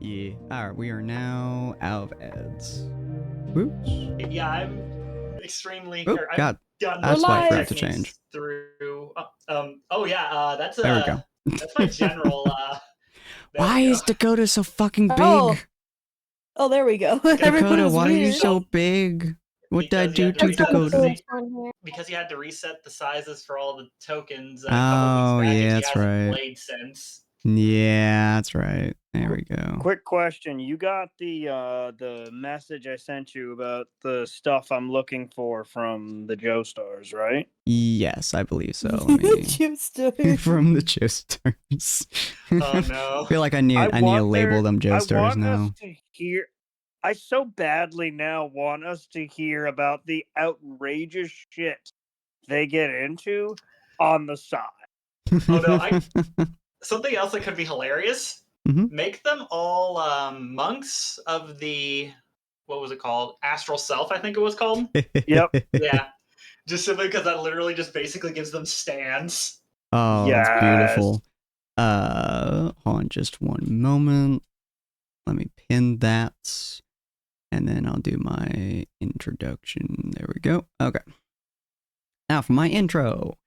Yeah. Alright, we are now out of ads. Whoops. Yeah, I'm extremely. Oh, I've God. done That's most why of I my forgot to techniques change. through. Oh yeah. That's There we go. That's my general. There Why we go. is Dakota so fucking big? Oh, there we go. Dakota, Everyone was why are you weird. so big? What did I Because you do had to to reset the Dakota? because you had to reset the sizes for all the tokens a Oh, couple weeks back, yeah, and she that's hasn't right. played since. Yeah, that's right. There we go. Quick question: you got the message I sent you about the stuff I'm looking for from the Joe Stars, right? Yes, I believe so. Let me... From the Joe Stars. Oh no! I feel like I need to label them Joe Stars now. I want us to hear. I so badly now want us to hear about the outrageous shit they get into on the side. Oh no! Something else that could be hilarious. Mm-hmm. Make them all monks of the, what was it called? Astral Self, I think it was called. Yep. Yeah. Just simply because that literally just basically gives them stands. Oh, yes. That's beautiful. Hold on just one moment. Let me pin that. And then I'll do my introduction. There we go. Okay. Now for my intro.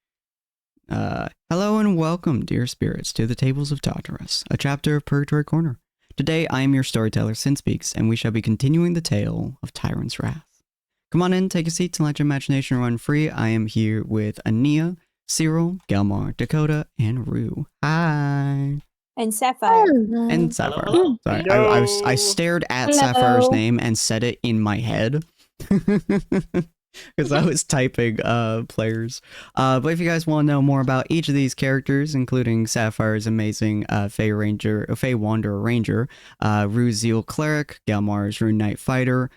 Hello and welcome, dear spirits, to the Tables of Tartarus, a chapter of Purgatory Corner. Today I am your storyteller, Sinspeaks, and we shall be continuing the tale of Tyrant's Wrath. Come on in, take a seat, and let your imagination run free. I am here with Ania, Cyril, Gelmar, Dakota, and Rue. Hi. And Sapphire. And Sapphire. Hello. Sorry, No. I stared at Hello. Sapphire's name and said it in my head. Because I was typing players. But if you guys want to know more about each of these characters, including Sapphire's amazing Fey Wanderer Ranger, Rue's Zeal Cleric, Gelmar's Rune Knight Fighter,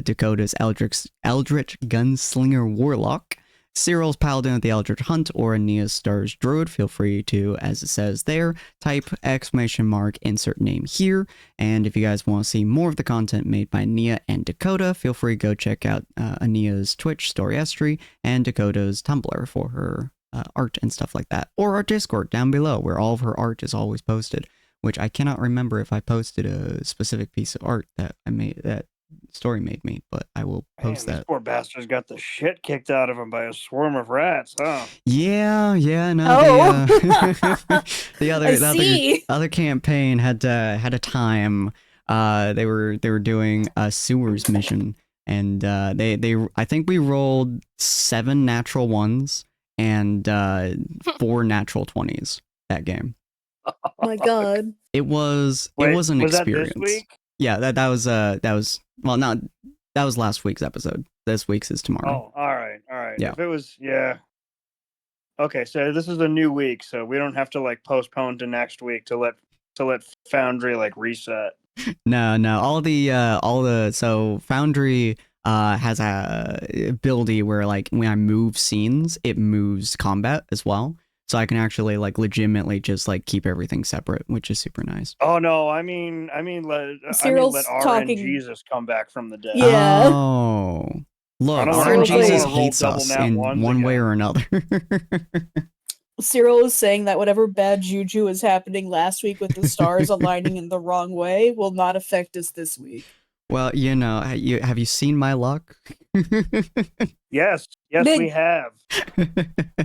Dakota's Eldritch Gunslinger Warlock, Cyril's Paladin of the Eldritch Hunt, or Ania's Stars Druid, feel free to, as it says there, type ! insert name here. And if you guys want to see more of the content made by Ania and Dakota, feel free to go check out Ania's Twitch, Storyestry, and Dakota's Tumblr for her art and stuff like that. Or our Discord down below, where all of her art is always posted, which I cannot remember if I posted a specific piece of art that I made, that Story made me, but I will post that. These poor bastards got the shit kicked out of them by a swarm of rats, huh? Yeah, no. Oh. The other campaign had a time. They were doing a sewers mission, and I think we rolled 7 natural ones and 4 natural 20s that game. Oh my god. It was an experience. That this week? Yeah, that was well, not that was last week's episode. This week's is tomorrow. Oh, all right. Yeah. If it was, yeah. Okay, so this is a new week, so we don't have to like postpone to next week to let Foundry like reset. No. So Foundry has a ability where like when I move scenes, it moves combat as well. So I can actually like legitimately just like keep everything separate, which is super nice. Oh no, I mean let RNGesus come back from the dead. Yeah. Oh, look, wanna RNGesus roll hates us in one way or another. Cyril is saying that whatever bad juju is happening last week with the stars aligning in the wrong way will not affect us this week. Well, you know, have you seen my luck? Yes, we have.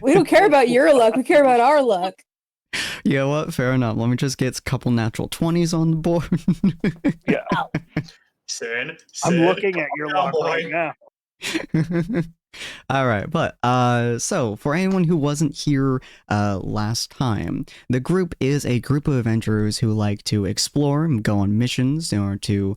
We don't care about your luck. We care about our luck. Yeah, what? Fair enough. Let me just get a couple natural 20s on the board. Yeah. I'm looking at your luck right now. All right, but so for anyone who wasn't here last time, the group is a group of adventurers who like to explore and go on missions in order to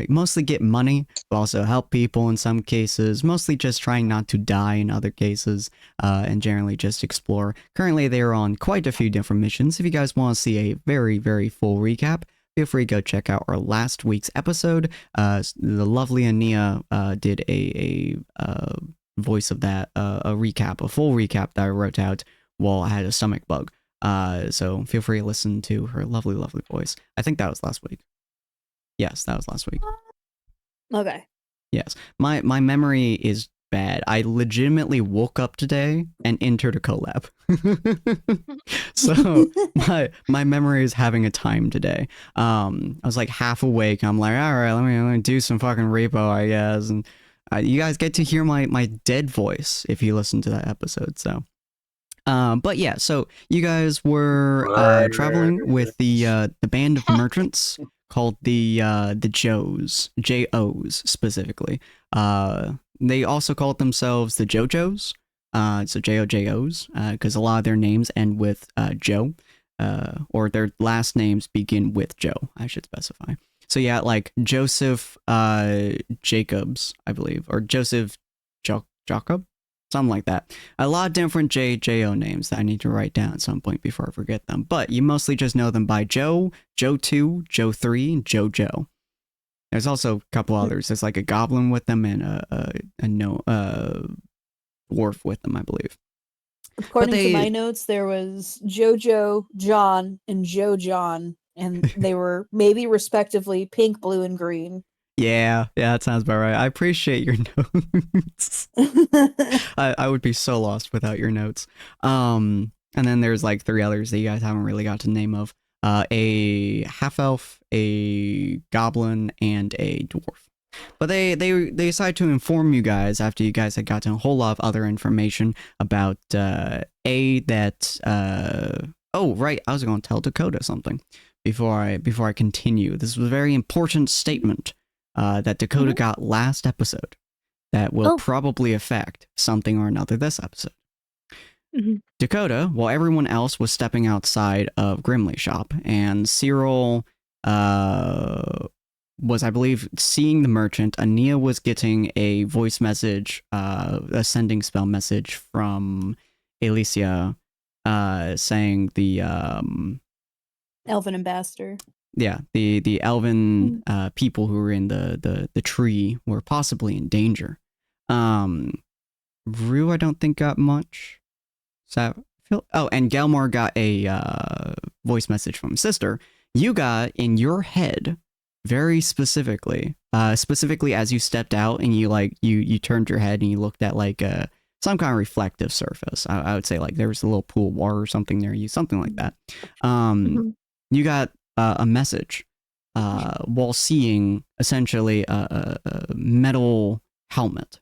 mostly get money, but also help people in some cases, mostly just trying not to die in other cases, and generally just explore. Currently, they are on quite a few different missions. If you guys want to see a very, very full recap, feel free to go check out our last week's episode. The lovely Ania did a voice of that, a full recap that I wrote out while I had a stomach bug. So feel free to listen to her lovely, lovely voice. I think that was last week. Yes, that was last week. Okay. Yes, my memory is bad. I legitimately woke up today and entered a collab. So my memory is having a time today. I was like half awake. I'm like, all right, let me do some fucking repo, I guess. And you guys get to hear my dead voice if you listen to that episode. So, but yeah, so you guys were traveling with the band of merchants called the Joes, J-O's specifically. They also called themselves the JoJos. So J-O-J-O's, because a lot of their names end with Joe, or their last names begin with Joe, I should specify. So yeah, like Joseph Jacobs, I believe, or Joseph Jacob, something like that. A lot of different J-O names that I need to write down at some point before I forget them. But you mostly just know them by Joe, Joe 2, Joe 3, and Joe. There's also a couple others. There's like a goblin with them and a dwarf with them, I believe. According to my notes, there was Jojo, John, and Joe John, and they were maybe respectively pink, blue, and green. Yeah, that sounds about right. I appreciate your notes. I would be so lost without your notes. And then there's like 3 others that you guys haven't really got to name of. A half-elf, a goblin, and a dwarf. But they decided to inform you guys after you guys had gotten a whole lot of other information about oh right, I was going to tell Dakota something before I continue. This was a very important statement that Dakota got last episode that will probably affect something or another this episode. Dakota, while everyone else was stepping outside of Grimley's shop, and Cyril was, I believe, seeing the merchant, Ania was getting a voice message, a sending spell message from Alicia, saying the Elven ambassador. Yeah, the elven people who were in the tree were possibly in danger. Rue, I don't think got much. And Galmar got a voice message from his sister. You got in your head, very specifically as you stepped out and you turned your head and you looked at like some kind of reflective surface. I would say like there was a little pool of water or something near you, something like that. You got a message while seeing essentially a metal helmet,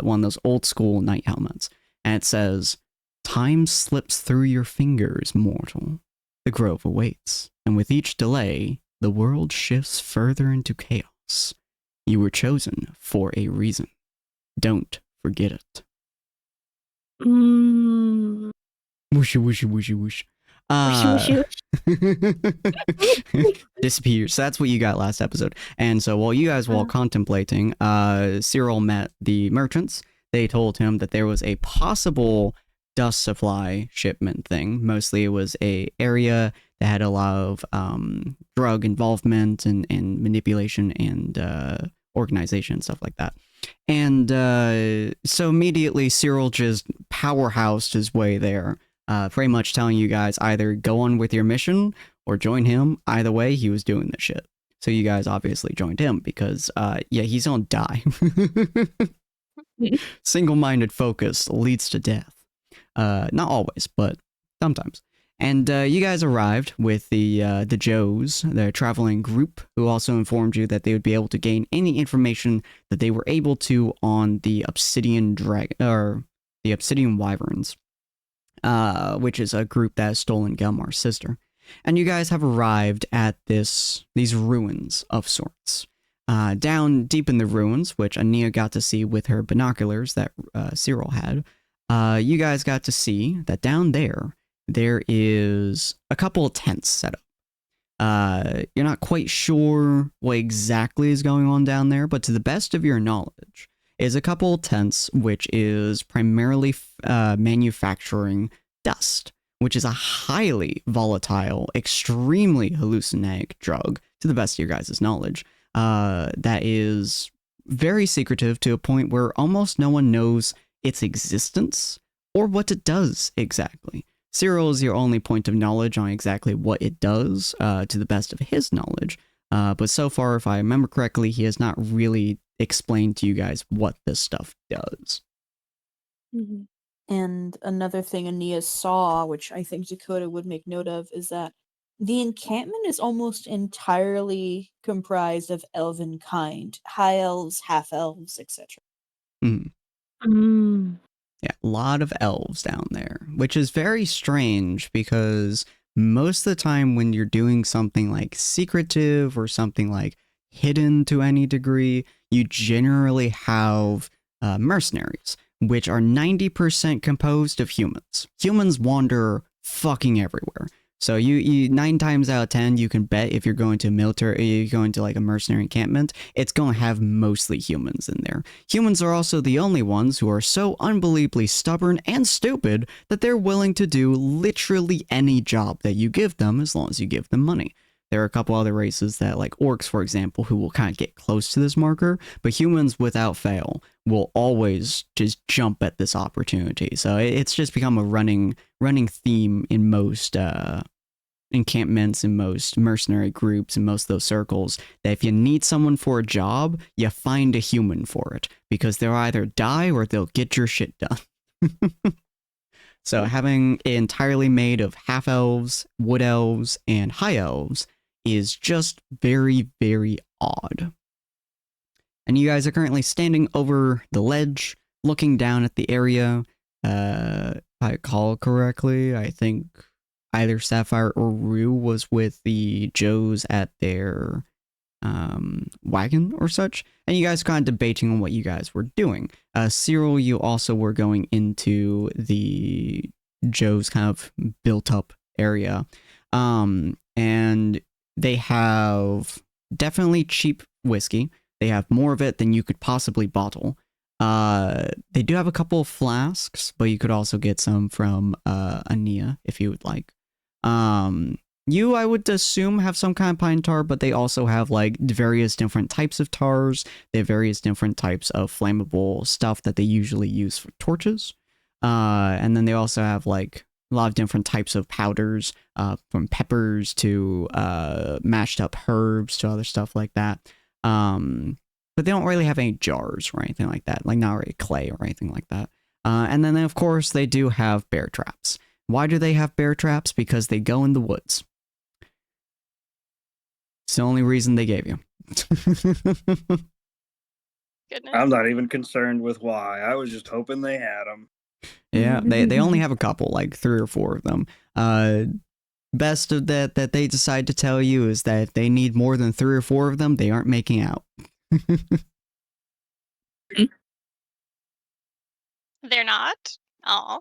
one of those old school knight helmets, and it says, "Time slips through your fingers, mortal. The grove awaits, and with each delay, the world shifts further into chaos. You were chosen for a reason. Don't forget it." Whooshy, whooshy, whooshy, whoosh. Disappears. So that's what you got last episode. And so while you guys were all contemplating, Cyril met the merchants. They told him that there was a possible dust supply shipment thing. Mostly it was a area that had a lot of drug involvement and manipulation and organization, stuff like that. And so immediately Cyril just powerhoused his way there, pretty much telling you guys either go on with your mission or join him. Either way, he was doing this shit. So you guys obviously joined him because, he's gonna die. Single-minded focus leads to death. Not always, but sometimes. And you guys arrived with the Joes, the traveling group, who also informed you that they would be able to gain any information that they were able to on the Obsidian the Obsidian Wyverns, which is a group that has stolen Gelmar's sister. And you guys have arrived at these ruins of sorts. Down deep in the ruins, which Ania got to see with her binoculars that Cyril had, you guys got to see that down there is a couple of tents set up. You're not quite sure what exactly is going on down there, but to the best of your knowledge, is a couple of tents which is primarily manufacturing dust, which is a highly volatile, extremely hallucinogenic drug, to the best of your guys' knowledge, that is very secretive to a point where almost no one knows its existence or what it does exactly. Cyril is your only point of knowledge on exactly what it does, to the best of his knowledge. But so far, if I remember correctly, he has not really explained to you guys what this stuff does. Mhm. And another thing Ania saw, which I think Dakota would make note of, is that the encampment is almost entirely comprised of elven kind, high elves, half elves, etc. Mhm. Mm. Yeah, a lot of elves down there, which is very strange because most of the time when you're doing something like secretive or something like hidden to any degree, you generally have mercenaries, which are 90% composed of humans. Humans wander fucking everywhere. So you 9 times out of 10, you can bet if you're going to military, you're going to like a mercenary encampment, it's going to have mostly humans in there. Humans are also the only ones who are so unbelievably stubborn and stupid that they're willing to do literally any job that you give them as long as you give them money. There are a couple other races that, like orcs, for example, who will kind of get close to this marker, but humans, without fail, will always just jump at this opportunity. So it's just become a running theme in most encampments, in most mercenary groups, in most of those circles, that if you need someone for a job, you find a human for it, because they'll either die or they'll get your shit done. So having it entirely made of half elves, wood elves, and high elves is just very, very odd. And you guys are currently standing over the ledge, looking down at the area. If I recall correctly, I think either Sapphire or Rue was with the Joes at their wagon or such, and you guys kind of debating on what you guys were doing. Cyril, you also were going into the Joe's kind of built up area, and they have definitely cheap whiskey. They have more of it than you could possibly bottle. They do have a couple of flasks, but you could also get some from Ania if you would like. You, I would assume, have some kind of pine tar, but they also have like various different types of tars. They have various different types of flammable stuff that they usually use for torches. And then they also have like a lot of different types of powders, from peppers to mashed up herbs to other stuff like that. But they don't really have any jars or anything like that, like not really clay or anything like that. And then, of course, they do have bear traps. Why do they have bear traps? Because they go in the woods. It's the only reason they gave you. Goodness. I'm not even concerned with why. I was just hoping they had them. Yeah, they only have a couple, like 3 or 4 of them. Best of that they decide to tell you is that if they need more than 3 or 4 of them, they aren't making out. They're not? Oh.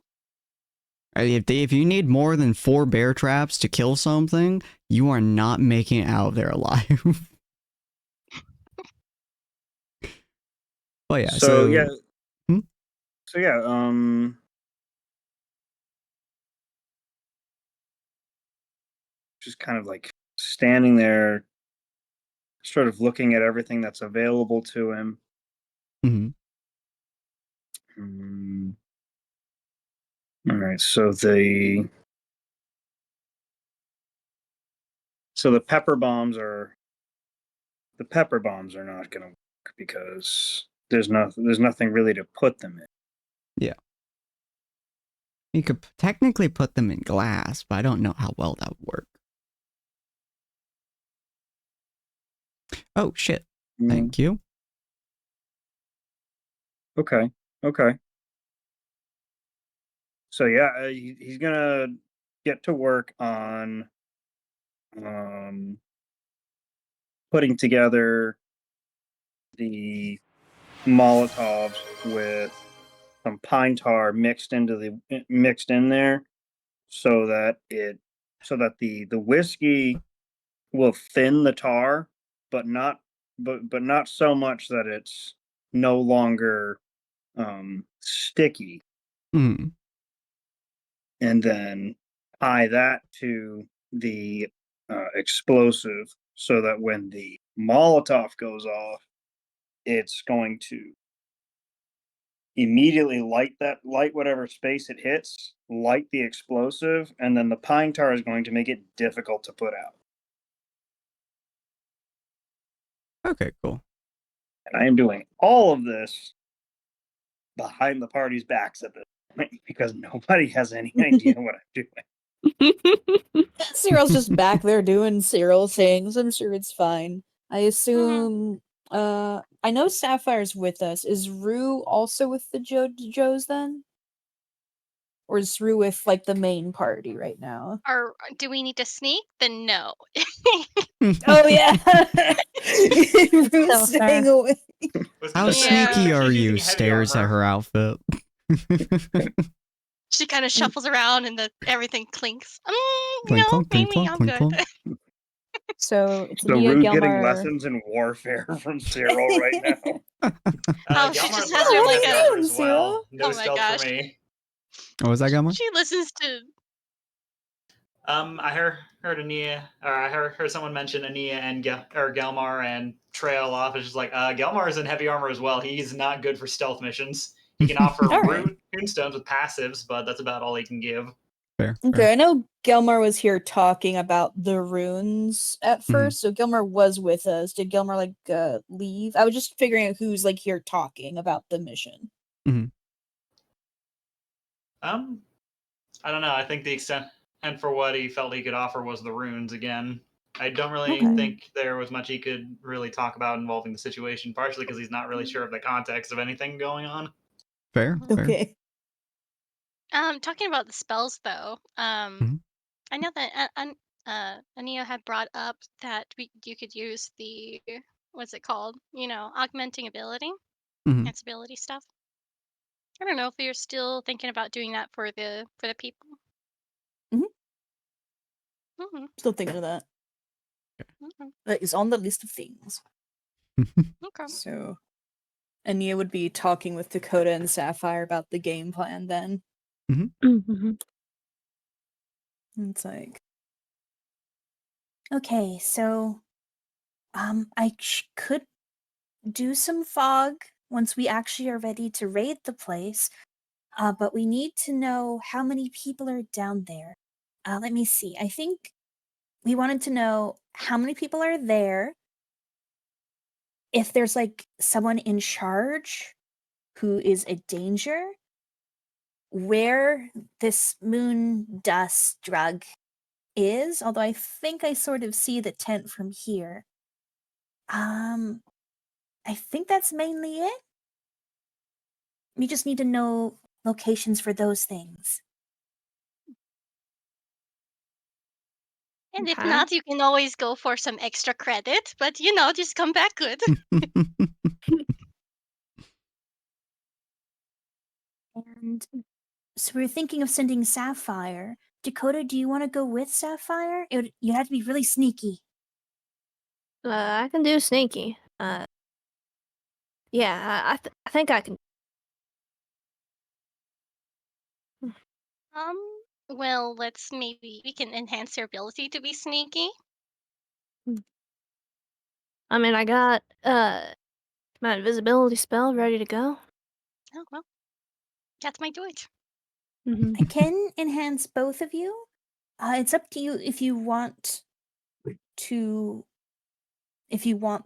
If you need more than 4 bear traps to kill something, you are not making it out of there alive. But yeah, So yeah. Hmm? So yeah, just kind of like standing there, sort of looking at everything that's available to him. Mm-hmm. All right, so the pepper bombs are not going to work because there's nothing really to put them in. Yeah. You could technically put them in glass, but I don't know how well that would work. Oh, shit. Thank you. Okay. So yeah, he's gonna get to work on putting together the Molotovs with some pine tar mixed in there, so that the whiskey will thin the tar, but not so much that it's no longer sticky. Mm. And then tie that to the explosive, so that when the Molotov goes off, it's going to immediately light whatever space it hits, light the explosive, and then the pine tar is going to make it difficult to put out. Okay, cool. And I am doing all of this behind the party's backs at this point because nobody has any idea what I'm doing. Cyril's just back there doing Cyril things. I'm sure it's fine. I assume. I know Sapphire's with us. Is Rue also with the Joes then? Or is Rue with like the main party right now? Or do we need to sneak? Then no. Oh yeah, Rue's So staying fair. away. How Yeah. sneaky are She's you? using heavy Stares at armor. her outfit. She kind of shuffles around and everything clinks. Clink, No, clonk, clink, maybe clonk, I'm clink, good. clonk. So it's So Nia Rue getting Gelmar. lessons in warfare from Cyril right now. Oh, she Galmar's just wearing has her what like are you heavy armor doing, as well. Cyril? No Oh my stealth gosh. for me. What was that, Gamma? She listens to. I heard Ania, or I heard someone mention Ania and Galmar and trail off. It's just like, Galmar's in heavy armor as well. He's not good for stealth missions. He can offer All right. runestones with passives, but that's about all he can give. Fair. Okay, I know Gelmar was here talking about the runes at first, so Gelmar was with us. Did Gelmar like leave? I was just figuring out who's like here talking about the mission. I don't know. I think the extent and for what he felt he could offer was the runes again. I don't really Okay. think there was much he could really talk about involving the situation, partially because he's not really sure of the context of anything going on. Fair. Okay. Talking about the spells though. Mhm. I know that Ania had brought up that you could use the what's it called? Augmenting ability, Mhm. its ability stuff. I don't know if you're still thinking about doing that for the people. Mhm. Mm-hmm. Still thinking of that. Mm-hmm. That is on the list of things. Okay. So, Ania would be talking with Dakota and Sapphire about the game plan then. Mm-hmm. It's like, okay, so, I could do some fog once we actually are ready to raid the place. But we need to know how many people are down there. Let me see. I think we wanted to know how many people are there. If there's like someone in charge who is a danger, where this moon dust drug is, although I think I sort of see the tent from here. I think that's mainly it. We just need to know locations for those things. And if Okay. not, you can always go for some extra credit. But just come back good. And so we were thinking of sending Sapphire. Dakota, do you want to go with Sapphire? You have to be really sneaky. I can do sneaky. Yeah, I think I can. Well, maybe we can enhance your ability to be sneaky. I mean, I got my invisibility spell ready to go. Oh well, that might do it. Mm-hmm. I can enhance both of you. It's up to you if you want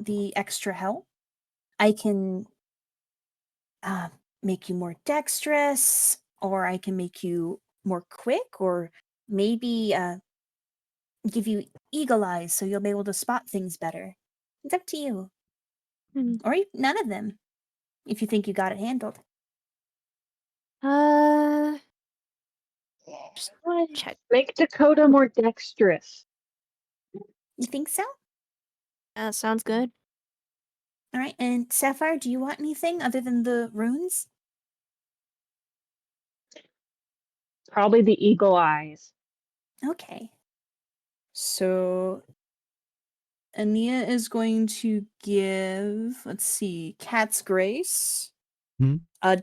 the extra help. I can make you more dexterous, or I can make you more quick, or maybe give you eagle eyes so you'll be able to spot things better. It's up to you. Mhm. Or none of them, if you think you got it handled. Just want to check. Make Dakota more dexterous. You think so? Sounds good. All right, and Sapphire, do you want anything other than the runes? Probably the eagle eyes. Okay. So Ania is going to give, let's see, Cat's Grace. Hmm.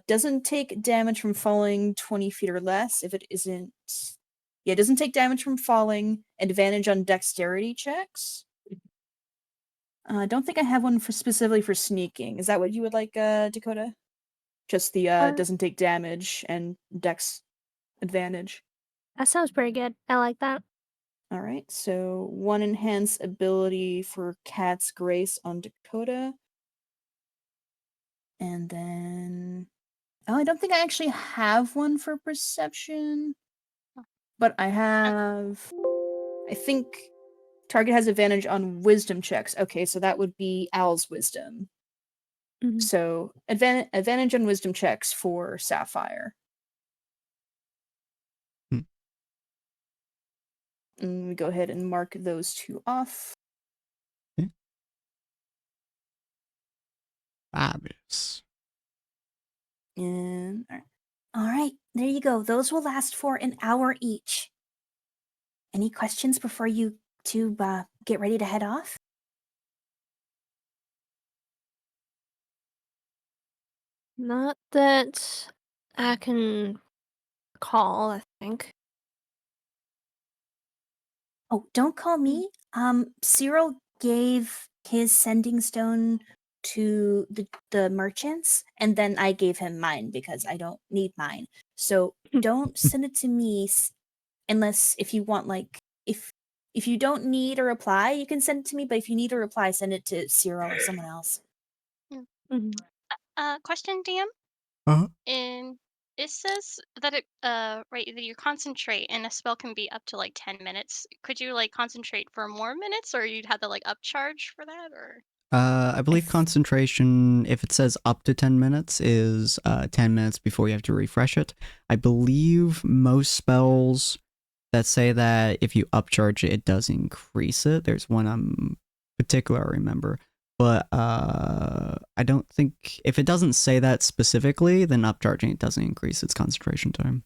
Doesn't take damage from falling 20 feet or less if it isn't. Yeah, doesn't take damage from falling. Advantage on dexterity checks. I don't think I have one for specifically for sneaking. Is that what you would like, Dakota? Just the doesn't take damage and dex advantage. That sounds pretty good. I like that. All right, so one enhanced ability for Cat's Grace on Dakota. And then Oh, I don't think I actually have one for perception, but I have. I think target has advantage on wisdom checks. Okay, so that would be Al's wisdom. Mhm. So advantage on wisdom checks for Sapphire. Hmm. And we go ahead and mark those two off. Fabulous. And All right, there you go. Those will last for an hour each. Any questions before you two get ready to head off? Not that I can call, I think. Oh, don't call me. Cyril gave his sending stone to the merchants, and then I gave him mine because I don't need mine. So don't send it to me unless if you want if you don't need a reply, you can send it to me. But if you need a reply, send it to Cyril or someone else. Mhm. Question, DM. Uh-huh. In it says that it right that you concentrate and a spell can be up to like 10 minutes. Could you like concentrate for more minutes, or you'd have to like upcharge for that, or? I believe concentration, if it says up to 10 minutes, is 10 minutes before you have to refresh it. I believe most spells that say that if you upcharge it, it does increase it. There's one I'm particular I remember. But I don't think, if it doesn't say that specifically, then upcharging it doesn't increase its concentration time.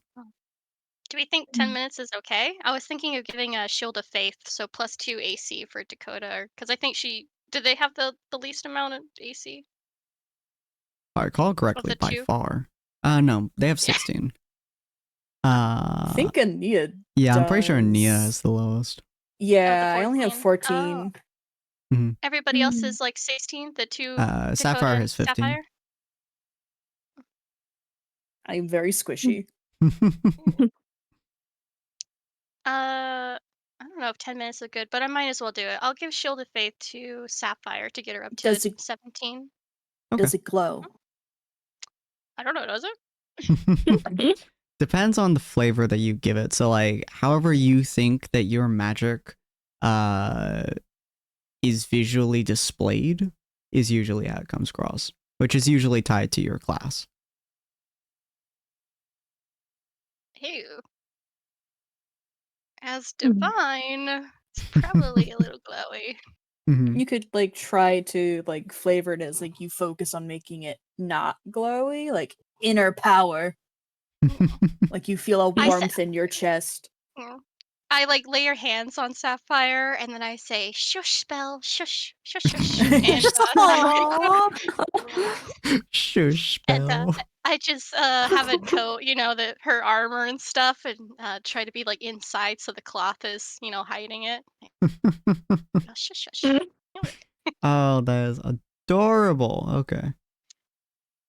Do we think 10 minutes is okay? I was thinking of giving a Shield of Faith, so +2 AC for Dakota, because I think she did. They have the least amount of AC If I recall of correctly, the by two. far. No, they have Yeah. 16. I think Ania Yeah, I'm pretty sure Nia does. has the lowest. Yeah, Oh, I the only have 14. 14. Everybody else is like 16. The two Sapphire Dakota has 15. Sapphire. I'm very squishy. I don't know if 10 minutes is good, but I might as well do it. I'll give Shield of Faith to Sapphire to get her up to Does it 17. Okay. does it glow? I don't know, does it? Depends on the flavor that you give it. So like however you think that your magic is visually displayed is usually how it comes across, which is usually tied to your class. Ew. As divine, it's probably a little glowy. You could like try to like flavor it as like you focus on making it not glowy, like inner power. Like you feel a I said- warmth in your chest. Yeah. I like lay your hands on Sapphire, and then I say "shush spell, shush, shush, shush," and Shush and spell. I just have it coat, her armor and stuff, and try to be like inside, so the cloth is, hiding it. Shush, shush. Oh, that is adorable. Okay.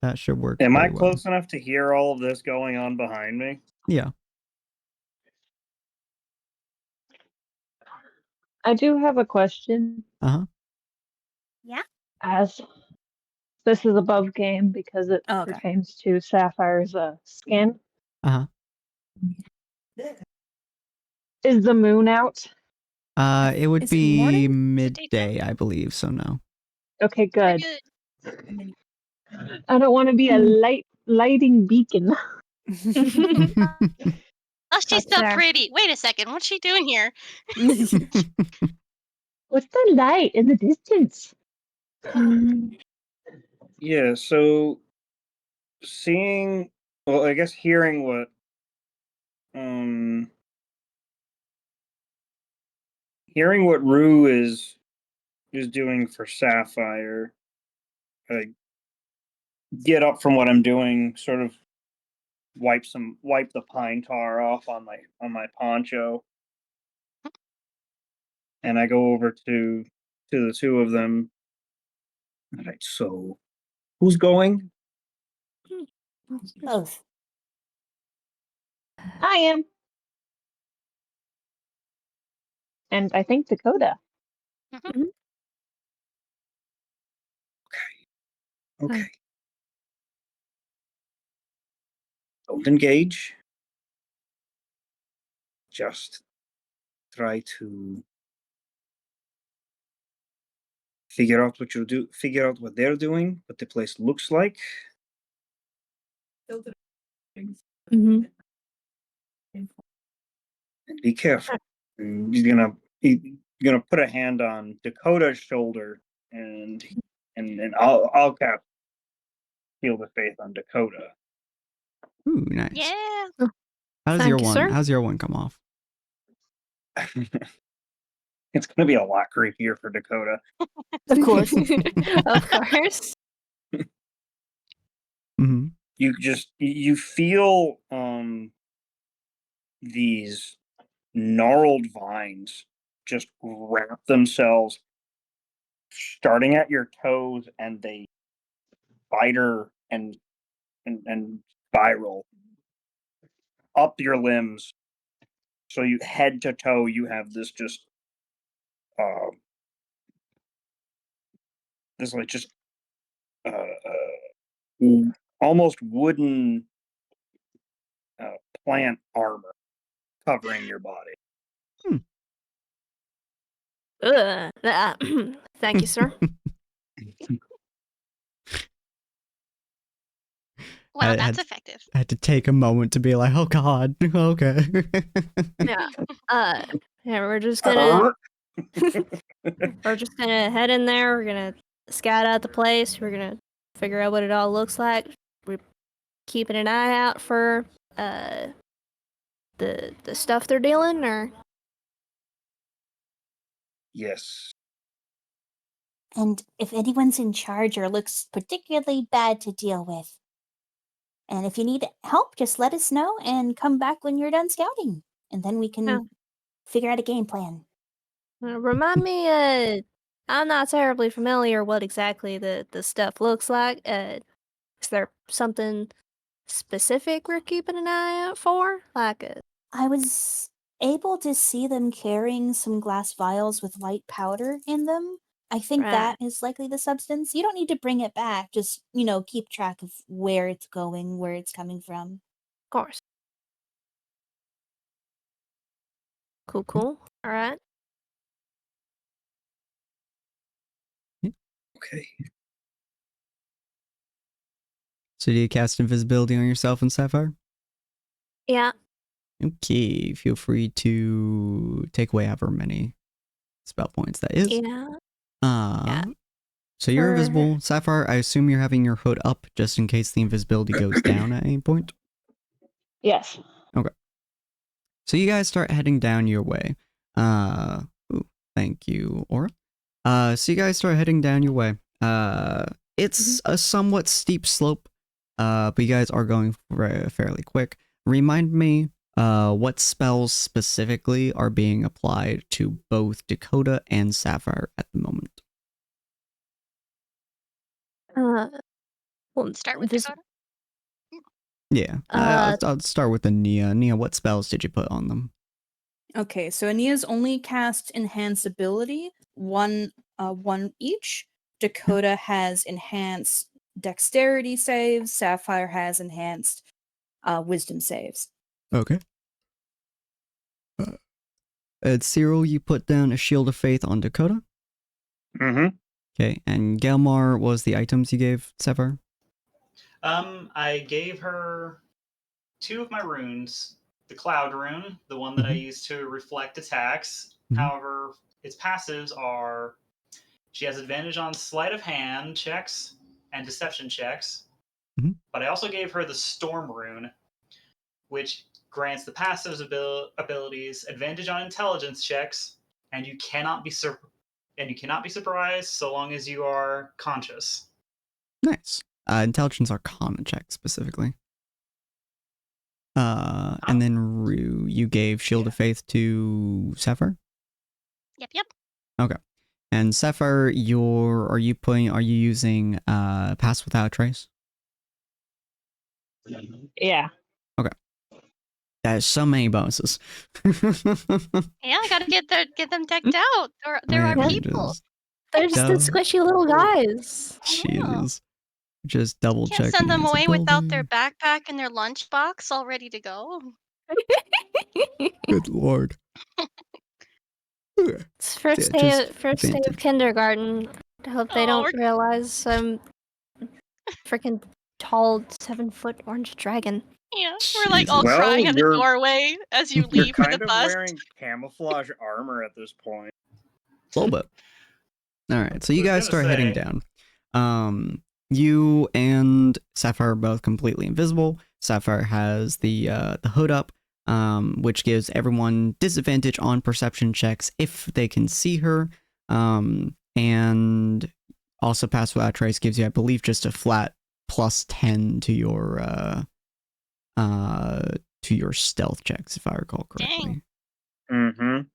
That should work. Am I very well. close enough to hear all of this going on behind me? Yeah. I do have a question. Uh-huh. Yeah. As this is above game because it Okay. pertains to Sapphire's skin. Uh-huh. Is the moon out? It would Is it be morning? midday, I believe, so no. Okay, good. Good. I don't want to be a lighting beacon. Oh, she's so Fair. pretty. Wait a second. What's she doing here? What's the light in the distance? Yeah, so I guess hearing what Rue is doing for Sapphire, I get up from what I'm doing, sort of wipe the pine tar off on my poncho, and I go over to the two of them. All right, so who's going? Both. I am. And I think Dakota. Okay. don't engage. Just try to figure out what they're doing, what the place looks like. Mm-hmm. And be careful. And he's gonna put a hand on Dakota's shoulder, and I'll cast Shield of Faith on Dakota. Ooh, nice. Yeah. How's Thank your you, one? sir. How's your one come off? It's gonna be a lot creepier for Dakota. Of course. Of course. Mm-hmm. You feel these gnarled vines just wrap themselves starting at your toes, and they spider and spiral up your limbs. So you head to toe, you have this just this like just almost wooden plant armor covering your body. Thank you, sir. Wow, that's effective. I had to take a moment to be like, oh god, okay. Yeah. Yeah, we're just gonna head in there. We're gonna scout out the place. We're gonna figure out what it all looks like. We're keeping an eye out for the stuff they're dealing, or Yes. And if anyone's in charge or looks particularly bad to deal with, and if you need help, just let us know and come back when you're done scouting, and then we can Yeah. figure out a game plan. remind me. I'm not terribly familiar what exactly the stuff looks like. Is there something specific we're keeping an eye out for? Like I was able to see them carrying some glass vials with white powder in them. I think Right. that is likely the substance. You don't need to bring it back. Just, keep track of where it's going, where it's coming from. Of course. Cool. All right. Okay. So do you cast invisibility on yourself and Sapphire? Yeah. Okay, feel free to take away however many spell points that is. Yeah. Yeah. So you're invisible. Sapphire, I assume you're having your hood up just in case the invisibility goes down at any point? Yes. Okay. So you guys start heading down your way. Ooh, thank you, Aura. So you guys start heading down your way. It's a somewhat steep slope, but you guys are going fairly quick. Remind me, what spells specifically are being applied to both Dakota and Sapphire at the moment? Well, Start with this- Dakota. Yeah, I'll start with Ania. Ania, what spells did you put on them? Okay, so Ania's only cast enhanced ability, one each. Dakota has enhanced dexterity saves. Sapphire has enhanced wisdom saves. Okay. Cyril, you put down a Shield of Faith on Dakota. Mm-hmm. Okay, and Gelmar was the items you gave Sapphire? I gave her 2 of my runes. The Cloud rune, the one that I use to reflect attacks. However, its passives are she has advantage on sleight of hand checks and deception checks. But I also gave her the Storm rune, which grants the passives abilities advantage on intelligence checks, and you cannot be surprised so long as you are conscious. Nice. Intelligence Arcana check specifically. And then Rue, you gave Shield of Faith to Sapphire? Yep. Okay. And Sapphire, are you using Pass Without a Trace? Yeah. Okay. That is so many bonuses. Yeah, I gotta get them decked out. There are Man, people. They're just the squishy little guys. Jesus. Just double Can't checking. send them it's a away without their building. backpack and their lunchbox all ready to go. Good lord. It's first Yeah, day just of advantage. kindergarten. I hope they Oh, don't we're- realize I'm freaking tall 7-foot orange dragon. Yeah, we're like all Jesus. crying Well, at the doorway as you You're leave for the kind of bus. wearing camouflage armor at this point. A little bit. All right, so you Was guys gonna start heading say- down. You and Sapphire are both completely invisible. Sapphire has the hood up, which gives everyone disadvantage on perception checks if they can see her. And also Pass Without Trace gives you, I believe, just a flat +10 to your stealth checks, if I recall correctly. Dang.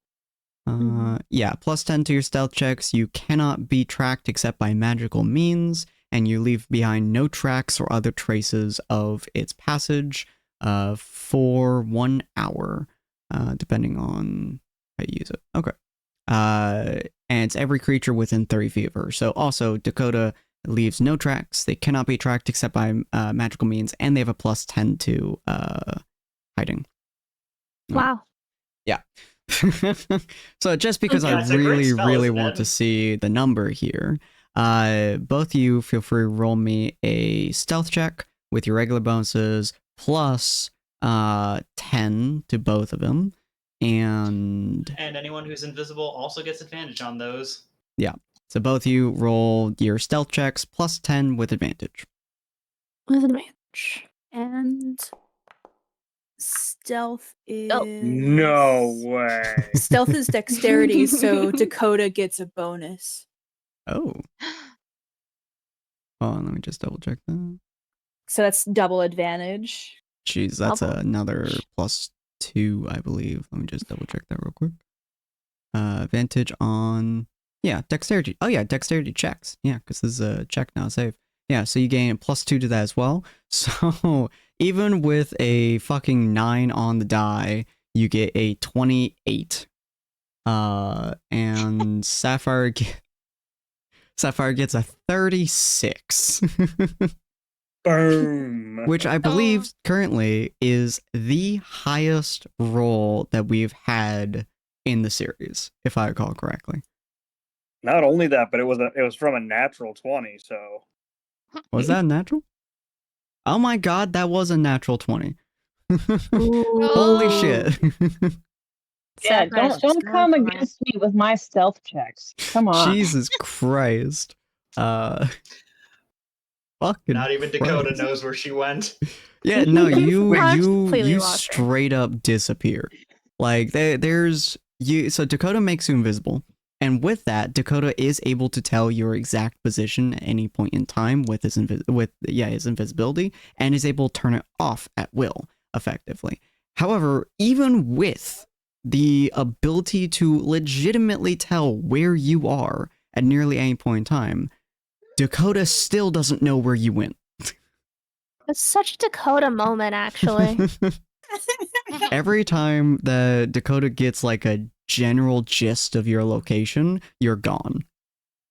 Yeah, +10 to your stealth checks. You cannot be tracked except by magical means, and you leave behind no tracks or other traces of its passage for 1 hour, depending on how you use it. Okay. And it's every creature within 30 feet of her. So also, Dakota leaves no tracks. They cannot be tracked except by magical means, and they have a +10 to hiding. Wow. Yeah. So just because Okay. I That's a great really, spell, really isn't want to it? see the number here, both of you feel free to roll me a stealth check with your regular bonuses plus 10 to both of them. And And anyone who's invisible also gets advantage on those. yeah, so both of you roll your stealth checks plus 10 with advantage. With advantage. And stealth is No way. Stealth is dexterity, so Dakota gets a bonus. Oh. Hold on, let me just double check that. So that's double advantage. Jeez, that's Double. another +2, I believe. Let me just double check that real quick. Advantage on, yeah, dexterity. Oh yeah, dexterity checks. Yeah, because this is a check, not a save. Yeah, so you gain a +2 to that as well. So even with a fucking 9 on the die, you get a 28. And Sapphire gets a 36. Boom. Which I believe currently is the highest roll that we've had in the series, if I recall correctly. Not only that, but it was from a natural 20, so Was that a natural? Oh my god, that was a natural 20. Holy shit. Yeah, Sapphire's don't so come fine. against me with my stealth checks. Come on. Jesus Christ. Fucking Not even Dakota Christ. knows where she went. Yeah, no, you I've completely lost her. straight up disappear. Like there's you. So Dakota makes you invisible, and with that, Dakota is able to tell your exact position at any point in time with his invisibility, and is able to turn it off at will, effectively. However, even with the ability to legitimately tell where you are at nearly any point in time, Dakota still doesn't know where you went. It's such a Dakota moment, actually. Every time that Dakota gets like a general gist of your location, you're gone.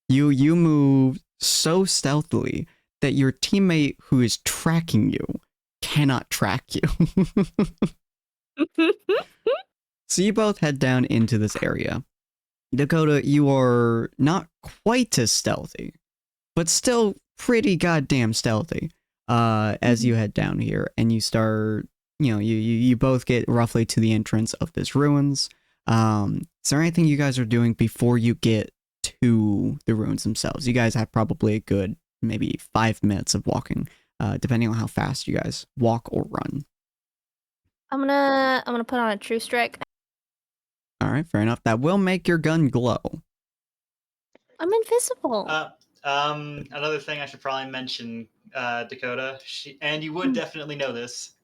You move so stealthily that your teammate who is tracking you cannot track you. So you both head down into this area. Dakota, you are not quite as stealthy, but still pretty goddamn stealthy. As you head down here and you start, you both get roughly to the entrance of this ruins. Is there anything you guys are doing before you get to the ruins themselves? You guys have probably a good maybe 5 minutes of walking, depending on how fast you guys walk or run. I'm gonna put on a true strike. All right, fair enough. That will make your gun glow. I'm invisible. Another thing I should probably mention, Dakota, and you would definitely know this.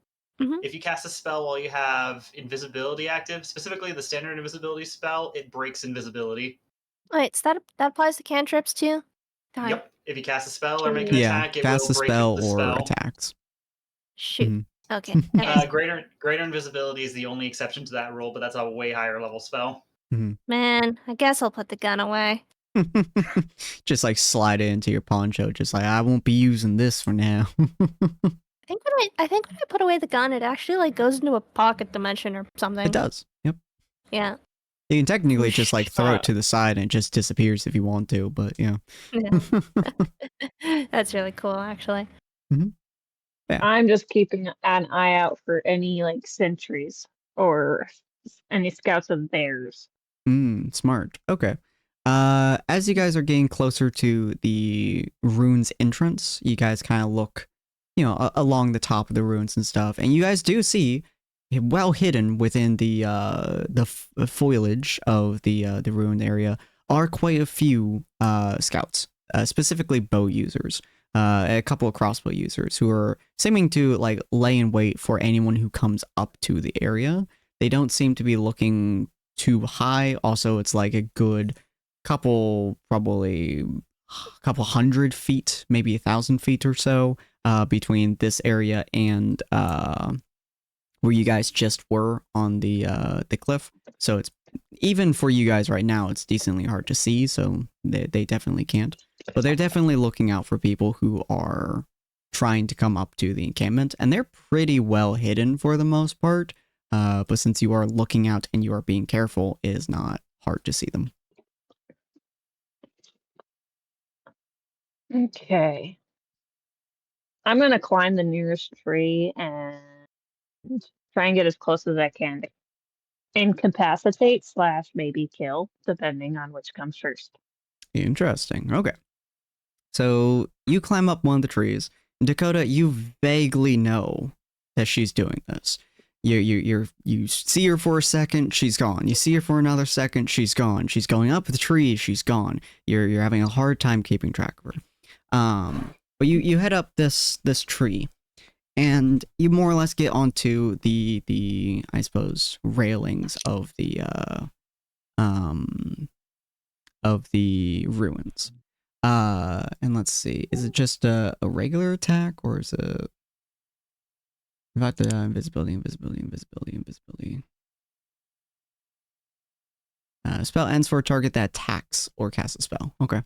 Mhm. If you cast a spell while you have invisibility active, specifically the standard invisibility spell, it breaks invisibility. Wait, so that applies to cantrips too? God, Yep. If you cast a spell or make an Yeah, attack, it cast will a break spell the or spell. attacks. shoot. Mhm. Okay. Okay. Greater invisibility is the only exception to that rule, but that's a way higher level spell. Man, I guess I'll put the gun away. Just like slide it into your poncho. Just like I won't be using this for now. I think when I put away the gun, it actually like goes into a pocket dimension or something. It does. Yep. Yeah. You can technically just like throw it to the side and it just disappears if you want to, but yeah. That's really cool, actually. I'm just keeping an eye out for any like sentries or any scouts of theirs. Smart. Okay. As you guys are getting closer to the ruins entrance, you guys kind of look, along the top of the ruins and stuff, and you guys do see, well hidden within the foliage of the ruined area, are quite a few scouts, specifically bow users. A couple of crossbow users who are seeming to like lay in wait for anyone who comes up to the area. They don't seem to be looking too high. Also, it's like a good probably a couple 100 feet, maybe 1,000 feet or so, between this area and where you guys just were on the cliff. So it's, even for you guys right now, it's decently hard to see. So they definitely can't. But they're definitely looking out for people who are trying to come up to the encampment, and they're pretty well hidden for the most part. But since you are looking out and you are being careful, it is not hard to see them. Okay. I'm gonna climb the nearest tree and try and get as close as I can to incapacitate / maybe kill, depending on which comes first. Interesting. Okay. So you climb up one of the trees. Dakota, you vaguely know that she's doing this. You see her for a second, she's gone. You see her for another second, she's gone. She's going up the tree, she's gone. You're having a hard time keeping track of her. But you head up this tree, and you more or less get onto the I suppose railings of the ruins. And let's see, is it just a regular attack, or is it about the invisibility? Spell ends for a target that attacks or casts a spell. Okay.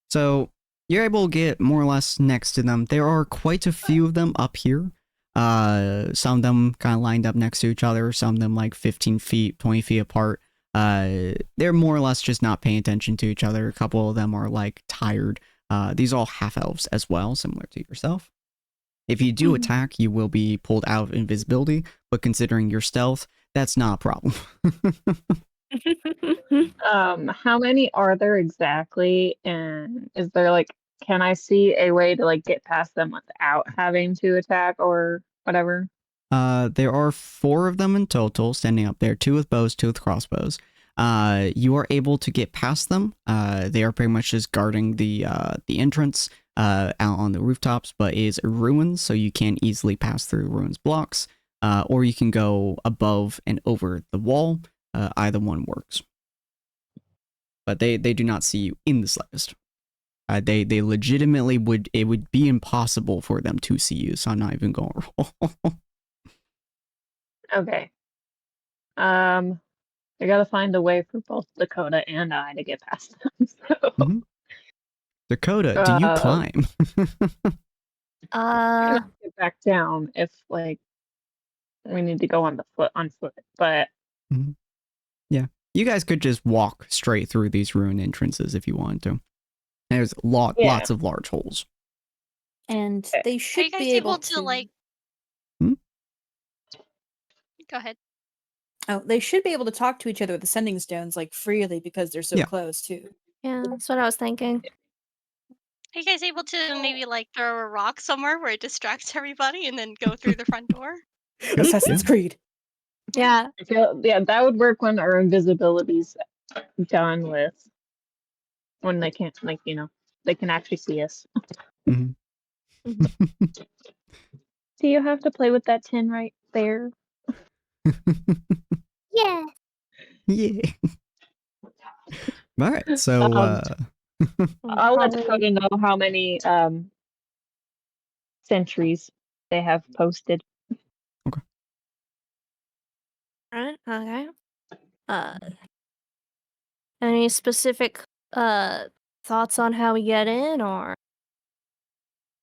So you're able to get more or less next to them. There are quite a few of them up here. Some of them kind of lined up next to each other, some of them like 15 feet, 20 feet apart. They're more or less just not paying attention to each other. A couple of them are like tired. These are all half elves as well, similar to yourself. If you do attack, you will be pulled out of invisibility, but considering your stealth, that's not a problem. How many are there exactly? And is there like, can I see a way to like get past them without having to attack or whatever? There are 4 of them in total standing up there, 2 with bows, 2 with crossbows. You are able to get past them. They are pretty much just guarding the entrance out on the rooftops, but it is ruins, so you can't easily pass through ruins blocks, or you can go above and over the wall. Either one works. But they do not see you in the slightest. They legitimately would, it would be impossible for them to see you, so I'm not even going to roll. Okay. I gotta find a way for both Dakota and I to get past them. So. Dakota, do you climb? I get back down if like we need to go on foot, but yeah, you guys could just walk straight through these ruined entrances if you wanted to. There's lots of large holes, and they should Are you guys be able to like? Go ahead. Oh, they should be able to talk to each other with the sending stones like freely because they're so close too. Yeah, that's what I was thinking. Are you guys able to maybe like throw a rock somewhere where it distracts everybody and then go through the front door? Assassin's Creed. Yeah. That would work when our invisibility's done with. When they can't, like, they can actually see us. Do you have to play with that tin right there? Yeah. Yeah. All right, so I'll let Dakota know how many sentries they have posted. Okay. Right. Okay. Any specific thoughts on how we get in, or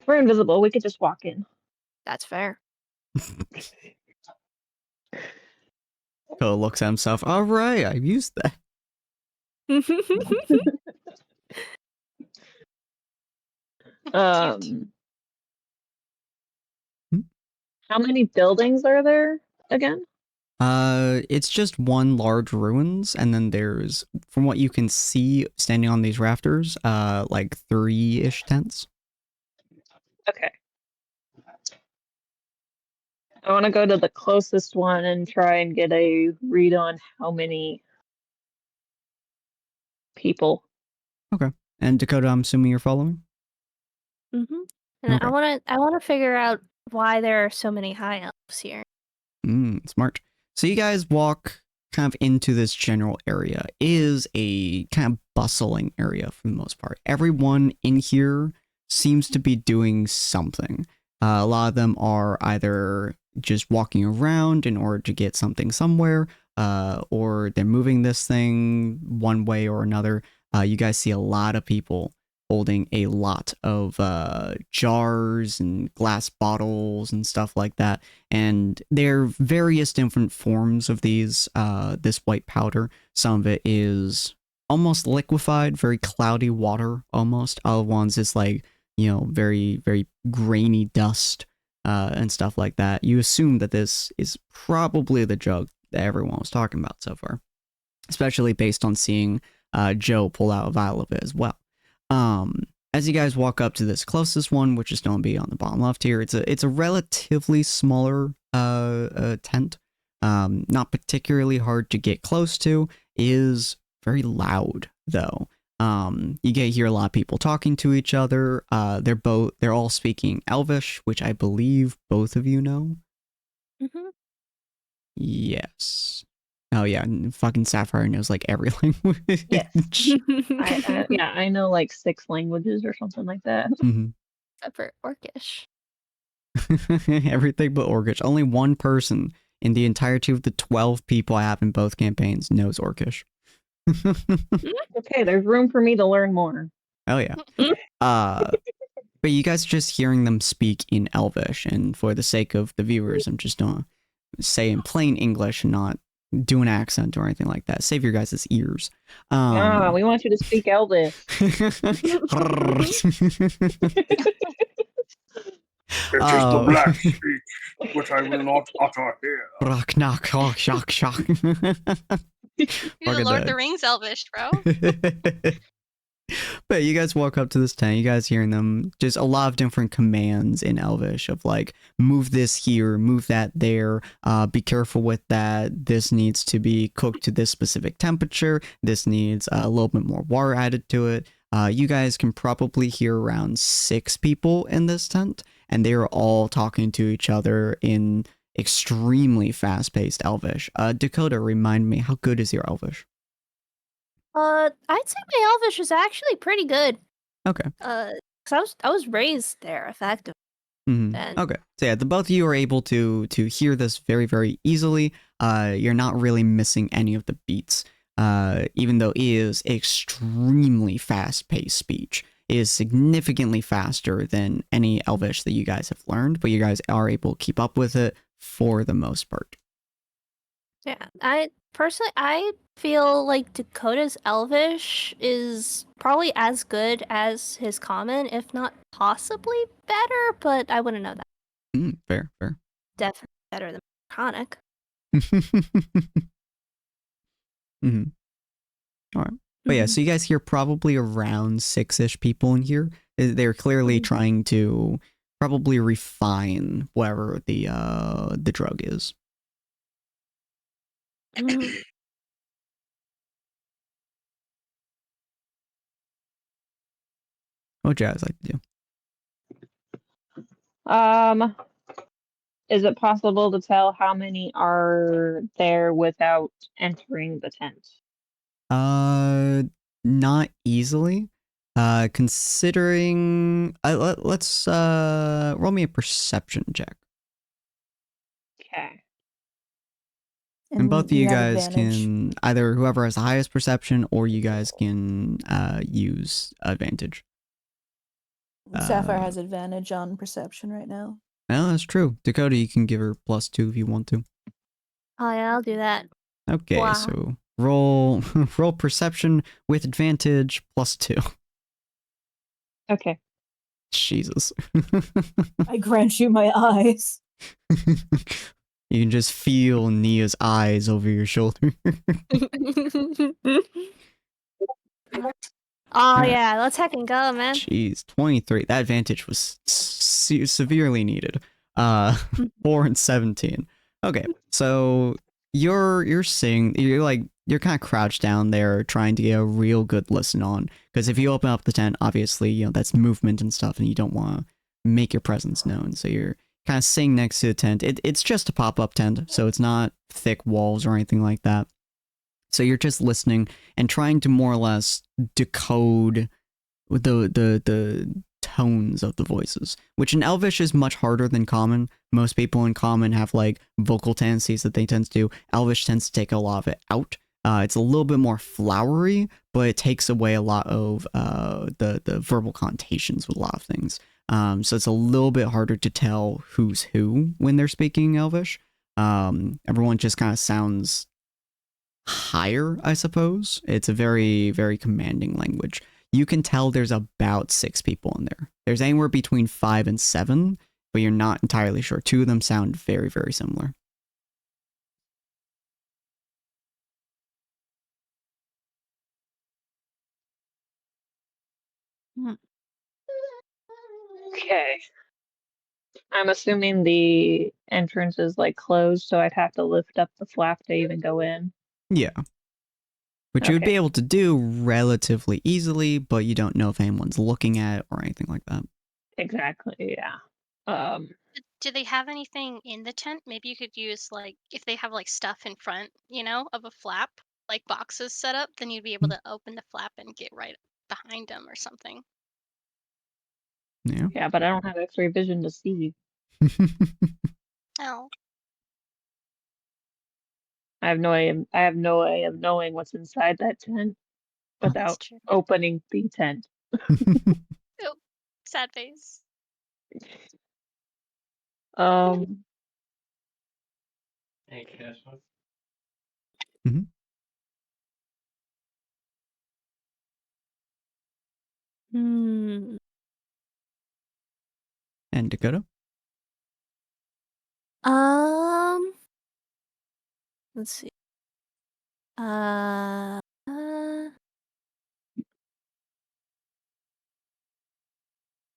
We're invisible. We could just walk in. that's fair. Cole looks at himself. All right, I've used that. Cute. How many buildings are there again? It's just one large ruins, and then there's, from what you can see, standing on these rafters, like 3-ish tents. Okay. I want to go to the closest one and try and get a read on how many people. Okay. And Dakota, I'm assuming you're following? And Okay. I wanna figure out why there are so many high elves here. Smart. So you guys walk kind of into this general area. It is a kind of bustling area for the most part. Everyone in here seems to be doing something. A lot of them are either just walking around in order to get something somewhere, or they're moving this thing one way or another. You guys see a lot of people holding a lot of jars and glass bottles and stuff like that. And there are various different forms of these, this white powder. Some of it is almost liquefied, very cloudy water almost. Other ones is like, you know, very, very grainy dust and stuff like that. You assume that this is probably the drug that everyone was talking about so far, especially based on seeing Joe pull out a vial of it as well. As you guys walk up to this closest one, which is going to be on the bottom left here, it's a relatively smaller tent, not particularly hard to get close to. Is very loud though. You get hear a lot of people talking to each other. They're all speaking Elvish, which I believe both of you know. Yes. Oh yeah, and fucking Sapphire knows like every language. Yes. I know like 6 languages or something like that. Except for Orcish. Everything but Orcish. Only one person in the entirety of the 12 people I have in both campaigns knows Orcish. Okay, there's room for me to learn more. Oh yeah. But you guys are just hearing them speak in Elvish, and for the sake of the viewers, I'm just gonna say in plain English and not do an accent or anything like that. Save your guys' ears. We want you to speak Elvish. It is the black speech, which I will not utter here. Rock, knock, shock, shock, shock. You're the Lord of the Rings Elvish, bro. But you guys walk up to this tent, you guys hearing them, just a lot of different commands in Elvish of like, move this here, move that there, be careful with that, this needs to be cooked to this specific temperature, this needs a little bit more water added to it. You guys can probably hear around 6 people in this tent, and they're all talking to each other in extremely fast-paced Elvish. Dakota, remind me, how good is your Elvish? I'd say my Elvish is actually pretty good. Okay. Cause I was raised there, effectively. And Okay. So yeah, the both of you are able to hear this very, very easily. You're not really missing any of the beats. Even though it is extremely fast-paced speech. It is significantly faster than any Elvish that you guys have learned, but you guys are able to keep up with it for the most part. yeah, I feel like Dakota's Elvish is probably as good as his common, if not possibly better, but I wouldn't know that. Fair. Definitely better than Chronic. All right. But yeah, so you guys hear probably around 6-ish people in here. They're clearly trying to probably refine whatever the drug is. What would you guys like to do? Is it possible to tell how many are there without entering the tent? Not easily. Considering, let's roll me a perception check. Okay. And both of you have guys advantage. can either whoever has the highest perception, or you guys can use advantage. Sapphire has advantage on perception right now. Oh, that's true. Dakota, you can give her +2 if you want to. Oh yeah, I'll do that. Okay, Wow. so roll roll perception with advantage +2. Okay. Jesus. I grant you my eyes. You can just feel Nia's eyes over your shoulder. Oh Alright. yeah, let's heck and go, man. Jeez, 23. That advantage was severely needed. 4 and 17. Okay, so you're seeing, you're kind of crouched down there trying to get a real good listen on, because if you open up the tent, obviously, you know, that's movement and stuff, and you don't want to make your presence known. So you're kind of sitting next to the tent. It's just a pop-up tent, so it's not thick walls or anything like that. So you're just listening and trying to more or less decode the tones of the voices, which in Elvish is much harder than Common. Most people in Common have like vocal tendencies that they tend to do. Elvish tends to take a lot of it out. It's a little bit more flowery, but it takes away a lot of the verbal connotations with a lot of things. So it's a little bit harder to tell who's who when they're speaking Elvish. Everyone just kind of sounds higher, I suppose. It's a very, very commanding language. You can tell there's about 6 people in there. There's anywhere between 5 and 7, but you're not entirely sure. 2 of them sound very, very similar. Okay. I'm assuming the entrance is like closed, so I'd have to lift up the flap to even go in. Yeah. Which you would Okay. be able to do relatively easily, but you don't know if anyone's looking at it or anything like that. Exactly, yeah. Do they have anything in the tent? Maybe you could use, like, if they have like stuff in front, of a flap, like boxes set up, then you'd be able to open the flap and get right behind them or something. Yeah. Yeah, but I don't have X-ray vision to see. Oh, I have no way of knowing what's inside that tent that's without true. opening the tent. Oh, sad face. Um, Hmm. And Dakota? Let's see. Uh.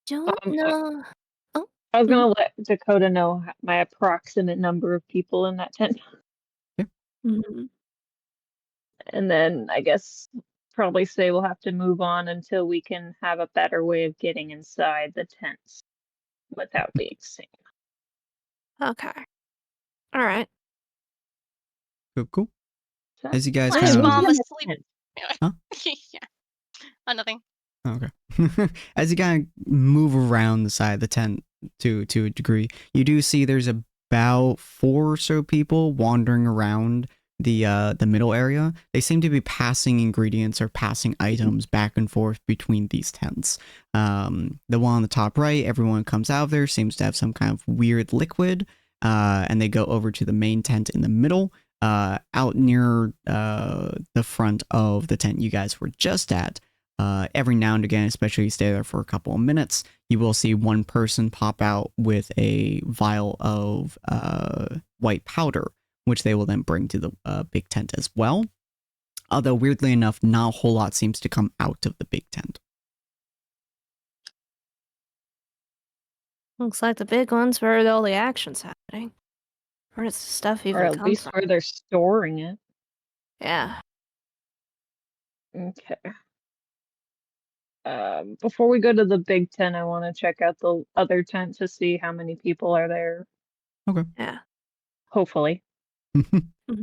Don't Um, know. Oh. I was gonna let Dakota know my approximate number of people in that tent, Mm-hmm. and then I guess probably say we'll have to move on until we can have a better way of getting inside the tents without being seen. Okay. All right. Cool. So As you guys Flash kind of... bomb in the asleep. tent. Huh? Yeah. Oh, nothing. Okay. As you kind of move around the side of the tent to a degree, you do see there's about 4 or so people wandering around the middle area. They seem to be passing ingredients or passing items back and forth between these tents. The one on the top right, everyone comes out of there, seems to have some kind of weird liquid, and they go over to the main tent in the middle. Out near the front of the tent you guys were just at. Every now and again, especially you stay there for a couple of minutes, you will see one person pop out with a vial of white powder, which they will then bring to the big tent as well. Although, weirdly enough, not a whole lot seems to come out of the big tent. Looks like the big one's where all the action's happening. Where does the stuff Or even at come least from? where they're storing it. Yeah. Okay. Before we go to the big tent, I want to check out the other tent to see how many people are there. Okay. Yeah. Hopefully.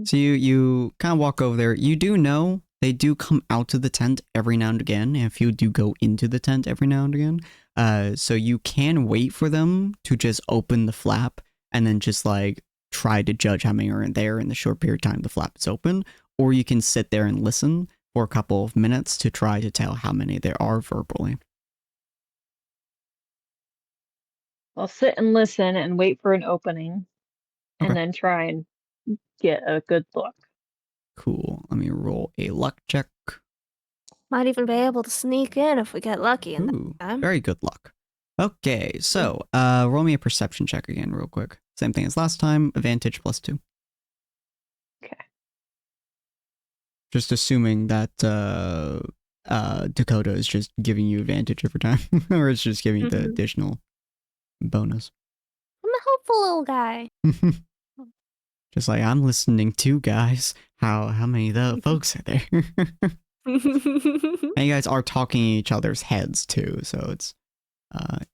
So you kind of walk over there. You do know they do come out of the tent every now and again. If you do go into the tent every now and again, so you can wait for them to just open the flap and then just like try to judge how many are in there in the short period of time the flap is open, or you can sit there and listen for a couple of minutes to try to tell how many there are verbally. I'll sit and listen and wait for an opening, Okay. and then try and get a good look. Cool. Let me roll a luck check. Might even be able to sneak in if we get lucky in Ooh, that time. very good luck. Okay, so roll me a perception check again real quick. Same thing as last time, advantage +2. Okay. Just assuming that Dakota is just giving you advantage every time, or it's just giving you the additional bonus. I'm a hopeful little guy. Just like, I'm listening to, guys. How many of the folks are there? And you guys are talking in each other's heads too, so it's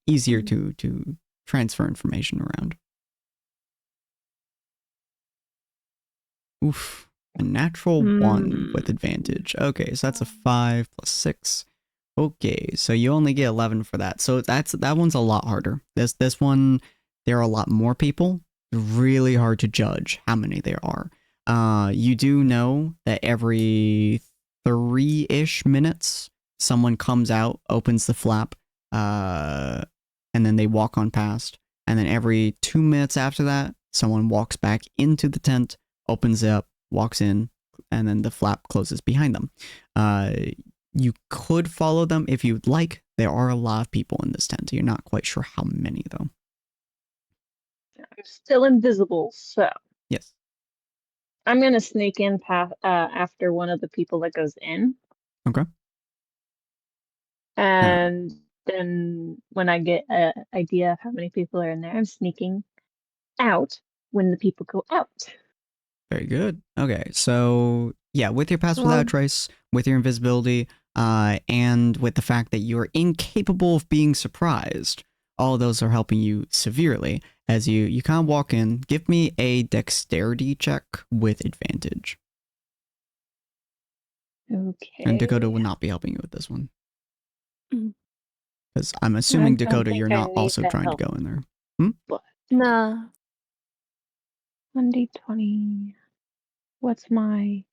easier to transfer information around. Oof. A natural 1 with advantage. Okay, so that's a 5 + 6. Okay, so you only get 11 for that. So that one's a lot harder. This one, there are a lot more people. Really hard to judge how many there are. You do know that every 3-ish minutes, someone comes out, opens the flap, and then they walk on past. And then every 2 minutes after that, someone walks back into the tent, opens it up, walks in, and then the flap closes behind them. You could follow them if you'd like. There are a lot of people in this tent. You're not quite sure how many, though. I'm still invisible, so Yes. I'm gonna sneak in after one of the people that goes in. Okay. And then when I get an idea of how many people are in there, I'm sneaking out when the people go out. Very good. Okay, so yeah, with your pass without trace, with your invisibility, and with the fact that you are incapable of being surprised, all of those are helping you severely as you kind of walk in. Give me a dexterity check with advantage. Okay. And Dakota will not be helping you with this one. Mhm. Because I'm assuming, I don't Dakota, think you're I not need also that trying help. to go in there. Nah. 1d20. What's my...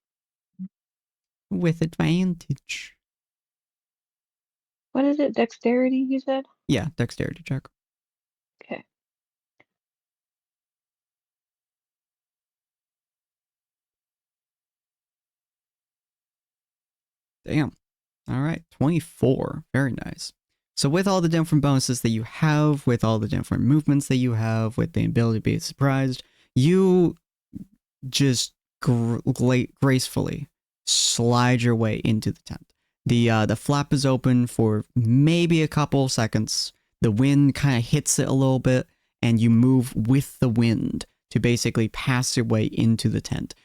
With advantage. What is it? Dexterity, you said? Yeah, dexterity check. Okay. Damn. All right, 24. Very nice. So with all the different bonuses that you have, with all the different movements that you have, with the ability to be surprised, you just gracefully slide your way into the tent. The flap is open for maybe a couple seconds. The wind kind of hits it a little bit, and you move with the wind to basically pass your way into the tent.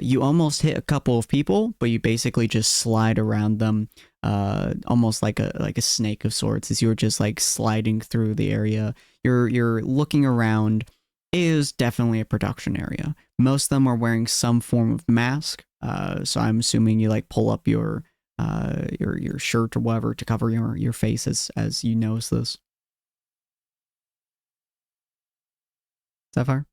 You almost hit a couple of people, but you basically just slide around them, almost like a snake of sorts, as you're just like sliding through the area. You're looking around. It is definitely a production area. Most of them are wearing some form of mask, so I'm assuming you like pull up your shirt or whatever to cover your face as you notice this. Is that fair?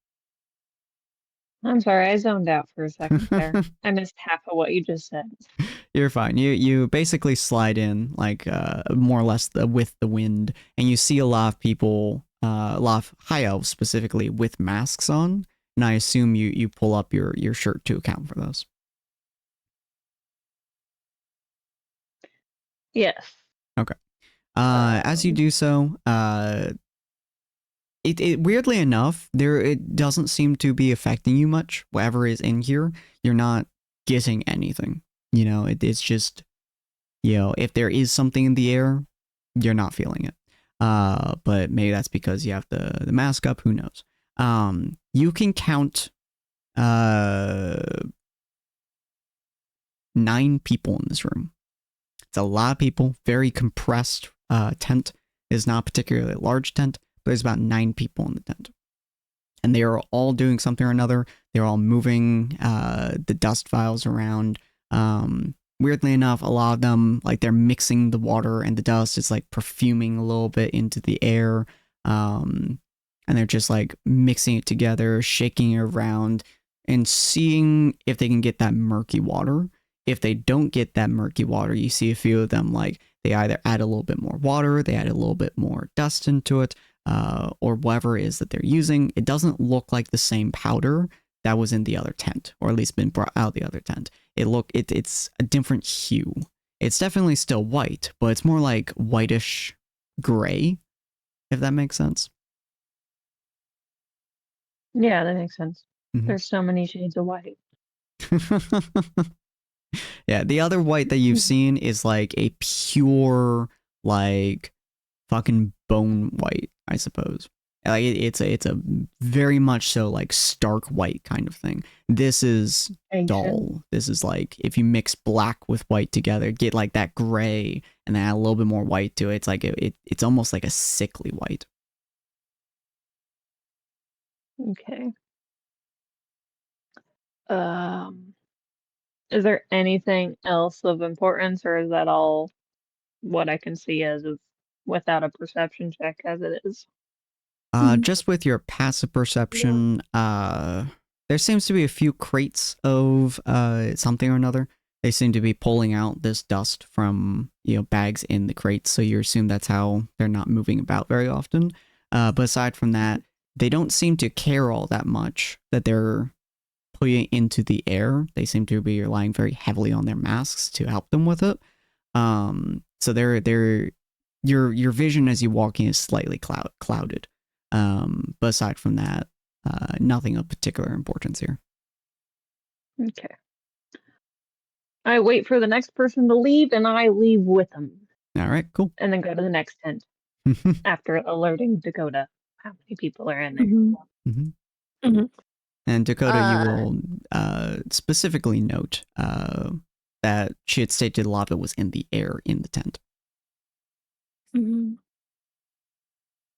I'm sorry, I zoned out for a second there. I missed half of what you just said. You're fine. You basically slide in like more or less with the wind, and you see a lot of people, a lot of high elves specifically with masks on, and I assume you pull up your shirt to account for those. Yes. Okay. As you do so, it weirdly enough, it doesn't seem to be affecting you much. Whatever is in here, you're not getting anything. You know, it's just, you know, if there is something in the air, you're not feeling it. But maybe that's because you have the mask up. Who knows? You can count 9 people in this room. It's a lot of people. Very compressed tent. It is not a particularly large tent. There's about 9 people in the tent. And they are all doing something or another. They're all moving the dust vials around. Weirdly enough, a lot of them, like they're mixing the water and the dust. It's like perfuming a little bit into the air. and they're just like mixing it together, shaking it around, and seeing if they can get that murky water. If they don't get that murky water, you see a few of them like they either add a little bit more water, they add a little bit more dust into it, or whatever it is that they're using. It doesn't look like the same powder that was in the other tent, or at least been brought out of the other tent. It's a different hue. It's definitely still white, but it's more like whitish gray, if that makes sense. Yeah, that makes sense. Mhm. There's so many shades of white. Yeah, the other white that you've seen is like a pure, like fucking bone white, I suppose. Like it's a very much so like stark white kind of thing. This is Ancient. dull. This is like if you mix black with white together, get like that gray, and then add a little bit more white to it. It's like it's almost like a sickly white. Okay. Is there anything else of importance, or is that all what I can see as of without a perception check as it is? Just with your passive perception, there seems to be a few crates of something or another. They seem to be pulling out this dust from bags in the crates, so you assume that's how they're not moving about very often. But aside from that, they don't seem to care all that much that they're putting into the air. They seem to be relying very heavily on their masks to help them with it. So your vision as you walk in is slightly clouded. But aside from that, nothing of particular importance here. Okay. I wait for the next person to leave, and I leave with them. All right, cool. And then go to the next tent after alerting Dakota how many people are in there. And Dakota, you will specifically note that she had stated a lot of it was in the air in the tent.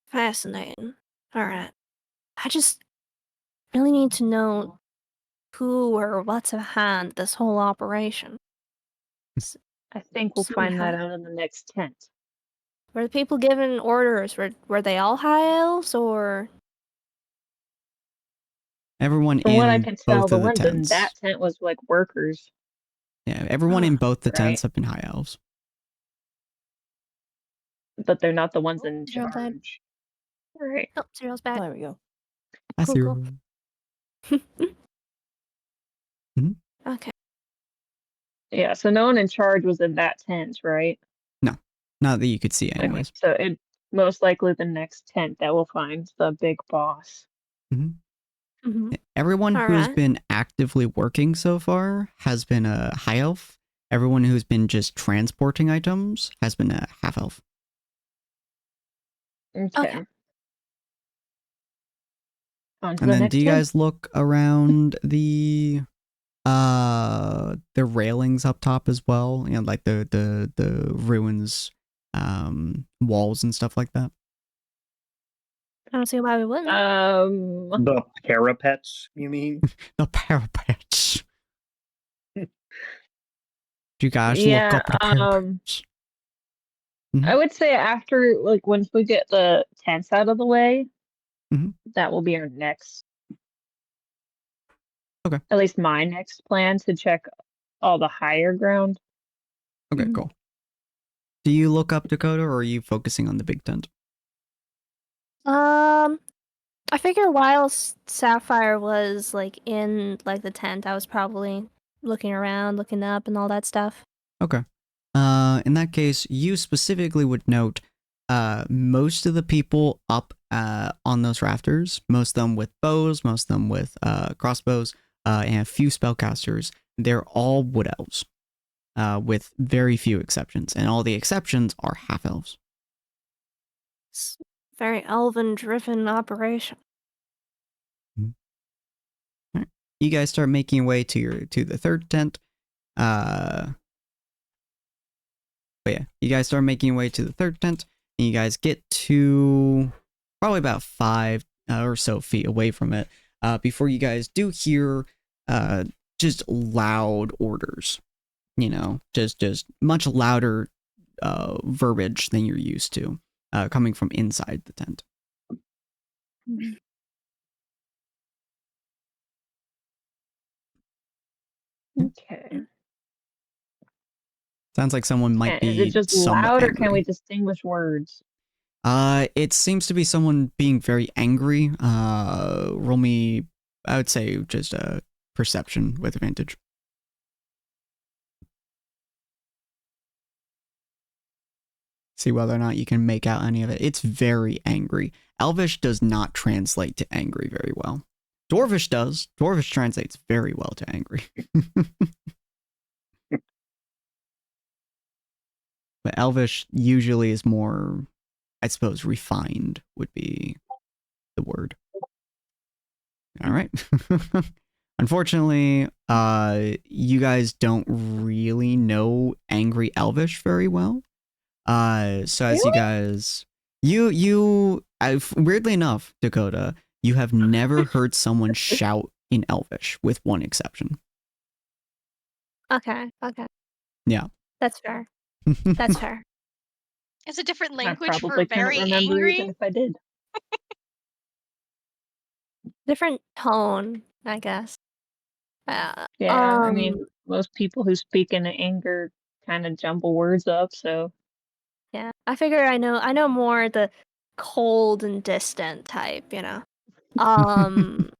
Fascinating. All right. I just really need to know who or what's behind this whole operation. I think we'll find that out in the next tent. Were the people given orders? Were they all high elves, or? Everyone From in what I can tell, both the of the ones in tents. that tent was like workers. Yeah, everyone in both the tents Right. have been high elves. But they're not the ones in Zero's back. charge. Right. Oh, Zero's back. There we go. I see. Cool. Okay. Yeah, so no one in charge was in that tent, right? No, not that you could see anyways. Okay, so it most likely the next tent that we'll find the big boss. Everyone who's been actively working so far has been a high elf. Everyone who's been just transporting items has been a half elf. Okay. On to And the then next do you tent. guys look around the railings up top as well? Like the ruins, walls and stuff like that? I don't see why we wouldn't. The parapets, you mean? The parapets. Do you guys Yeah, look up the parapets? I would say after, like, once we get the tents out of the way, that will be our next. Okay. At least my next plan to check all the higher ground. Okay, cool. Do you look up Dakota, or are you focusing on the big tent? I figure while Sapphire was like in like the tent, I was probably looking around, looking up, and all that stuff. Okay. In that case, you specifically would note most of the people up on those rafters, most of them with bows, most of them with crossbows, and a few spellcasters, they're all wood elves, with very few exceptions, and all the exceptions are half elves. It's very elven-driven operation. All right. You guys start making your way to the third tent. But yeah, you guys start making your way to the third tent, and you guys get to probably about 5 or so feet away from it before you guys do hear just loud orders. Just much louder verbiage than you're used to coming from inside the tent. Mhm. Okay. Sounds like someone might And is it be just somewhat loud, or can we angry. distinguish words? It seems to be someone being very angry. Roll me, I would say, just a perception with advantage. See whether or not you can make out any of it. It's very angry. Elvish does not translate to angry very well. Dwarvish does. Dwarvish translates very well to angry. But Elvish usually is more, I suppose, refined would be the word. All right. Unfortunately, you guys don't really know angry Elvish very well. So as you guys, weirdly enough, Dakota, you have never heard someone shout in Elvish, with one exception. Okay. Yeah. That's fair. That's fair. It's a different I language for probably couldn't very remember angry. even if I did. Different tone, I guess. Yeah, I mean, most people who speak in anger kind of jumble words up, so Yeah. I figure I know more the cold and distant type, you know. the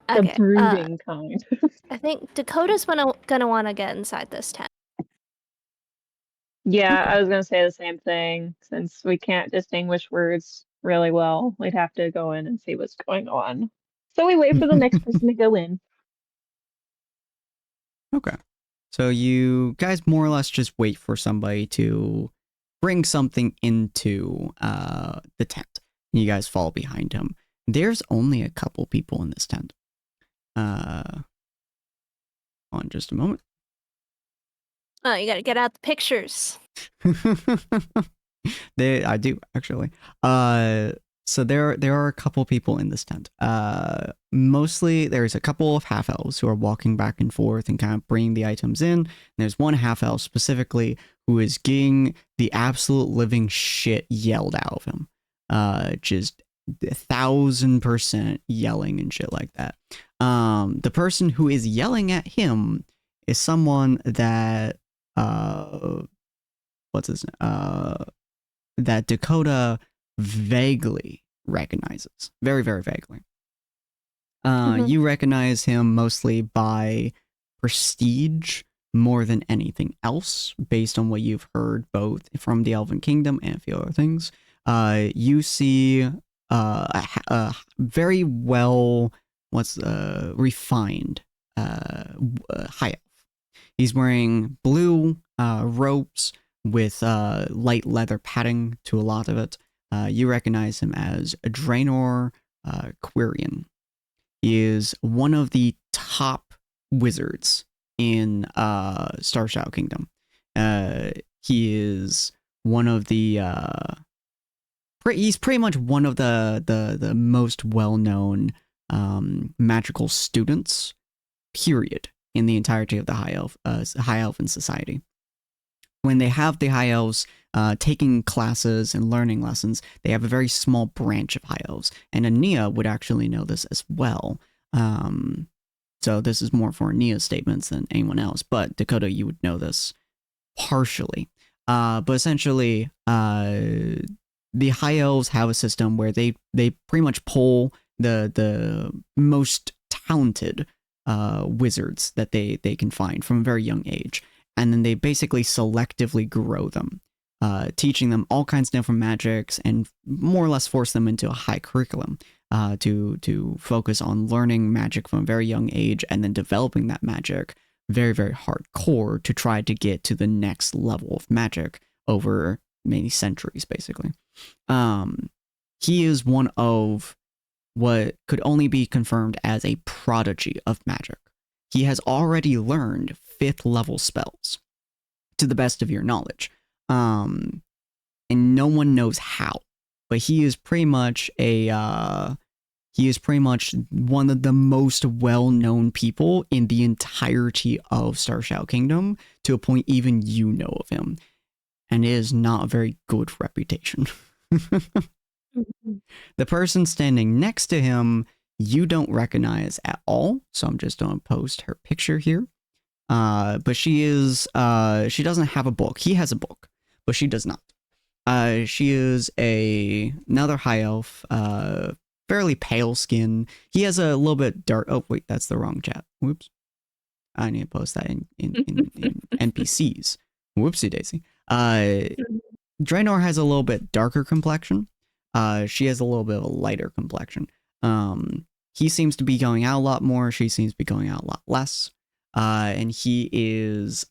Okay. brooding kind. I think Dakota's gonna want to get inside this tent. Yeah, I was gonna say the same thing. Since we can't distinguish words really well, we'd have to go in and see what's going on. So we wait for the next person to go in. Okay. So you guys more or less just wait for somebody to bring something into the tent. You guys fall behind him. There's only a couple people in this tent. On just a moment. Oh, you gotta get out the pictures. I do actually. So there are a couple people in this tent. Mostly there's a couple of half elves who are walking back and forth and kind of bringing the items in. And there's one half elf specifically who is getting the absolute living shit yelled out of him. Just 1,000% yelling and shit like that. The person who is yelling at him is someone that that Dakota vaguely recognizes. Very, very vaguely. You recognize him mostly by prestige more than anything else, based on what you've heard both from the Elven Kingdom and a few other things. You see a very well, refined high elf. He's wearing blue robes with light leather padding to a lot of it. You recognize him as Draenor Quirion. He is one of the top wizards in Star Shadow Kingdom. He is one of the he's pretty much one of the most well-known magical students, period, in the entirety of the High Elven society. When they have the High Elves taking classes and learning lessons, they have a very small branch of High Elves. And Ania would actually know this as well. So this is more for Ania's statements than anyone else. But Dakota, you would know this partially. But essentially, the High Elves have a system where they pretty much pull the most talented wizards that they can find from a very young age. And then they basically selectively grow them, teaching them all kinds of different magics and more or less force them into a high curriculum to focus on learning magic from a very young age and then developing that magic very, very hardcore to try to get to the next level of magic over many centuries, basically. He is one of what could only be confirmed as a prodigy of magic. He has already learned 5th level spells, to the best of your knowledge. And no one knows how, but he is pretty much one of the most well-known people in the entirety of Star Shadow Kingdom, to a point even you know of him. And it is not a very good reputation. The person standing next to him, you don't recognize at all. So I'm just going to post her picture here. But she she doesn't have a book. He has a book, but she does not. She is another high elf, fairly pale skin. He has a little bit dark. Oh, wait, that's the wrong chat. Whoops. I need to post that in NPCs. Whoopsie daisy. Draenor has a little bit darker complexion. She has a little bit of a lighter complexion. He seems to be going out a lot more. She seems to be going out a lot less. And he is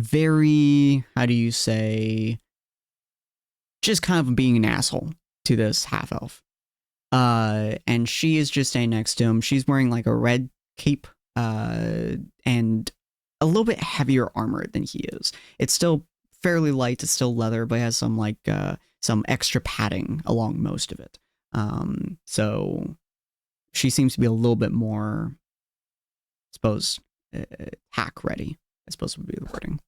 very, how do you say, just kind of being an asshole to this half elf. And she is just standing next to him. She's wearing like a red cape and a little bit heavier armor than he is. It's still fairly light. It's still leather, but it has some like some extra padding along most of it. So she seems to be a little bit more, I suppose, hack ready, I suppose would be the wording.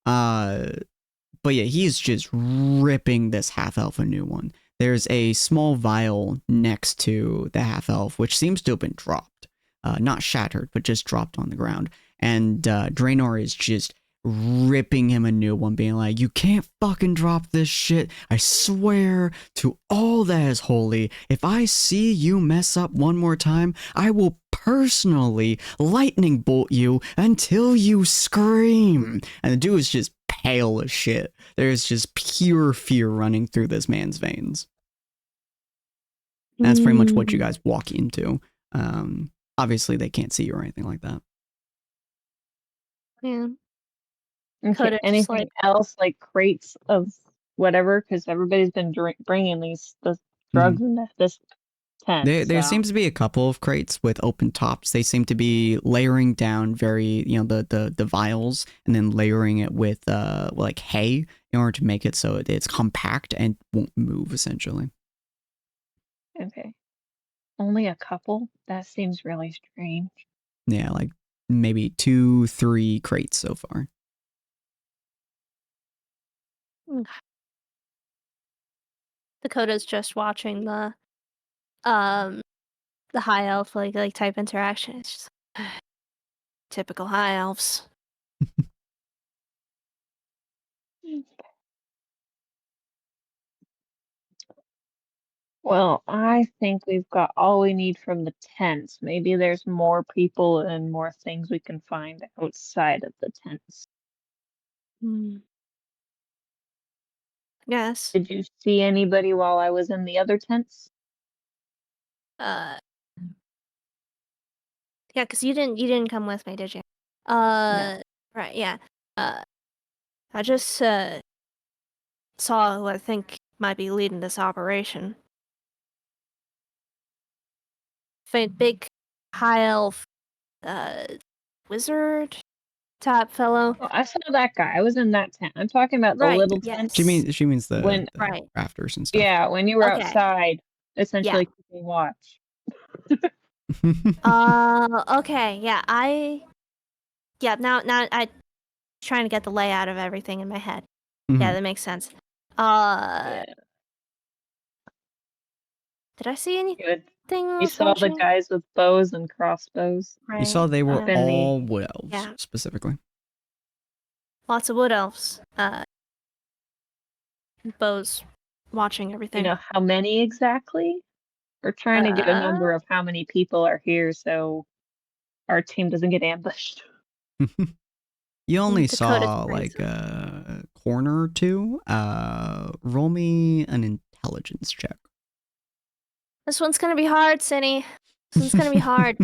But yeah, he's just ripping this half elf a new one. There's a small vial next to the half elf, which seems to have been dropped. Not shattered, but just dropped on the ground. And Draenor is just ripping him a new one, being like, you can't fucking drop this shit. I swear to all that is holy, if I see you mess up one more time, I will personally lightning bolt you until you scream. And the dude is just pale as shit. There's just pure fear running through this man's veins. That's pretty much what you guys walk into. Obviously, they can't see you or anything like that. Yeah. Okay, anything else, like crates of whatever? Because everybody's been bringing the drugs in this tent. There seems to be a couple of crates with open tops. They seem to be layering down the vials and then layering it with like hay in order to make it so it's compact and won't move, essentially. Okay. Only a couple? That seems really strange. Yeah, like maybe 2-3 crates so far. Dakota's just watching the high elf like type interaction. It's just typical high elves. Well, I think we've got all we need from the tents. Maybe there's more people and more things we can find outside of the tents. Yes. Did you see anybody while I was in the other tents? Yeah, because you didn't come with me, did you? No. Right, yeah. I just saw who I think might be leading this operation. Big high elf wizard type fellow. Oh, I saw that guy. I was in that tent. I'm talking about the little tent. She means the right. rafters and stuff. Yeah, when you were Okay. outside, essentially keeping watch. Okay, yeah, now I trying to get the layout of everything in my head. Yeah, that makes sense. Did I see anything? You saw the guys with bows and crossbows. Right. You saw they were Up in all wood elves, specifically. Lots of wood elves. Bows watching everything. You know how many exactly? We're trying to get a number of how many people are here so our team doesn't get ambushed. You only Dakota's saw like a corner or two. Roll me an intelligence check. This one's gonna be hard, Cinny. This one's gonna be hard.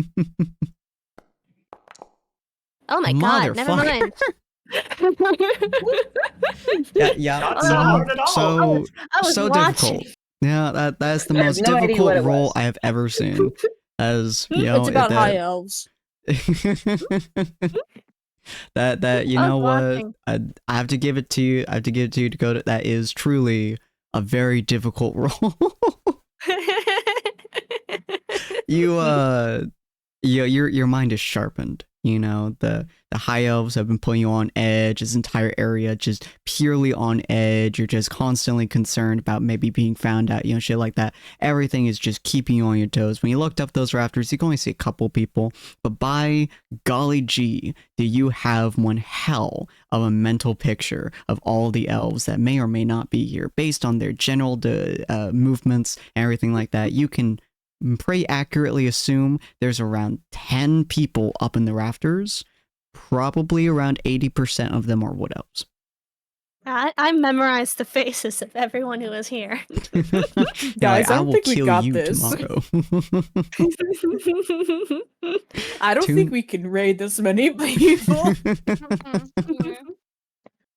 Oh my god, never mind. Yeah. Not so hard at all. I was so watching. difficult. Yeah, that's the I have most no idea difficult what it roll was. I have ever seen. As you know, It's about high elves. that you I was know what, watching. I have to give it to you. I have to give it to you, Dakota. That is truly a very difficult roll. Your mind is sharpened You know, the high elves have been putting you on edge. This entire area just purely on edge. You're just constantly concerned about maybe being found out, you know, shit like that. Everything is just keeping you on your toes. When you looked up those rafters, you can only see a couple people, but by golly gee, do you have one hell of a mental picture of all the elves that may or may not be here based on their general movements and everything like that. You can pretty accurately assume there's around 10 people up in the rafters. Probably around 80% of them are wood elves. I memorized the faces of everyone who was here. Guys, I don't think we got you this. tomorrow. I don't think we can raid this many people.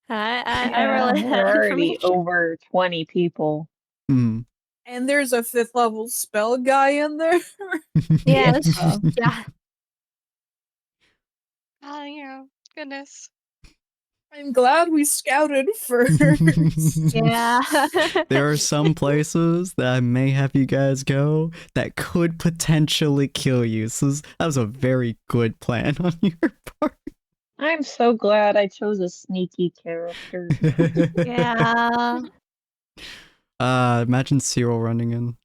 I really we're had already information. over 20 people. Mm. And there's a 5th level spell guy in there. Yes. Yeah. Yeah. Oh, you know, goodness. I'm glad we scouted first. Yeah. There are some places that I may have you guys go that could potentially kill you. So that was a very good plan on your part. I'm so glad I chose a sneaky character. Yeah. Imagine Cyril running in.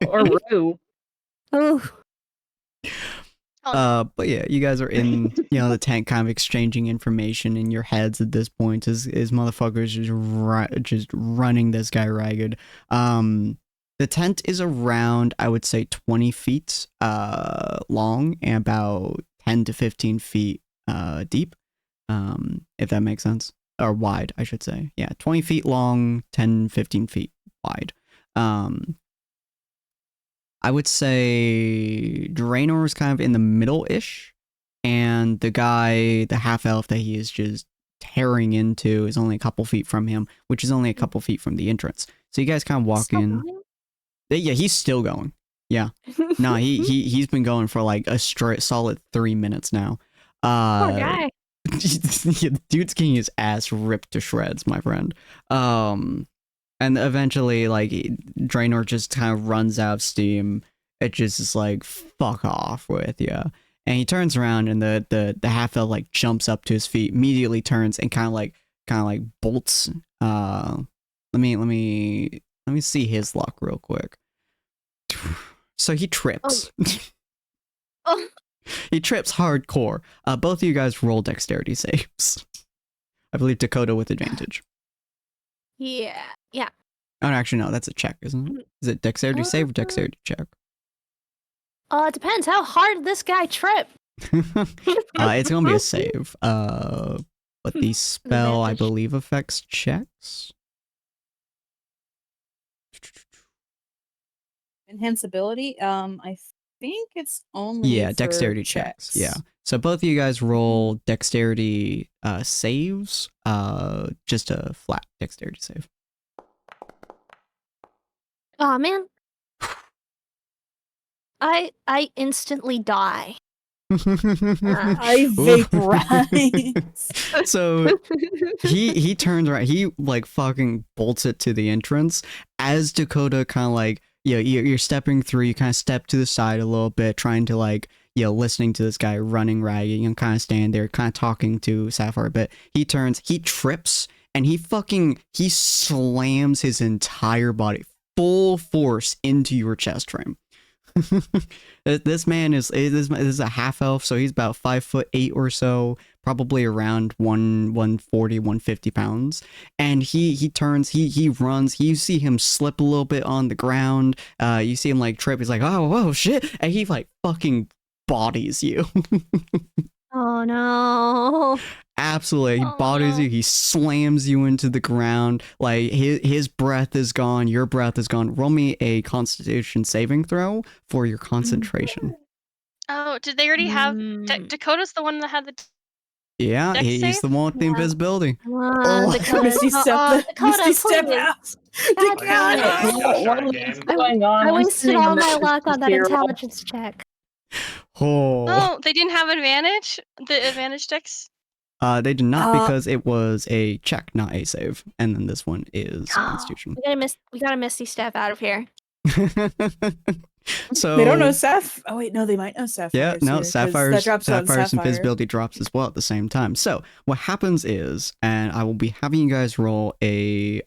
Or Rue. Ooh. But yeah, you guys are in, you know, the tent, kind of exchanging information in your heads at this point. Is motherfuckers just running this guy ragged. The tent is around, I would say, 20 feet long and about 10 to 15 feet deep. If that makes sense. Or wide, I should say. Yeah, 20 feet long, 10, 15 feet wide. I would say Draenor is kind of in the middle-ish, and the guy, the half-elf that he is just tearing into is only a couple feet from him, which is only a couple feet from the entrance. So you guys kind of walk in. Yeah, he's still going. Yeah. No, he's been going for like a solid 3 minutes now. Poor guy. Dude's getting his ass ripped to shreds, my friend. And eventually, like, Draenor just kind of runs out of steam. It just is like, fuck off with ya. And he turns around, and the half elf like jumps up to his feet, immediately turns and kind of like bolts. Let me see his luck real quick. So he trips. Oh. He trips hardcore. Both of you guys roll dexterity saves. I believe Dakota with advantage. Yeah. Yeah. Oh, actually, no, that's a check, isn't it? Is it dexterity save or dexterity check? It depends. How hard this guy trip? It's gonna be a save. But the spell, I believe, affects checks. Enhanceability. I think it's only dexterity checks. Yeah. So both of you guys roll dexterity saves. Just a flat dexterity save. Oh man. I instantly die. I vaporize. So he turns around, he like fucking bolts it to the entrance as Dakota kind of like, you know, you're stepping through, you kind of step to the side a little bit, trying to like, you know, listening to this guy running ragged, and kind of standing there, kind of talking to Sapphire a bit. He turns, he trips, and he slams his entire body full force into your chest frame. This man is a half elf, so he's about 5'8" or so, probably around 140, 150 pounds. And he turns, he runs, you see him slip a little bit on the ground, you see him like trip, he's like, oh, whoa, shit, and he like fucking bodies you. Oh no. Absolutely, he bodies you, he slams you into the ground, like his breath is gone, your breath is gone. Roll me a constitution saving throw for your concentration. Oh, did they already have Dakota's the one that had the Yeah, dex he's save? the one with the invisibility. Dakota. Misty step, Dakota, Misty step please. out. God, Dakota. What's going on? I I'm wasted sending a all my message luck to on that Cyril. intelligence check. Oh, they didn't have advantage? The advantage dex? They did not, because it was a check, not a save. And then this one is Constitution. We got a Misty step out of here. So They don't know Sapphire. Oh wait, no, they might know Sapphire. yeah, no, Sapphire's Sapphire's invisibility drops as well at the same time. So what happens is, and I will be having you guys roll a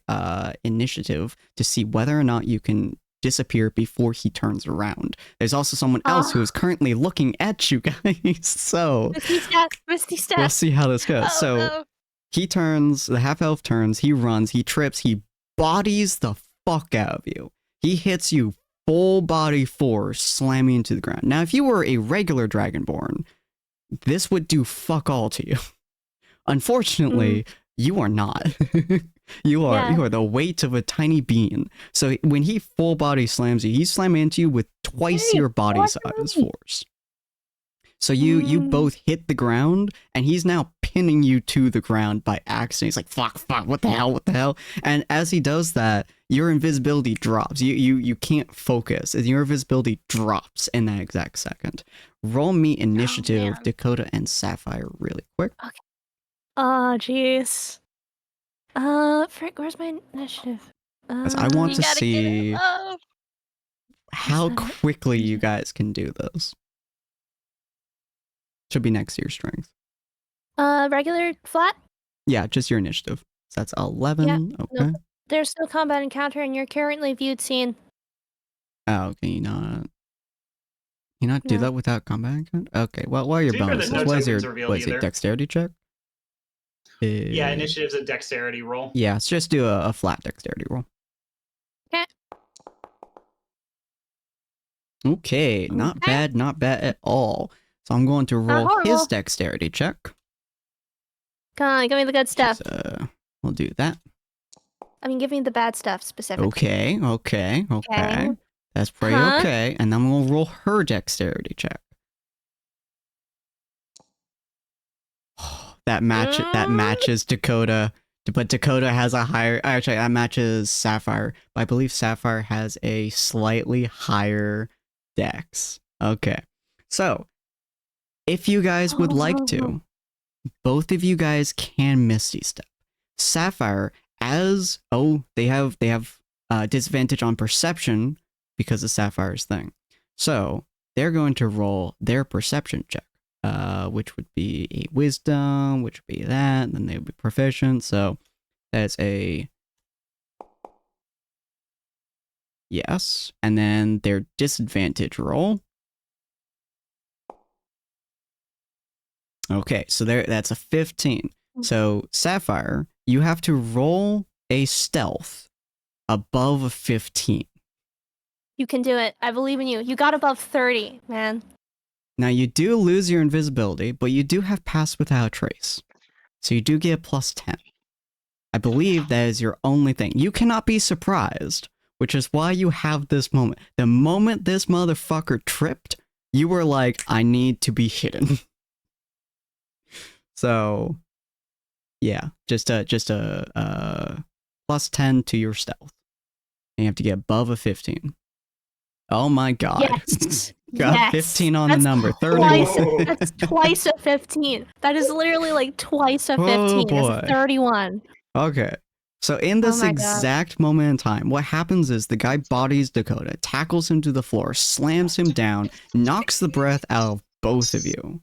initiative to see whether or not you can disappear before he turns around. There's also someone else who is currently looking at you guys. So Misty step. we'll see how this goes. Oh, So no. he turns, the half elf turns, he runs, he trips, he bodies the fuck out of you. He hits you full body force, slamming into the ground. Now, if you were a regular Dragonborn, this would do fuck all to you. Unfortunately, you are not. you are the weight of a tiny bean. So when he full body slams you, he's slamming into you with twice your body size force. So you both hit the ground, and he's now pinning you to the ground by accident. He's like, fuck, what the hell? And as he does that, your invisibility drops. You can't focus. Your invisibility drops in that exact second. Roll me initiative, man. Dakota and Sapphire, really quick. Oh, jeez. Frick, where's my initiative? 'Cause I want You to gotta get see it. Oh. how Is that it? quickly you guys can do this. Should be next to your strength. Regular flat. Yeah, just your initiative. So that's 11. Okay. There's no combat encounter, and you're currently viewed scene. Oh, can you not do No. that without combat encounter? Okay, well, what are your To be fair, bonuses? there's no What is tokens your revealed either. dexterity check? Yeah, initiative's a dexterity roll. Yeah, let's just do a flat dexterity roll. Okay, not bad at all. So I'm going to roll his horrible. dexterity check. Come on, give me the good stuff. We'll do that. I mean, give me the bad stuff specifically. Okay. Okay. That's pretty Huh? okay. And then we'll roll her dexterity check. That matches Dakota, but Dakota has a higher. Actually, that matches Sapphire. But I believe Sapphire has a slightly higher dex. Okay, so if you guys would like to, both of you guys can Misty Step. Sapphire, they have disadvantage on perception because of Sapphire's thing. So they're going to roll their perception check. Which would be a wisdom, which would be that, and then they would be proficient. So that's a yes. And then their disadvantage roll. Okay, so that's a 15. So Sapphire, you have to roll a stealth above a 15. You can do it. I believe in you. You got above 30, man. Now, you do lose your invisibility, but you do have Pass Without a Trace. So you do get plus 10. I believe that is your only thing. You cannot be surprised, which is why you have this moment. The moment this motherfucker tripped, you were like, I need to be hidden. So, yeah, just a plus 10 to your stealth. And you have to get above a 15. Oh my god. Yes. Got Yes. 15 on That's the number. 31. That's twice a 15. That is literally like twice a 15. Oh, That's boy. a 31. Okay. So in this my God. exact moment in time, what happens is the guy bodies Dakota, tackles him to the floor, slams him down, knocks the breath out of both of you.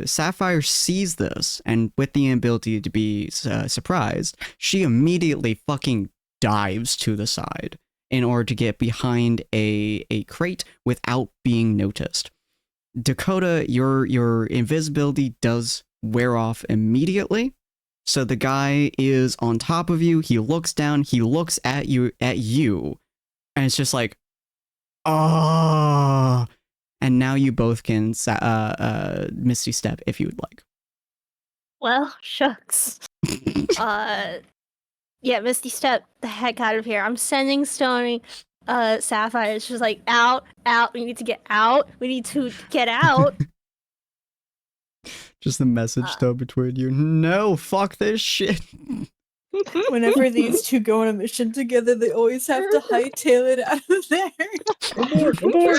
Sapphire sees this, and with the ability to be surprised, she immediately fucking dives to the side in order to get behind a crate without being noticed. Dakota, your invisibility does wear off immediately. So the guy is on top of you. He looks down. He looks at you, and it's just like, ah. And now you both can Misty Step if you would like. Well, shucks. Yeah, Misty Step the heck out of here. I'm sending Stony, Sapphire. It's just like, out. We need to get out. We need to get out. Just the message though between you. No, fuck this shit. Whenever these two go on a mission together, they always have to hightail it out of there. True.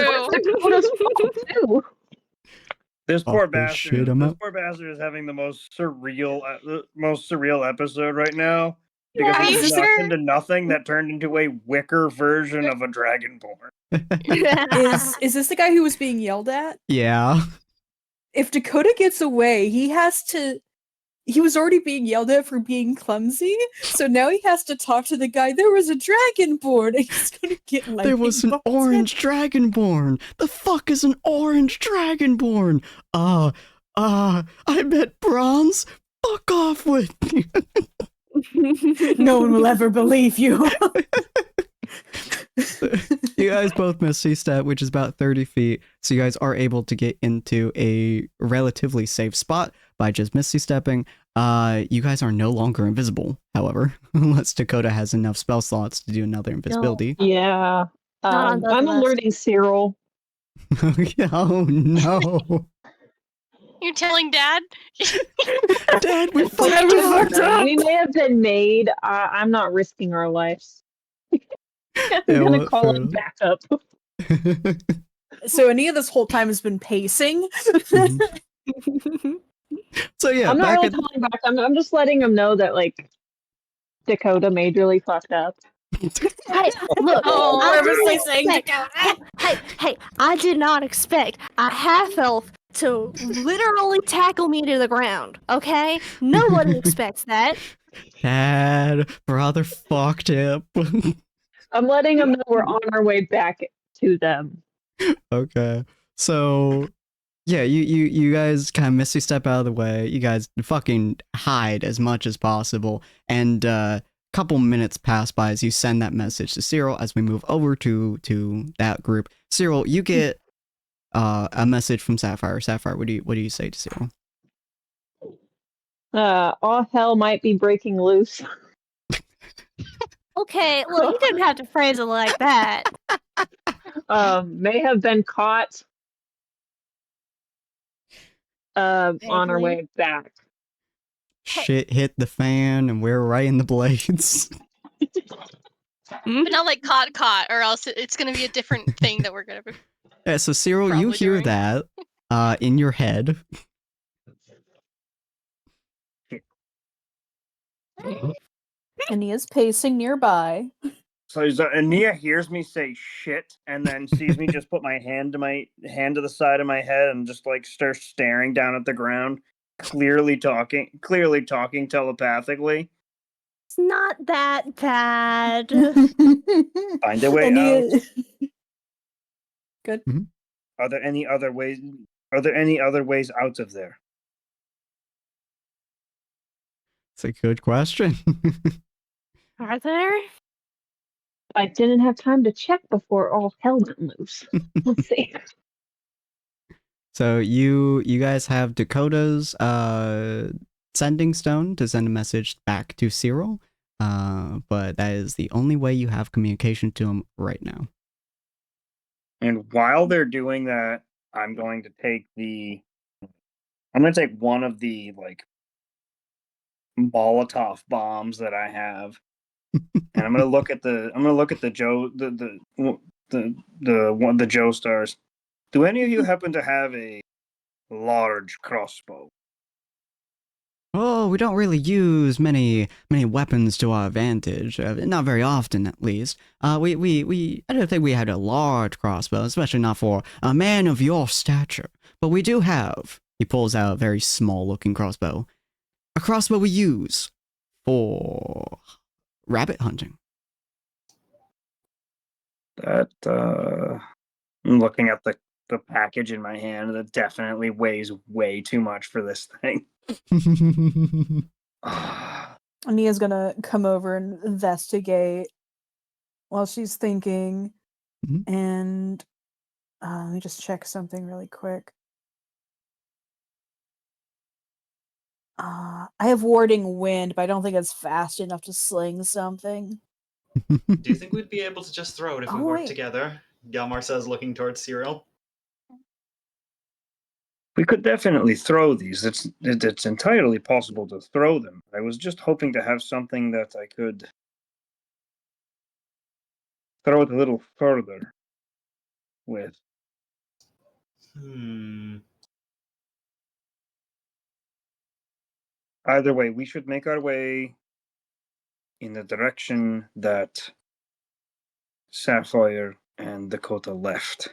This poor Fuck this shit, bastard. I'm This out. poor bastard is having the most surreal episode right now. Because Are it you was sure? knocked into nothing that turned into a wicker version of a dragonborn. Is this the guy who was being yelled at? Yeah. If Dakota gets away, he was already being yelled at for being clumsy, so now he has to talk to the guy. There was a dragonborn, and he's gonna get lightning There was an bolted. orange dragonborn. The fuck is an orange dragonborn? I bet bronze. Fuck off with me. No one will ever believe you. You guys both Misty Step, which is about 30 feet, so you guys are able to get into a relatively safe spot by just Misty Stepping. You guys are no longer invisible, however, unless Dakota has enough spell slots to do another invisibility. Yeah. Not on both I'm of us. alerting Cyril. Oh no. You're telling Dad? Dad, we fucked fucked up. up. We may have been made. I'm not risking our lives. I'm Yeah, gonna well, call fair it backup. So Ania this whole time has been pacing. So yeah, I'm not back really at calling back. I'm just letting him know that like Dakota majorly fucked up. Hey, look, Oh, I purposely didn't saying expect- hey, I did not expect a half elf to literally tackle me to the ground, okay? Nobody expects that. Dad, brother fucked up. I'm letting him know we're on our way back to them. Okay. So yeah, you guys kind of Misty Step out of the way. You guys fucking hide as much as possible. And couple minutes pass by as you send that message to Cyril as we move over to that group. Cyril, you get a message from Sapphire. Sapphire, what do you say to Cyril? All hell might be breaking loose. Okay, well, you didn't have to phrase it like that. May have been caught on our Vaguely. way back. Shit hit the fan and we're right in the blades. but not like caught, or else it's gonna be a different thing that we're gonna be. Yeah, so Cyril, you Probably hear doing. that in your head. Ania's pacing nearby. So Ania hears me say shit and then sees me just put my hand to the side of my head and just like start staring down at the ground, clearly talking telepathically. It's not that bad. Find a way Ania... out. Good. Are there any other ways? Are there any other ways out of there? It's a good question. Are there? I didn't have time to check before all hell went loose. Let's see. So you guys have Dakota's sending stone to send a message back to Cyril, but that is the only way you have communication to him right now. And while they're doing that, I'm going to take one of the like Molotov bombs that I have, and I'm gonna look at the Joe stars. Do any of you happen to have a large crossbow? Oh, we don't really use many weapons to our advantage. Not very often, at least. I don't think we had a large crossbow, especially not for a man of your stature. But we do have. He pulls out a very small-looking crossbow. A crossbow we use for rabbit hunting. That I'm looking at the package in my hand. That definitely weighs way too much for this thing. Ania's gonna come over and investigate while she's thinking. Mhm. And let me just check something really quick. I have warding wind, but I don't think it's fast enough to sling something. Do you think we'd be able to just throw it if we Oh, work wait. together? Gelmar says, looking towards Cyril. We could definitely throw these. It's entirely possible to throw them. I was just hoping to have something that I could throw it a little further with. Either way, we should make our way in the direction that Sapphire and Dakota left.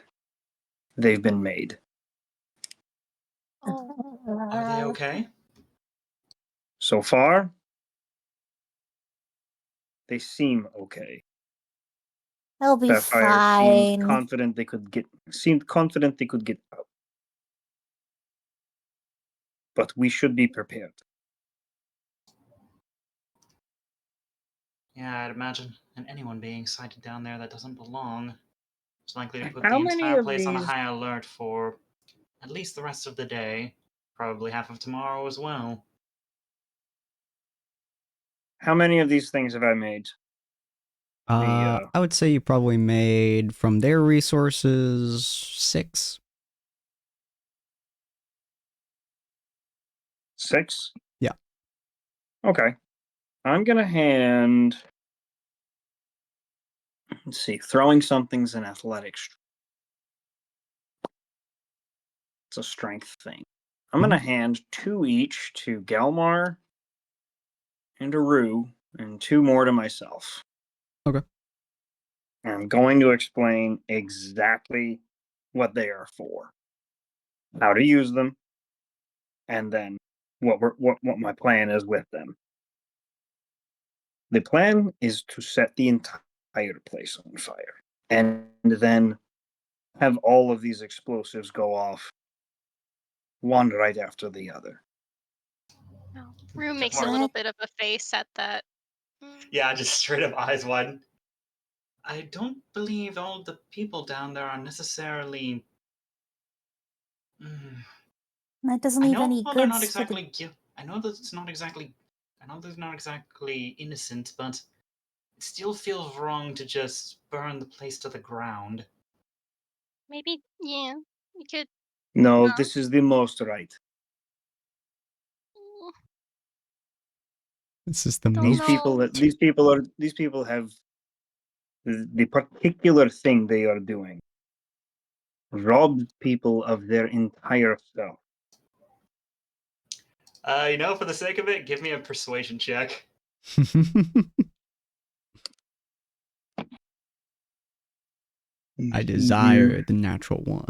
They've been made. Oh, Are they okay? So far, they seem okay. They'll be Sapphire fine. seemed confident they could get out. But we should be prepared. Yeah, I'd imagine. And anyone being sighted down there that doesn't belong is likely to put How the many entire of place on a these- high alert for at least the rest of the day, probably half of tomorrow as well. How many of these things have I made? I would say you probably made from their resources 6. 6? Yeah. Okay. I'm gonna hand. Let's see. Throwing something's an athletics. It's a strength thing. I'm gonna hand 2 each to Galmar and Aru, and 2 more to myself. Okay. I'm going to explain exactly what they are for, how to use them, and then what my plan is with them. The plan is to set the entire place on fire, and then have all of these explosives go off, one right after the other. no. Rue makes Mark. a little bit of a face at that. Yeah, just straight up eyes wide. I don't believe all the people down there are necessarily. That doesn't I leave know any they're not goods for the. exactly. I know that it's not exactly. I know they're not exactly innocent, but it still feels wrong to just burn the place to the ground. Maybe, yeah, we could. No, Huh? this is the most right. mm, This is the Don't These most. know. these people have the particular thing they are doing. Robbed people of their entire stuff. For the sake of it, give me a persuasion check. I desire the natural one.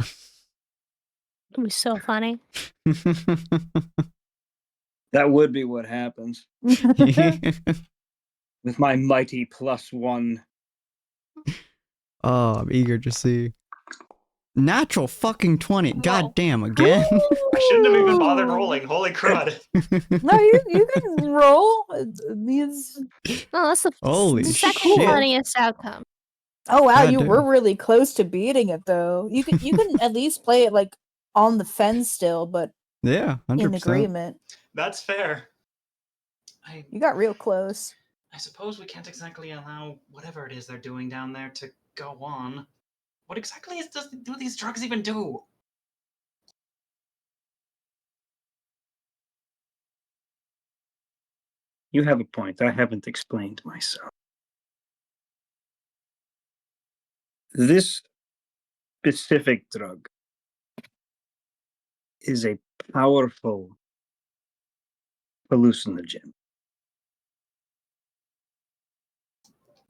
It was so funny. That would be what happens with my mighty +1. Oh, I'm eager to see. Natural fucking 20. Whoa. God damn, again. I shouldn't have even bothered rolling. Holy crud! No, you can roll these. No, that's the, Holy the second shit. funniest outcome. Oh wow, God you were damn. really close to beating it though. You can at least play it like on the fence still, but Yeah, 100%. in agreement. That's fair. You got real close. I suppose we can't exactly allow whatever it is they're doing down there to go on. What exactly do these drugs even do? You have a point. I haven't explained myself. This specific drug is a powerful hallucinogen.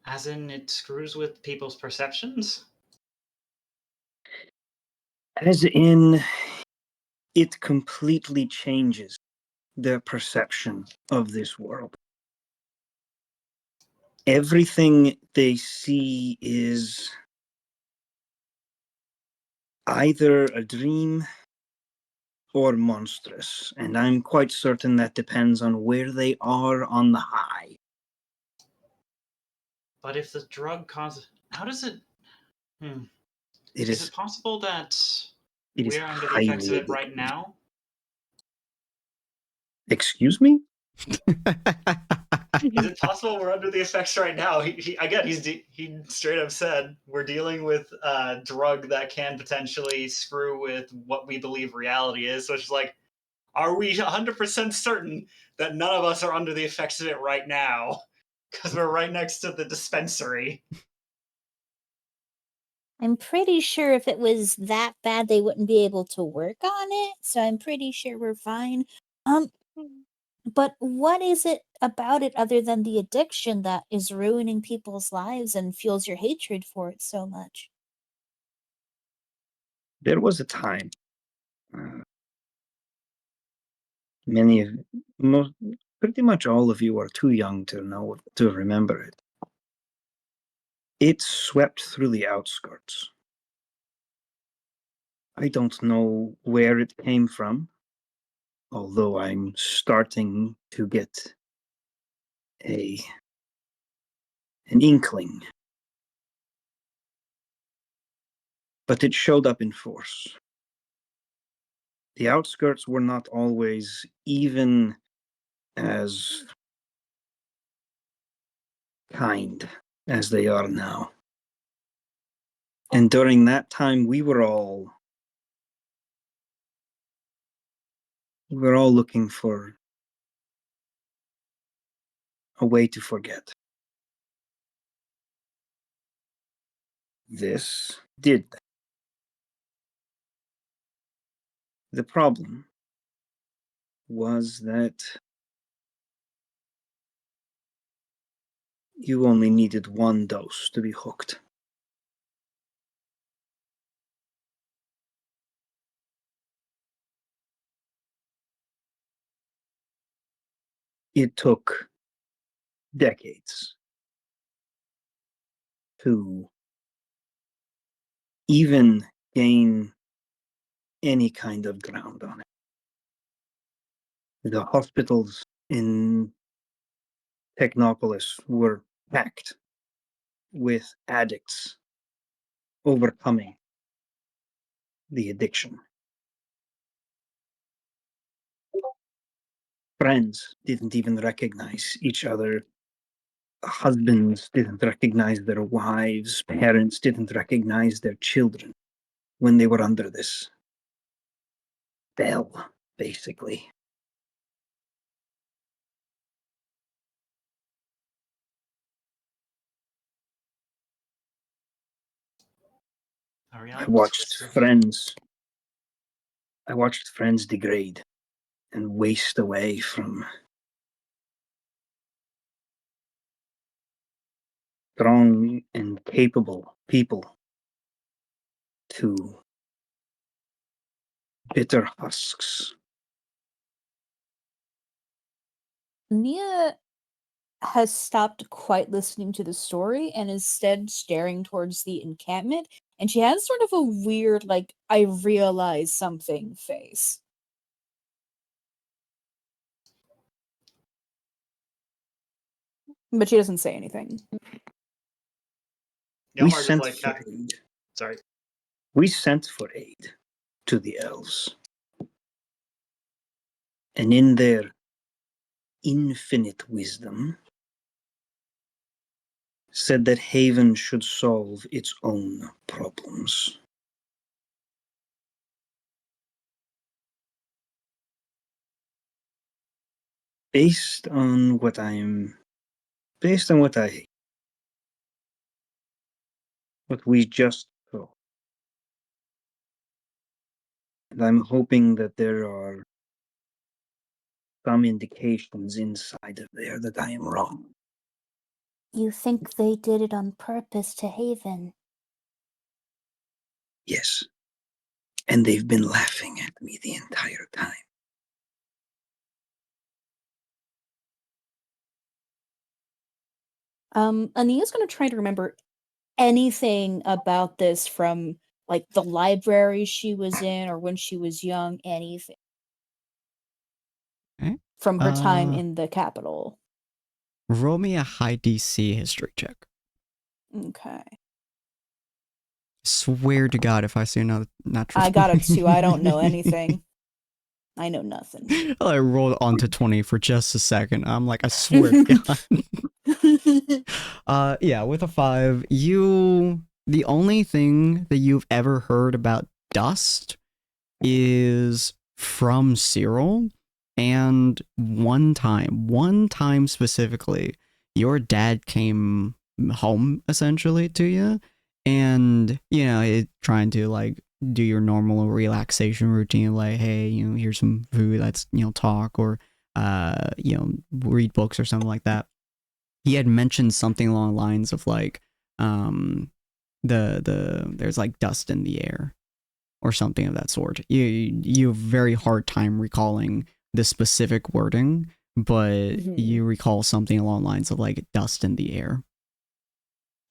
As in, it screws with people's perceptions? As in, it completely changes their perception of this world. Everything they see is either a dream or monstrous, and I'm quite certain that depends on where they are on the high. But if the drug causes... How does it... It Is is it possible that it is we're under the effects of highly it right addictive. now? Excuse me? Is it possible we're under the effects right now? He straight up said we're dealing with a drug that can potentially screw with what we believe reality is. So it's just like, are we 100% certain that none of us are under the effects of it right now? Because we're right next to the dispensary. I'm pretty sure if it was that bad, they wouldn't be able to work on it. So I'm pretty sure we're fine. Hmm. But what is it about it other than the addiction that is ruining people's lives and fuels your hatred for it so much? There was a time. Many of, most, pretty much all of you are too young to remember it. It swept through the outskirts. I don't know where it came from, although I'm starting to get an inkling. But it showed up in force. The outskirts were not always even as kind as they are now. And during that time, we were all looking for a way to forget. This did that. The problem was that you only needed one dose to be hooked. It took decades to even gain any kind of ground on it. The hospitals in Technopolis were packed with addicts overcoming the addiction. Friends didn't even recognize each other. Husbands didn't recognize their wives. Parents didn't recognize their children when they were under this spell, basically. I watched friends degrade and waste away from strong and capable people to bitter husks. Nia has stopped quite listening to the story and instead staring towards the encampment, and she has sort of a weird, like, I realize something face. But she doesn't say anything. We Yelmar sent just for like, aid. sorry. We sent for aid to the elves. And in their infinite wisdom, said that Haven should solve its own problems. Based on what we just saw. And I'm hoping that there are some indications inside of there that I am wrong. You think they did it on purpose to Haven? Yes. And they've been laughing at me the entire time. Ania's gonna try to remember anything about this from, like, the library she was in or when she was young, anything. Okay. From her time in the capital. Roll me a high DC history check. Okay. Swear to God, if I see another natural. I got it too. I don't know anything. I know nothing. I rolled onto 20 for just a second. I'm like, I swear to God. Yeah, with a 5, the only thing that you've ever heard about dust is from Cyril, and one time specifically, your dad came home essentially to you, and trying to like do your normal relaxation routine, like, hey, here's some food, let's talk, or read books or something like that. He had mentioned something along the lines of like, there's like dust in the air or something of that sort. You have a very hard time recalling the specific wording, but you recall something along the lines of like dust in the air.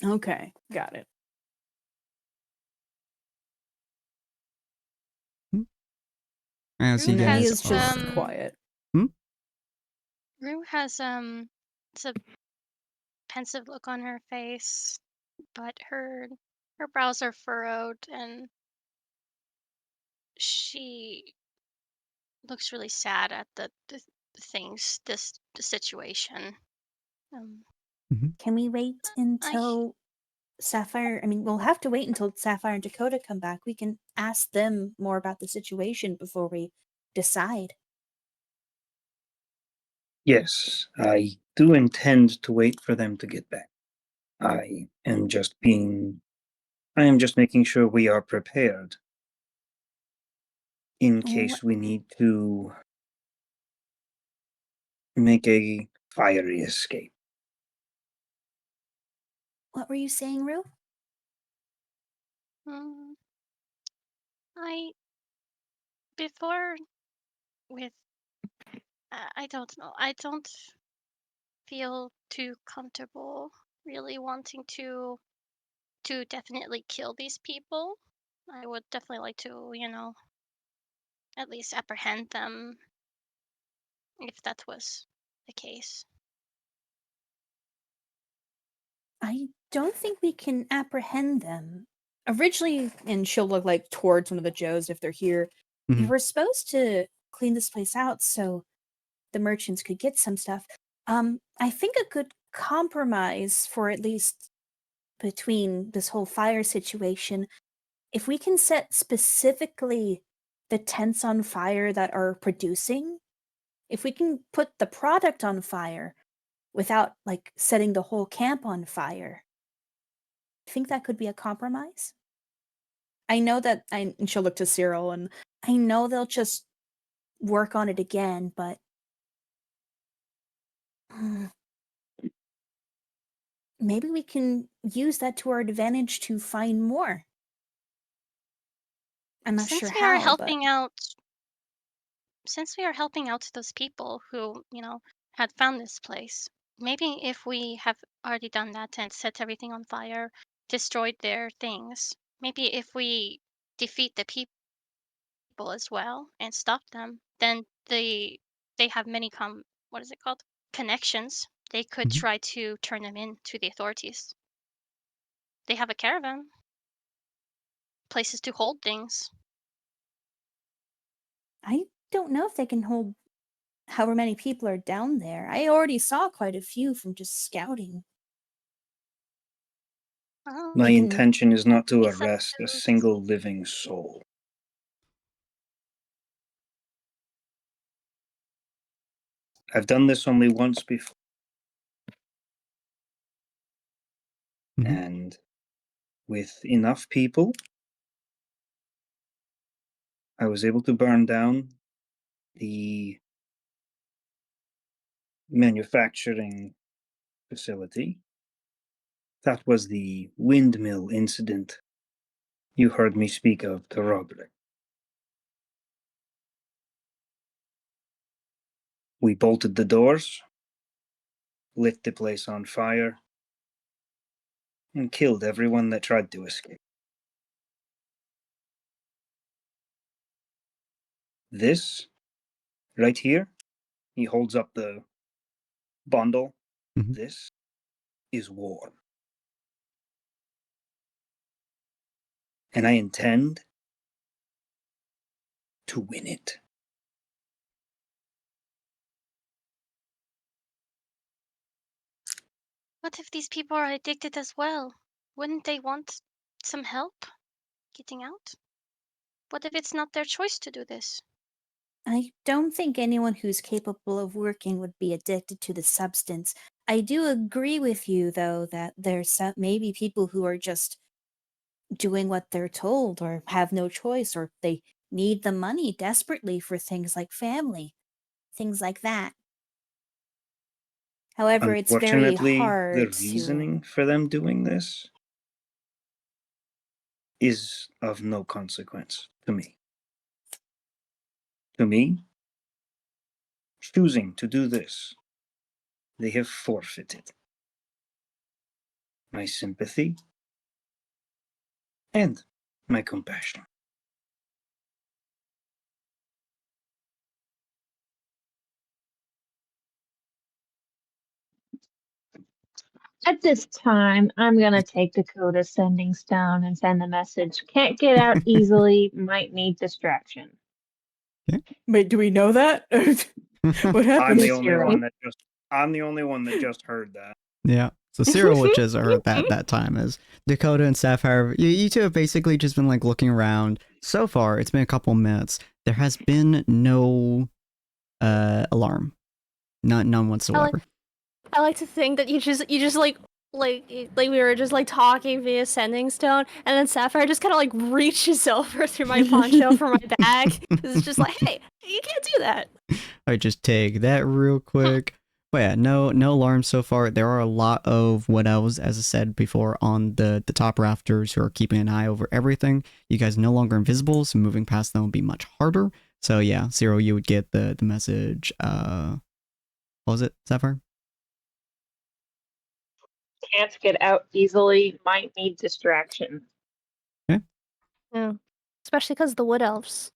Okay, got it. As you Rue guys Nia's just are- quiet. Rue has it's a pensive look on her face, but her brows are furrowed and she looks really sad at the things, the situation. Can we wait until Sapphire? I mean, we'll have to wait until Sapphire and Dakota come back. We can ask them more about the situation before we decide. Yes, I do intend to wait for them to get back. I am just making sure we are prepared in case we need to make a fiery escape. What were you saying, Rue? Before with I don't know. I don't feel too comfortable really wanting to definitely kill these people. I would definitely like to, at least apprehend them if that was the case. I don't think we can apprehend them. Originally, and she'll look like towards one of the Joes if they're here. You were supposed to clean this place out so the merchants could get some stuff. I think a good compromise for at least between this whole fire situation, if we can set specifically the tents on fire that are producing, if we can put the product on fire without like setting the whole camp on fire, I think that could be a compromise. I know that, and she'll look to Cyril, and I know they'll just work on it again, but maybe we can use that to our advantage to find more. I'm not sure we are how, but helping out, since we are helping out those people who, had found this place, maybe if we have already done that and set everything on fire, destroyed their things, maybe if we defeat the people as well and stop them, then they have many what is it called? Connections. They could try to turn them in to the authorities. They have a caravan. Places to hold things. I don't know if they can hold however many people are down there. I already saw quite a few from just scouting. My intention is not to It's up arrest to a single living soul. I've done this only once before. And with enough people, I was able to burn down the manufacturing facility. That was the windmill incident you heard me speak of to Roderick. We bolted the doors, lit the place on fire, and killed everyone that tried to escape. This, right here, he holds up the bundle. This is war. And I intend to win it. What if these people are addicted as well? Wouldn't they want some help getting out? What if it's not their choice to do this? I don't think anyone who's capable of working would be addicted to the substance. I do agree with you, though, that there's maybe people who are just doing what they're told or have no choice, or they need the money desperately for things like family. things like that. However, it's very Unfortunately, hard the to. reasoning for them doing this is of no consequence to me. To me, choosing to do this, they have forfeited my sympathy and my compassion. At this time, I'm gonna take Dakota's sending stone and send the message. Can't get out easily, might need distraction. Wait, do we know that? What I'm happened? the only Zero. one that just I'm the only one that just heard that. Yeah. So Cyril would just heard that time as Dakota and Sapphire. You two have basically just been like looking around. So far, it's been a couple minutes. There has been no alarm, none whatsoever. I like to think that you just like we were just like talking via sending stone, and then Sapphire just kind of like reaches over through my poncho for my bag. It's just like, hey, you can't do that. I just take that real quick. But yeah, no alarms so far. There are a lot of what else, as I said before, on the top rafters who are keeping an eye over everything. You guys are no longer invisible, so moving past them will be much harder. So yeah, Cyril, you would get the message. What was it, Sapphire? Can't get out easily, might need distraction. Yeah, especially because the wood elves.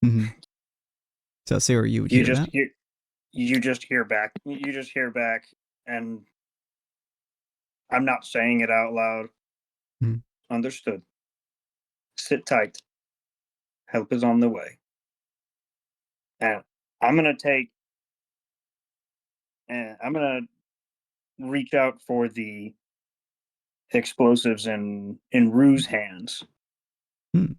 Mm-hmm. So Cyril, you would You hear just that. hear you just hear back. You just hear back, and I'm not saying it out loud. Mhm. Understood. Sit tight. Help is on the way. And I'm gonna take and I'm gonna reach out for the explosives in Rue's hands. Hmm.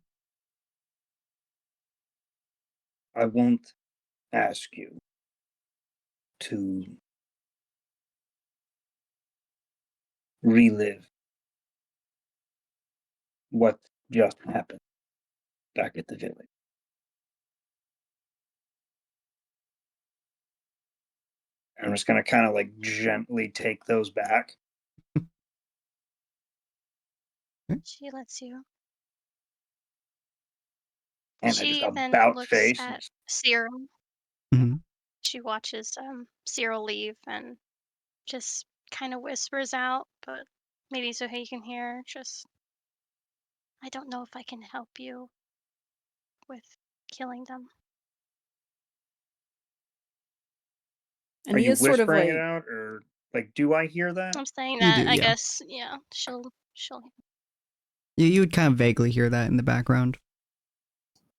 I won't ask you to relive what just happened back at the village. I'm just gonna kind of like gently take those back. She lets you. And I just She then about looks face. at Cyril. Mm-hmm. She watches Cyril leave and just kind of whispers out, but maybe so he can hear. Just, I don't know if I can help you with killing them. And Are he you is sort of whispering it like, out, or like, do I hear that? I'm saying You do, that. I yeah. guess, yeah. She'll. You would kind of vaguely hear that in the background.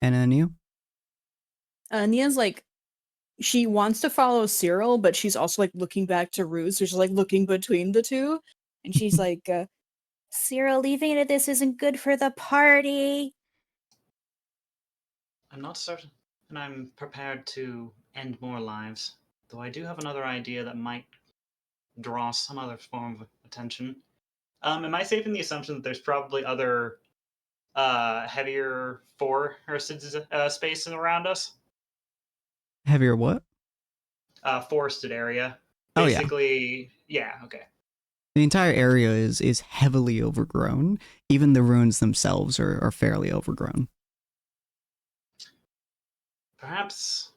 And then you? Nia's like, she wants to follow Cyril, but she's also like looking back to Ruse, so she's like looking between the two, and she's like, Cyril, leaving it this isn't good for the party. I'm not certain, and I'm prepared to end more lives, though I do have another idea that might draw some other form of attention. Am I safe in the assumption that there's probably other heavier forested spaces around us? Heavier what? Forested area. Oh, yeah. Basically, yeah, okay. The entire area is heavily overgrown. Even the ruins themselves are fairly overgrown. Perhaps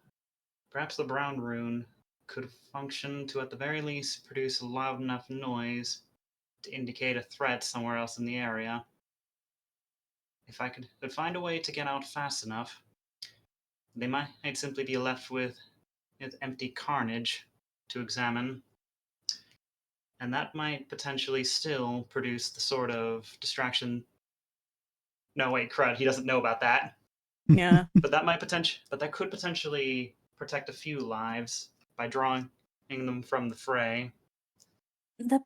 the brown rune could function to at the very least produce a loud enough noise to indicate a threat somewhere else in the area. If I could find a way to get out fast enough, they might simply be left with empty carnage to examine, and that might potentially still produce the sort of distraction. No, wait, crud, he doesn't know about that. yeah. But that could potentially protect a few lives by drawing them from the fray. The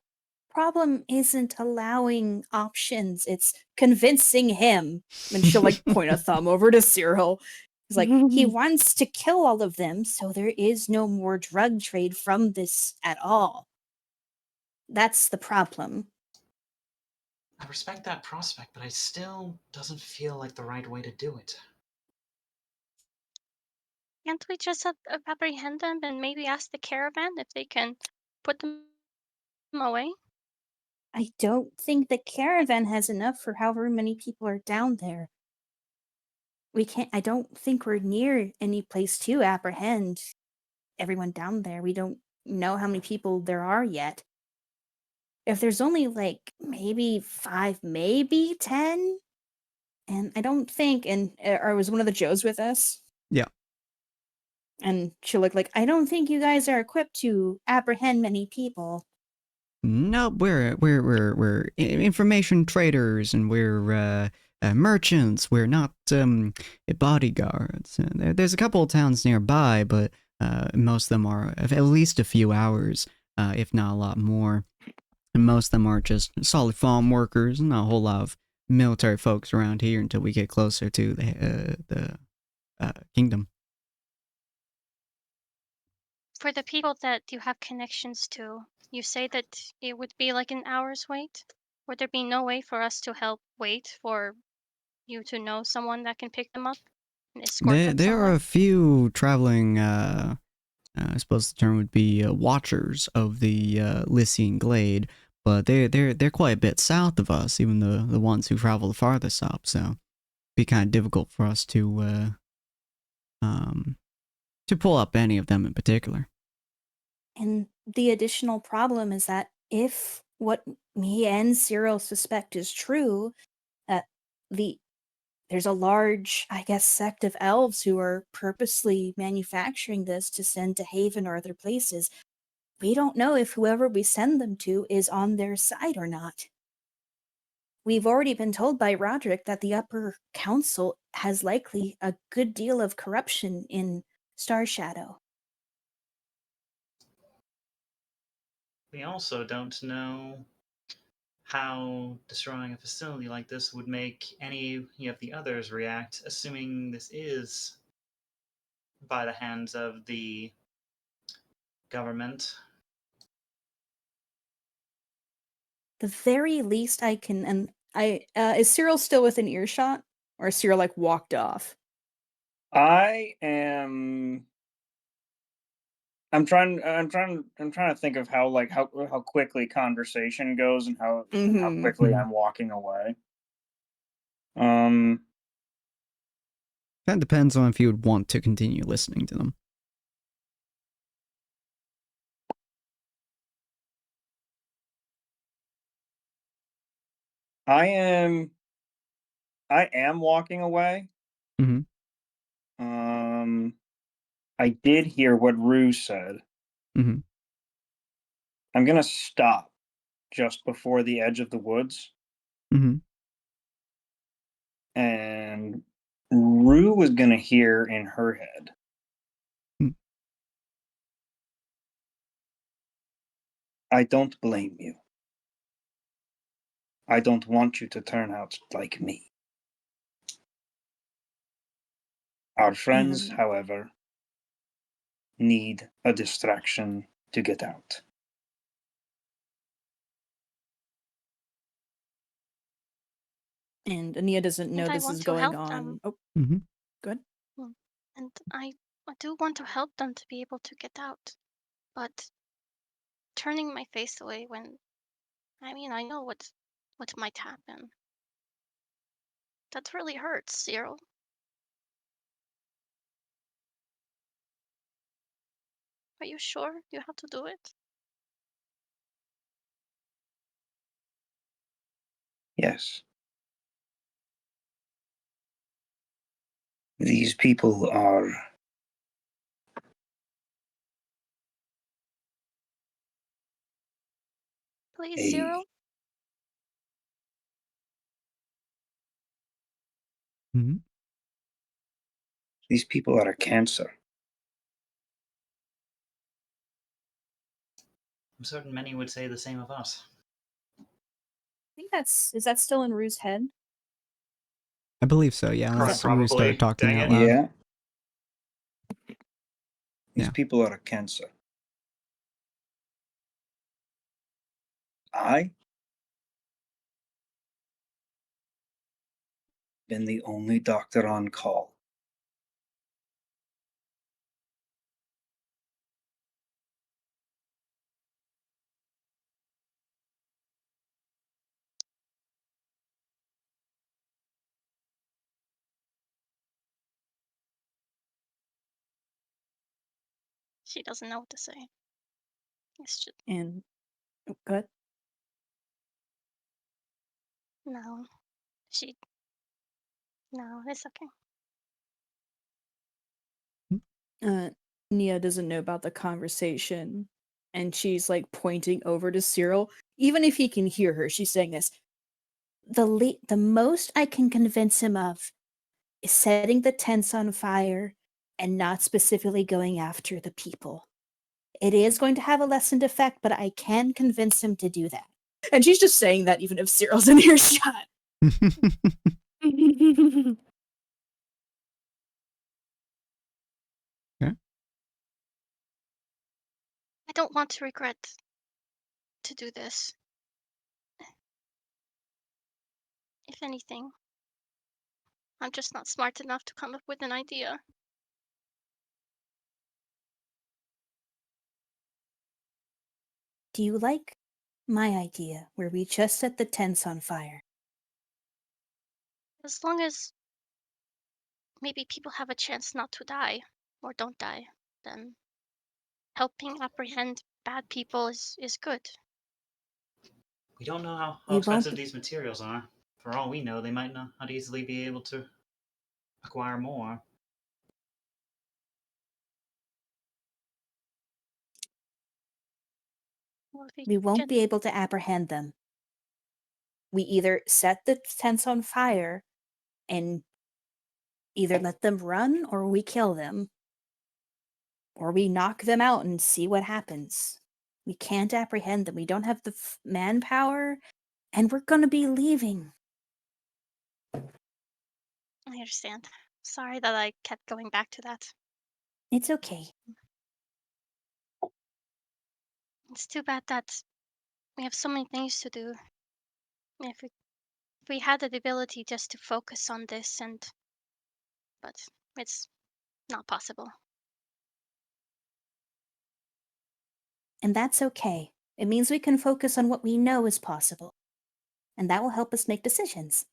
problem isn't allowing options, it's convincing him. And she'll like point a thumb over to Cyril. He's like, he wants to kill all of them, so there is no more drug trade from this at all. That's the problem. I respect that prospect, but it still doesn't feel like the right way to do it. Can't we just apprehend them and maybe ask the caravan if they can put them away? I don't think the caravan has enough for however many people are down there. We can't, I don't think we're near any place to apprehend everyone down there. We don't know how many people there are yet. If there's only like maybe 5, maybe 10, and I don't think, and or was one of the Joes with us? Yeah. And she'll look like, I don't think you guys are equipped to apprehend many people. Nope, we're information traders, and we're merchants. We're not bodyguards. There's a couple of towns nearby, but most of them are at least a few hours, if not a lot more. And most of them are just solid farm workers. Not a whole lot of military folks around here until we get closer to the kingdom. For the people that you have connections to, you say that it would be like an hour's wait? Would there be no way for us to help wait for you to know someone that can pick them up and escort them There are somewhere? a few traveling. I suppose the term would be watchers of the Lycian Glade, but they're quite a bit south of us, even the ones who travel the farthest up. So it'd be kind of difficult for us to pull up any of them in particular. And the additional problem is that if what me and Cyril suspect is true, that there's a large, I guess, sect of elves who are purposely manufacturing this to send to Haven or other places. We don't know if whoever we send them to is on their side or not. We've already been told by Roderick that the upper council has likely a good deal of corruption in Star Shadow. We also don't know how destroying a facility like this would make any of the others react, assuming this is by the hands of the government. The very least I can, and is Cyril still within earshot, or is Cyril like walked off? I am. I'm trying to think of how quickly conversation goes and how quickly I'm walking away. Kind of depends on if you would want to continue listening to them. I am walking away. Mm-hmm. I did hear what Rue said. Mm-hmm. I'm gonna stop just before the edge of the woods. Mm-hmm. And Rue was gonna hear in her head. I don't blame you. I don't want you to turn out like me. Our friends, however, need a distraction to get out. And Ania doesn't know I this want is to going help them. on. Oh, Mm-hmm. good. And I do want to help them to be able to get out. But turning my face away when, I know what might happen. That really hurts, Cyril. Are you sure you have to do it? Yes. These people are Please, Cyril? Mm-hmm. These people are a cancer. I'm certain many would say the same of us. I think is that still in Rue's head? I believe so, yeah. Unless we start talking Dang out it. loud. Yeah. These Yeah. people are a cancer. I been the only doctor on call. She doesn't know what to say. It's just And good. no. No, it's okay. Nia doesn't know about the conversation, and she's like pointing over to Cyril. Even if he can hear her, she's saying this. The most I can convince him of is setting the tents on fire and not specifically going after the people. It is going to have a lessened effect, but I can convince him to do that. And she's just saying that even if Cyril's in earshot. I don't want to regret to do this. If anything, I'm just not smart enough to come up with an idea. Do you like my idea where we just set the tents on fire? As long as maybe people have a chance not to die or don't die, then helping apprehend bad people is good. We don't know how We won't expensive be- these materials are. For all we know, they might not easily be able to acquire more. Well, We won't be able to apprehend them. We either set the tents on fire and either let them run or we kill them. Or we knock them out and see what happens. We can't apprehend them. We don't have the manpower, and we're going to be leaving. I understand. Sorry that I kept going back to that. It's okay. It's too bad that we have so many things to do. If we had the ability just to focus on this but it's not possible. And that's okay. It means we can focus on what we know is possible. And that will help us make decisions.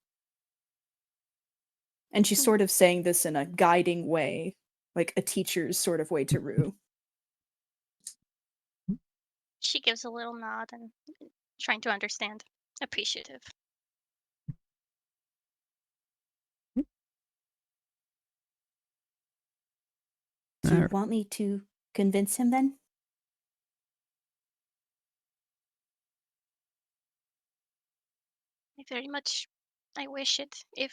And she's sort of saying this in a guiding way, like a teacher's sort of way to Rue. She gives a little nod and trying to understand. Appreciative. Do you want me to convince him then? I wish it. If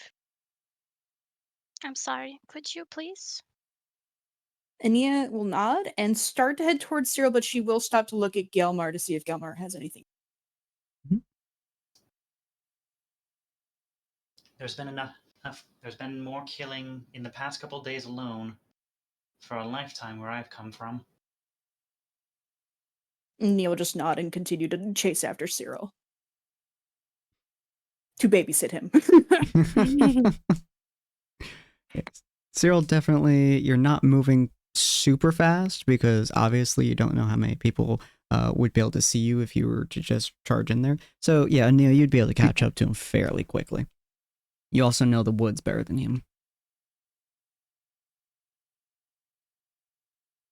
I'm sorry, could you please? Ania will nod and start to head towards Cyril, but she will stop to look at Gelmar to see if Gelmar has anything. There's been enough. There's been more killing in the past couple days alone for a lifetime where I've come from. Nia will just nod and continue to chase after Cyril. To babysit him. Cyril, definitely, you're not moving super fast because obviously you don't know how many people would be able to see you if you were to just charge in there. So yeah, Neil, you'd be able to catch up to him fairly quickly. You also know the woods better than him.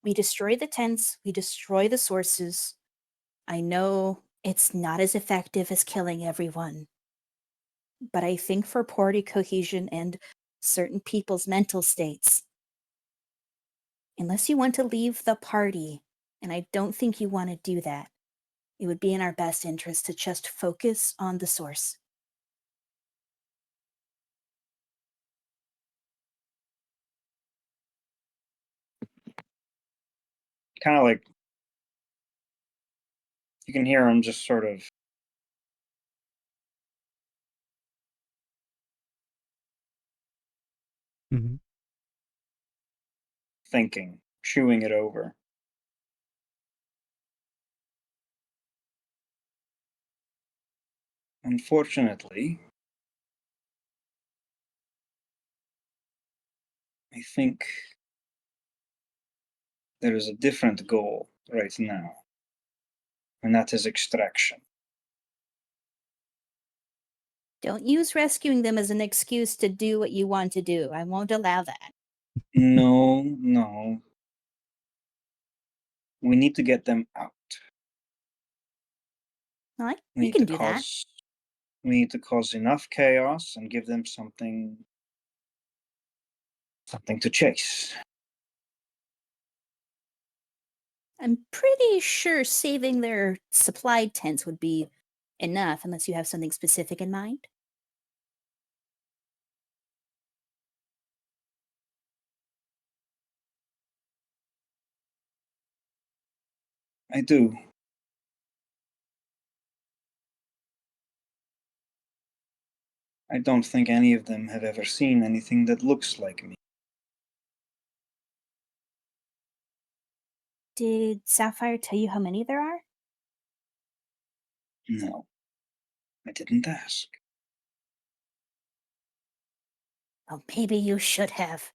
We destroy the tents, we destroy the sources. I know it's not as effective as killing everyone. But I think for party cohesion and certain people's mental states, unless you want to leave the party, and I don't think you want to do that, it would be in our best interest to just focus on the source. Kind of like you can hear him just sort of thinking, chewing it over. Unfortunately, I think there is a different goal right now, and that is extraction. Don't use rescuing them as an excuse to do what you want to do. I won't allow that. No. We need to get them out. All right, We we need can to do that. We need to cause enough chaos and give them something to chase. I'm pretty sure saving their supply tents would be enough, unless you have something specific in mind. I do. I don't think any of them have ever seen anything that looks like me. Did Sapphire tell you how many there are? No, I didn't ask. Oh, maybe you should have.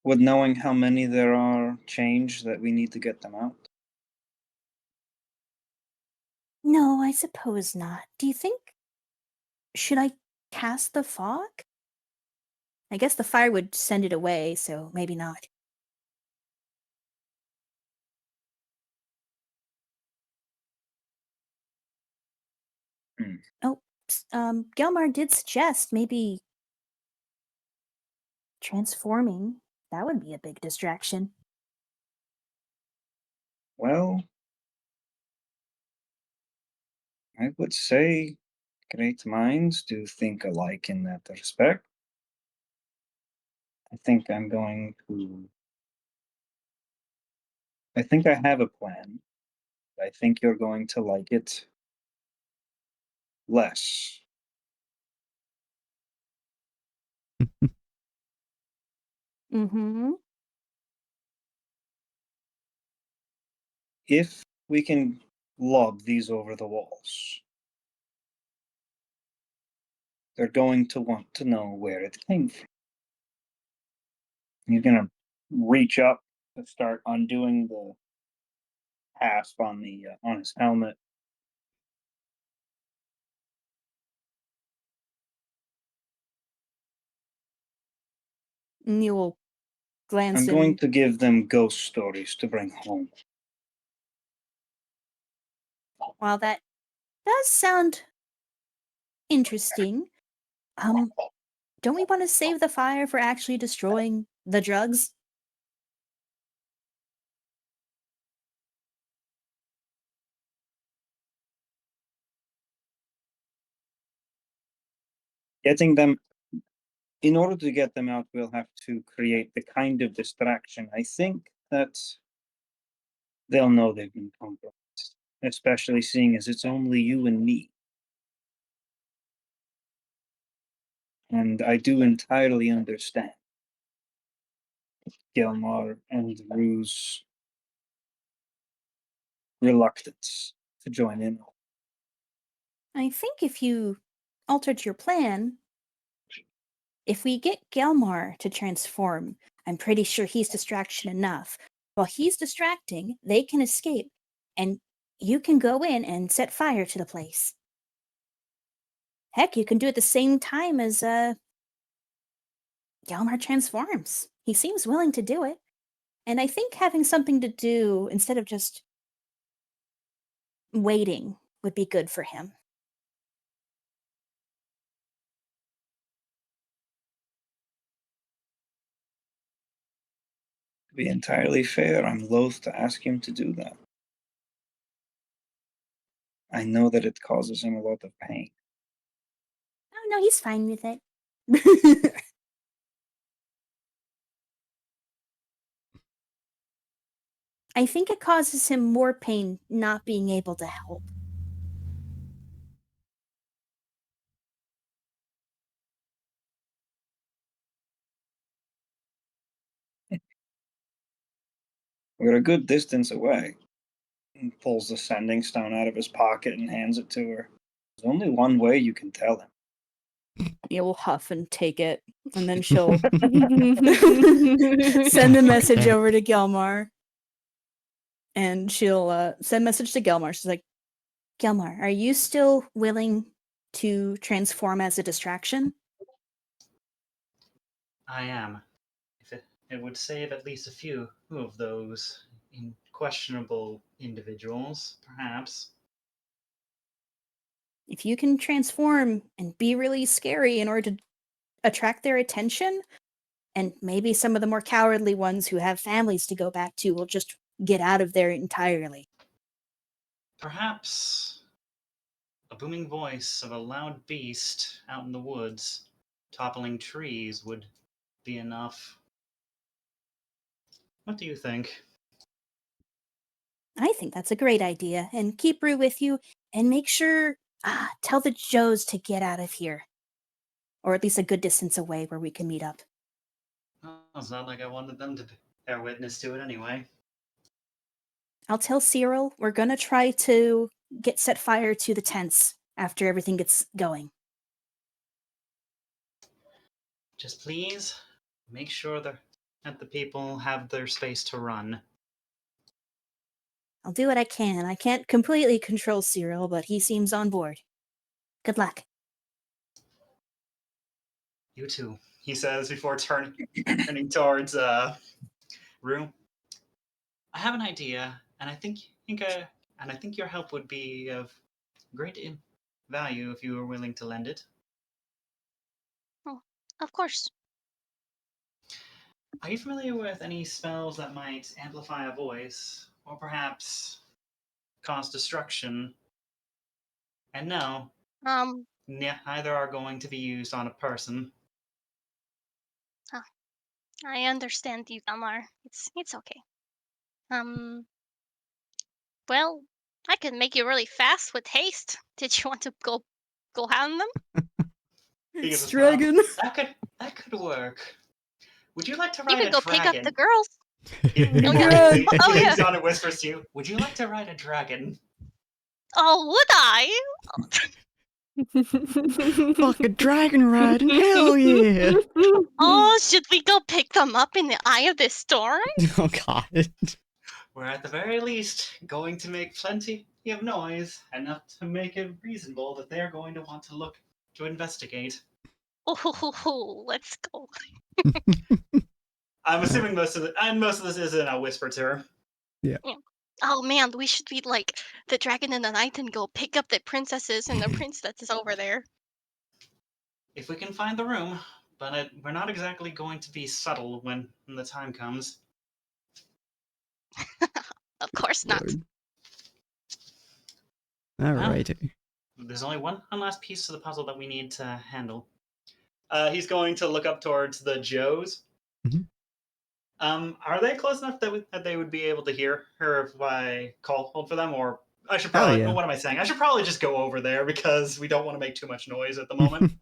Would knowing how many there are change that we need to get them out? No, I suppose not. Do you think... Should I cast the fog? I guess the fire would send it away, so maybe not. Oh, Gelmar did suggest maybe transforming. That would be a big distraction. Well, I would say great minds do think alike in that respect. I think I have a plan. I think you're going to like it less. Mm-hmm. If we can lob these over the walls, they're going to want to know where it came from. He's going to reach up to start undoing the hasp on his helmet. And you will glance I'm going to give them ghost stories to bring home. While that does sound interesting, don't we want to save the fire for actually destroying the drugs? In order to get them out, we'll have to create the kind of distraction. I think that they'll know they've been compromised, especially seeing as it's only you and me. And I do entirely understand Gelmar and Rue's reluctance to join in. I think if you altered your plan, if we get Gelmar to transform, I'm pretty sure he's distraction enough. While he's distracting, they can escape, and you can go in and set fire to the place. Heck, you can do it the same time as Gelmar transforms. He seems willing to do it. And I think having something to do instead of just waiting would be good for him. To be entirely fair, I'm loath to ask him to do that. I know that it causes him a lot of pain. Oh, no, he's fine with it. I think it causes him more pain not being able to help. We're a good distance away. He pulls the sending stone out of his pocket and hands it to her. There's only one way you can tell him. You'll huff and take it, and then she'll send a message over to Gelmar. And she'll send a message to Gelmar. She's like, Gelmar, are you still willing to transform as a distraction? I am. it would save at least a few of those questionable individuals, perhaps. If you can transform and be really scary in order to attract their attention, and maybe some of the more cowardly ones who have families to go back to will just get out of there entirely. Perhaps a booming voice of a loud beast out in the woods, toppling trees, would be enough. What do you think? I think that's a great idea. And keep Rue with you, and make sure, tell the Joes to get out of here. Or at least a good distance away where we can meet up. Well, it's not like I wanted them to bear witness to it anyway. I'll tell Cyril we're gonna try to set fire to the tents after everything gets going. Just please make sure that the people have their space to run. I'll do what I can. I can't completely control Cyril, but he seems on board. Good luck. You too, he says before turning towards Rue. I have an idea, and I think your help would be of great value if you were willing to lend it. Oh, of course. Are you familiar with any spells that might amplify a voice, or perhaps cause destruction? And no, neither are going to be used on a person. I understand you, Damar. It's okay. Well, I could make you really fast with haste. Did you want to go hound them? It's dragon. That could work. Would you like to You ride could a go dragon? pick up the girls. Oh yeah. Zana whispers to you, would you like to ride a dragon? Oh, would I? Fucking dragon riding, hell yeah! Oh, should we go pick them up in the eye of this storm? Oh god. We're at the very least going to make plenty of noise, enough to make it reasonable that they're going to want to look to investigate. Oh, let's go. I'm assuming most of this isn't a whisper to her. Yeah. Oh man, we should be like the dragon and the knight and go pick up the princesses and the prince that's over there. If we can find the room, but we're not exactly going to be subtle when the time comes. Of course not. Alrighty. There's only one last piece of the puzzle that we need to handle. He's going to look up towards the Joes. Mhm. Are they close enough that they would be able to hear her if I hold for them? Or I should probably, yeah. what am I saying? I should probably just go over there because we don't want to make too much noise at the moment.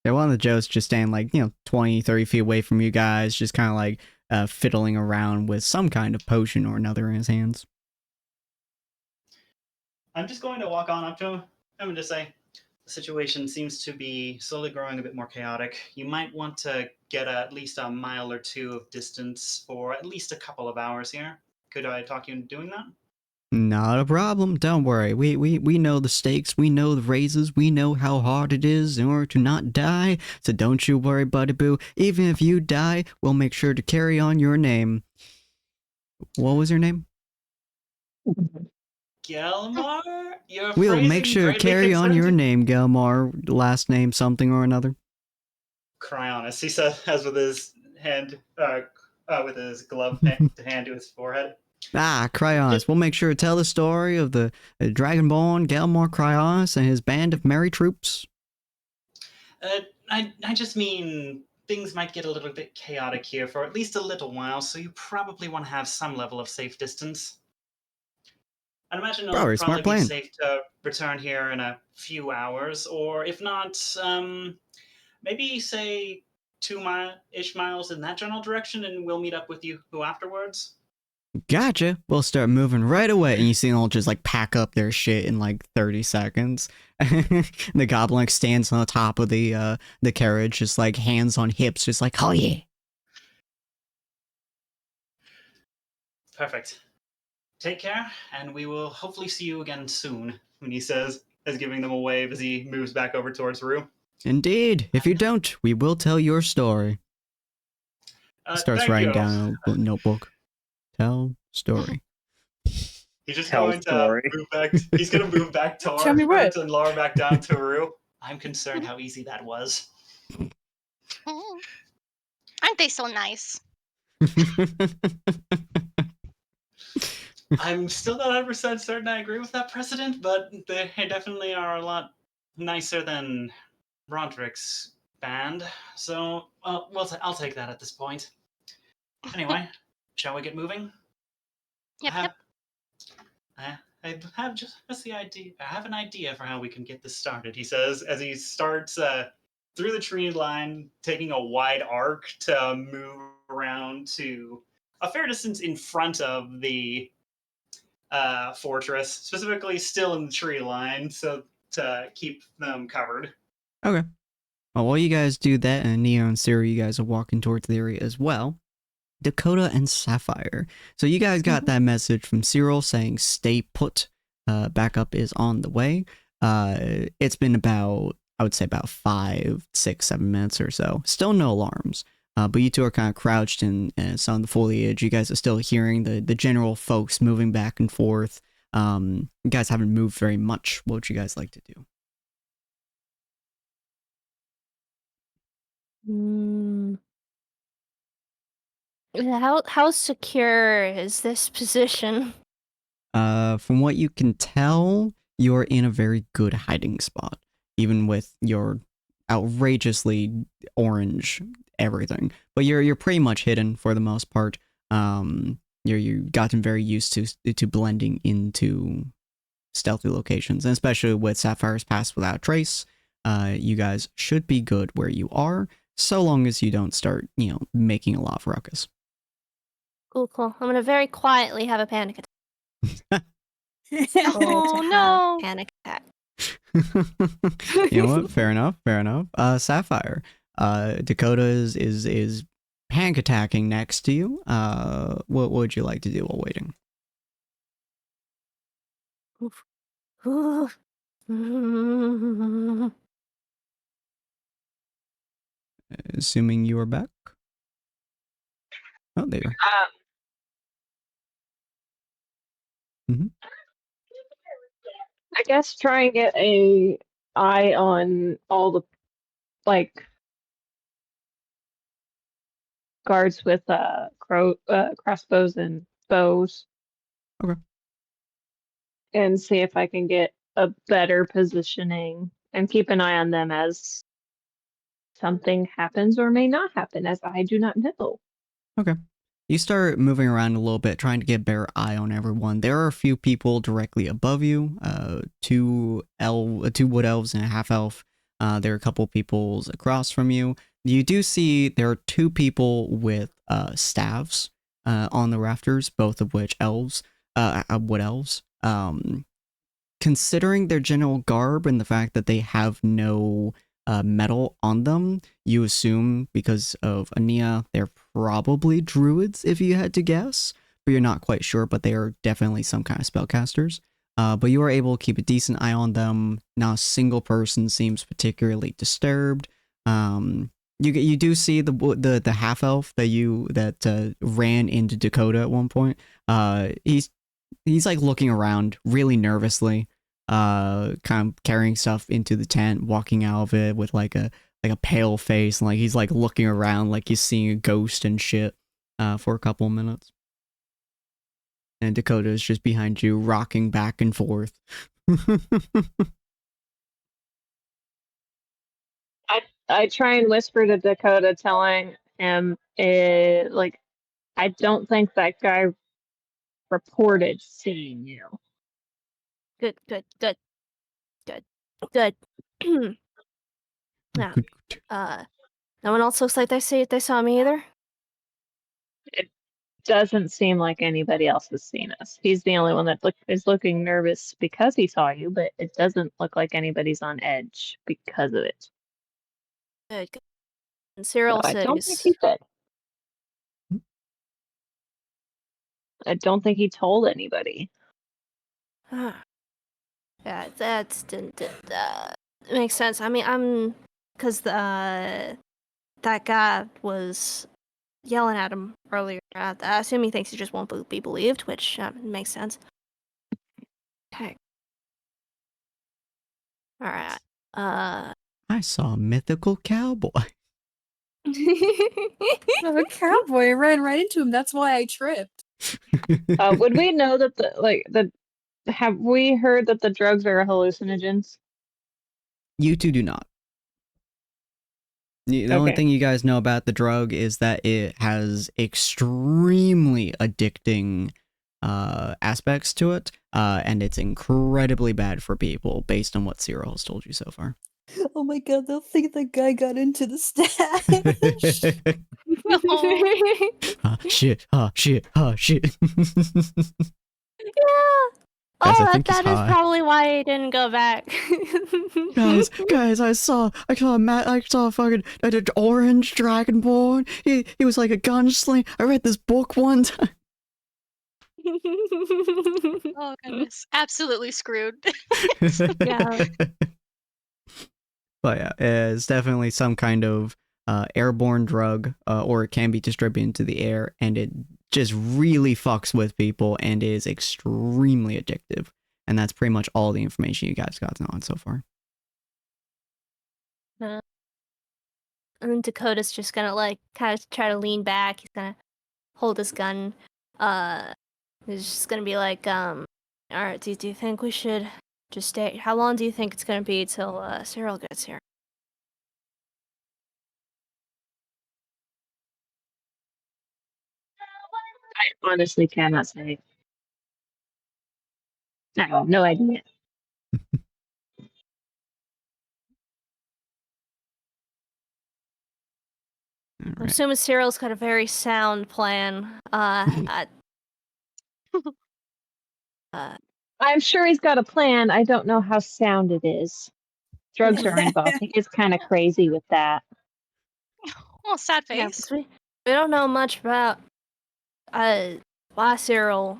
Yeah, one of the Joes just stand 20, 30 feet away from you guys, just kind of fiddling around with some kind of potion or another in his hands. I'm just going to walk on up to him and just say, the situation seems to be slowly growing a bit more chaotic. You might want to get at least a mile or two of distance for at least a couple of hours here. Could I talk you into doing that? Not a problem. Don't worry. We know the stakes. We know the raises. We know how hard it is in order to not die. So don't you worry, buddy boo. Even if you die, we'll make sure to carry on your name. What was your name? Gelmar? We'll make sure to carry on your name, Gelmar. Last name something or another. Cryonis, he says with his hand, with his glove hand to his forehead. Cryonis. We'll make sure to tell the story of the Dragonborn Gelmar Cryonis and his band of merry troops. I just mean things might get a little bit chaotic here for at least a little while, so you probably want to have some level of safe distance. I'd imagine it'll probably be safe to return here in a few hours, or if not, maybe say 2-ish miles in that general direction, and we'll meet up with you afterwards. Gotcha. We'll start moving right away, and you see them all just pack up their shit in 30 seconds. The goblin stands on the top of the carriage, just hands on hips, just oh yeah. Perfect. Take care, and we will hopefully see you again soon, when he says, as giving them a wave as he moves back over towards Rue. Indeed. If you don't, we will tell your story. Starts thank writing you. down a notebook. Tell story. He's just Tell going to story. move back. He's going to move back Tell me what. and lower back down to Aru. I'm concerned how easy that was. Aren't they so nice? I'm still not 100% certain I agree with that precedent, but they definitely are a lot nicer than Roderick's band. So, I'll take that at this point. Anyway, shall we get moving? Yep. I have just the idea. I have an idea for how we can get this started. He says as he starts through the tree line, taking a wide arc to move around to a fair distance in front of the fortress, specifically still in the tree line, so to keep them covered. Okay. Well, while you guys do that, and Neo and Siri, you guys are walking towards the area as well. Dakota and Sapphire. So you guys got that message from Cyril saying stay put. Backup is on the way. It's been about, I would say about 5, 6, 7 minutes or so. Still no alarms. But you two are kind of crouched in some of the foliage. You guys are still hearing the general folks moving back and forth. You guys haven't moved very much. What would you guys like to do? How secure is this position? From what you can tell, you're in a very good hiding spot, even with your outrageously orange everything. But you're pretty much hidden for the most part. You've gotten very used to blending into stealthy locations, and especially with Sapphire's Pass without trace, you guys should be good where you are, so long as you don't start, making a lot of ruckus. Cool. I'm gonna very quietly have a panic attack. Oh no! Panic attack. You know what? Fair enough. Sapphire. Dakota is panic attacking next to you. What would you like to do while waiting? Assuming you are back. Oh, there. I guess try and get a eye on all the guards with crossbows and bows. Okay. And see if I can get a better positioning and keep an eye on them as something happens or may not happen, as I do not know. Okay. You start moving around a little bit, trying to get a better eye on everyone. There are a few people directly above you, two wood elves and a half elf. There are a couple people across from you. You do see there are 2 people with staves on the rafters, both of which wood elves. Considering their general garb and the fact that they have no metal on them, you assume because of Ania, they're probably druids if you had to guess, but you're not quite sure, but they are definitely some kind of spellcasters. But you are able to keep a decent eye on them. Not a single person seems particularly disturbed. You do see the half elf that ran into Dakota at one point. He's like looking around really nervously, kind of carrying stuff into the tent, walking out of it with like a pale face, and like he's like looking around like he's seeing a ghost and shit for a couple of minutes. And Dakota is just behind you, rocking back and forth. I try and whisper to Dakota, telling him, I don't think that guy reported seeing you. Good. Yeah. No one else looks like they saw me either. It doesn't seem like anybody else has seen us. He's the only one that is looking nervous because he saw you, but it doesn't look like anybody's on edge because of it. Good. And Cyril I says, don't think he did. I don't think he told anybody. Yeah, that makes sense. I mean, because that guy was yelling at him earlier. I assume he thinks he just won't be believed, which makes sense. Okay. All right. I saw a mythical cowboy. A cowboy ran right into him. That's why I tripped. Would we know that have we heard that the drugs are hallucinogens? You two do not. The only thing you guys know about the drug is that it has extremely addicting aspects to it, and it's incredibly bad for people based on what Cyril has told you so far. Oh my god, they'll think the guy got into the stash. Shit, shit. Yeah. Guys, I Oh, think he's that is high. probably why he didn't go back. guys, I saw a fucking an orange dragonborn. He was like a gunslinger. I read this book one time. Oh goodness, absolutely screwed. Yeah. But yeah, it's definitely some kind of airborne drug, or it can be distributed into the air, and it just really fucks with people and is extremely addictive. And that's pretty much all the information you guys got on so far. And then Dakota's just gonna like kind of try to lean back. He's gonna hold his gun. He's just gonna be like, all right, do you think we should just stay? How long do you think it's gonna be till Cyril gets here? I honestly cannot say. I have no idea. All I'm right. assuming Cyril's got a very sound plan. I'm sure he's got a plan. I don't know how sound it is. Drugs are involved. He gets kind of crazy with that. Well, sad Yeah, face. 'cause we don't know much about why Cyril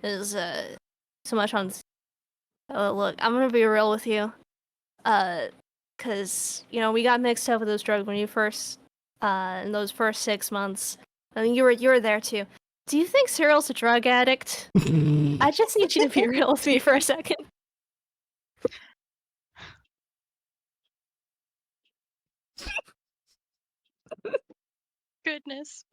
is so much on. Look, I'm gonna be real with you. Cause we got mixed up with those drugs when you first in those first 6 months. I mean, you were there too. Do you think Cyril's a drug addict? I just need you to be real with me for a second. Goodness.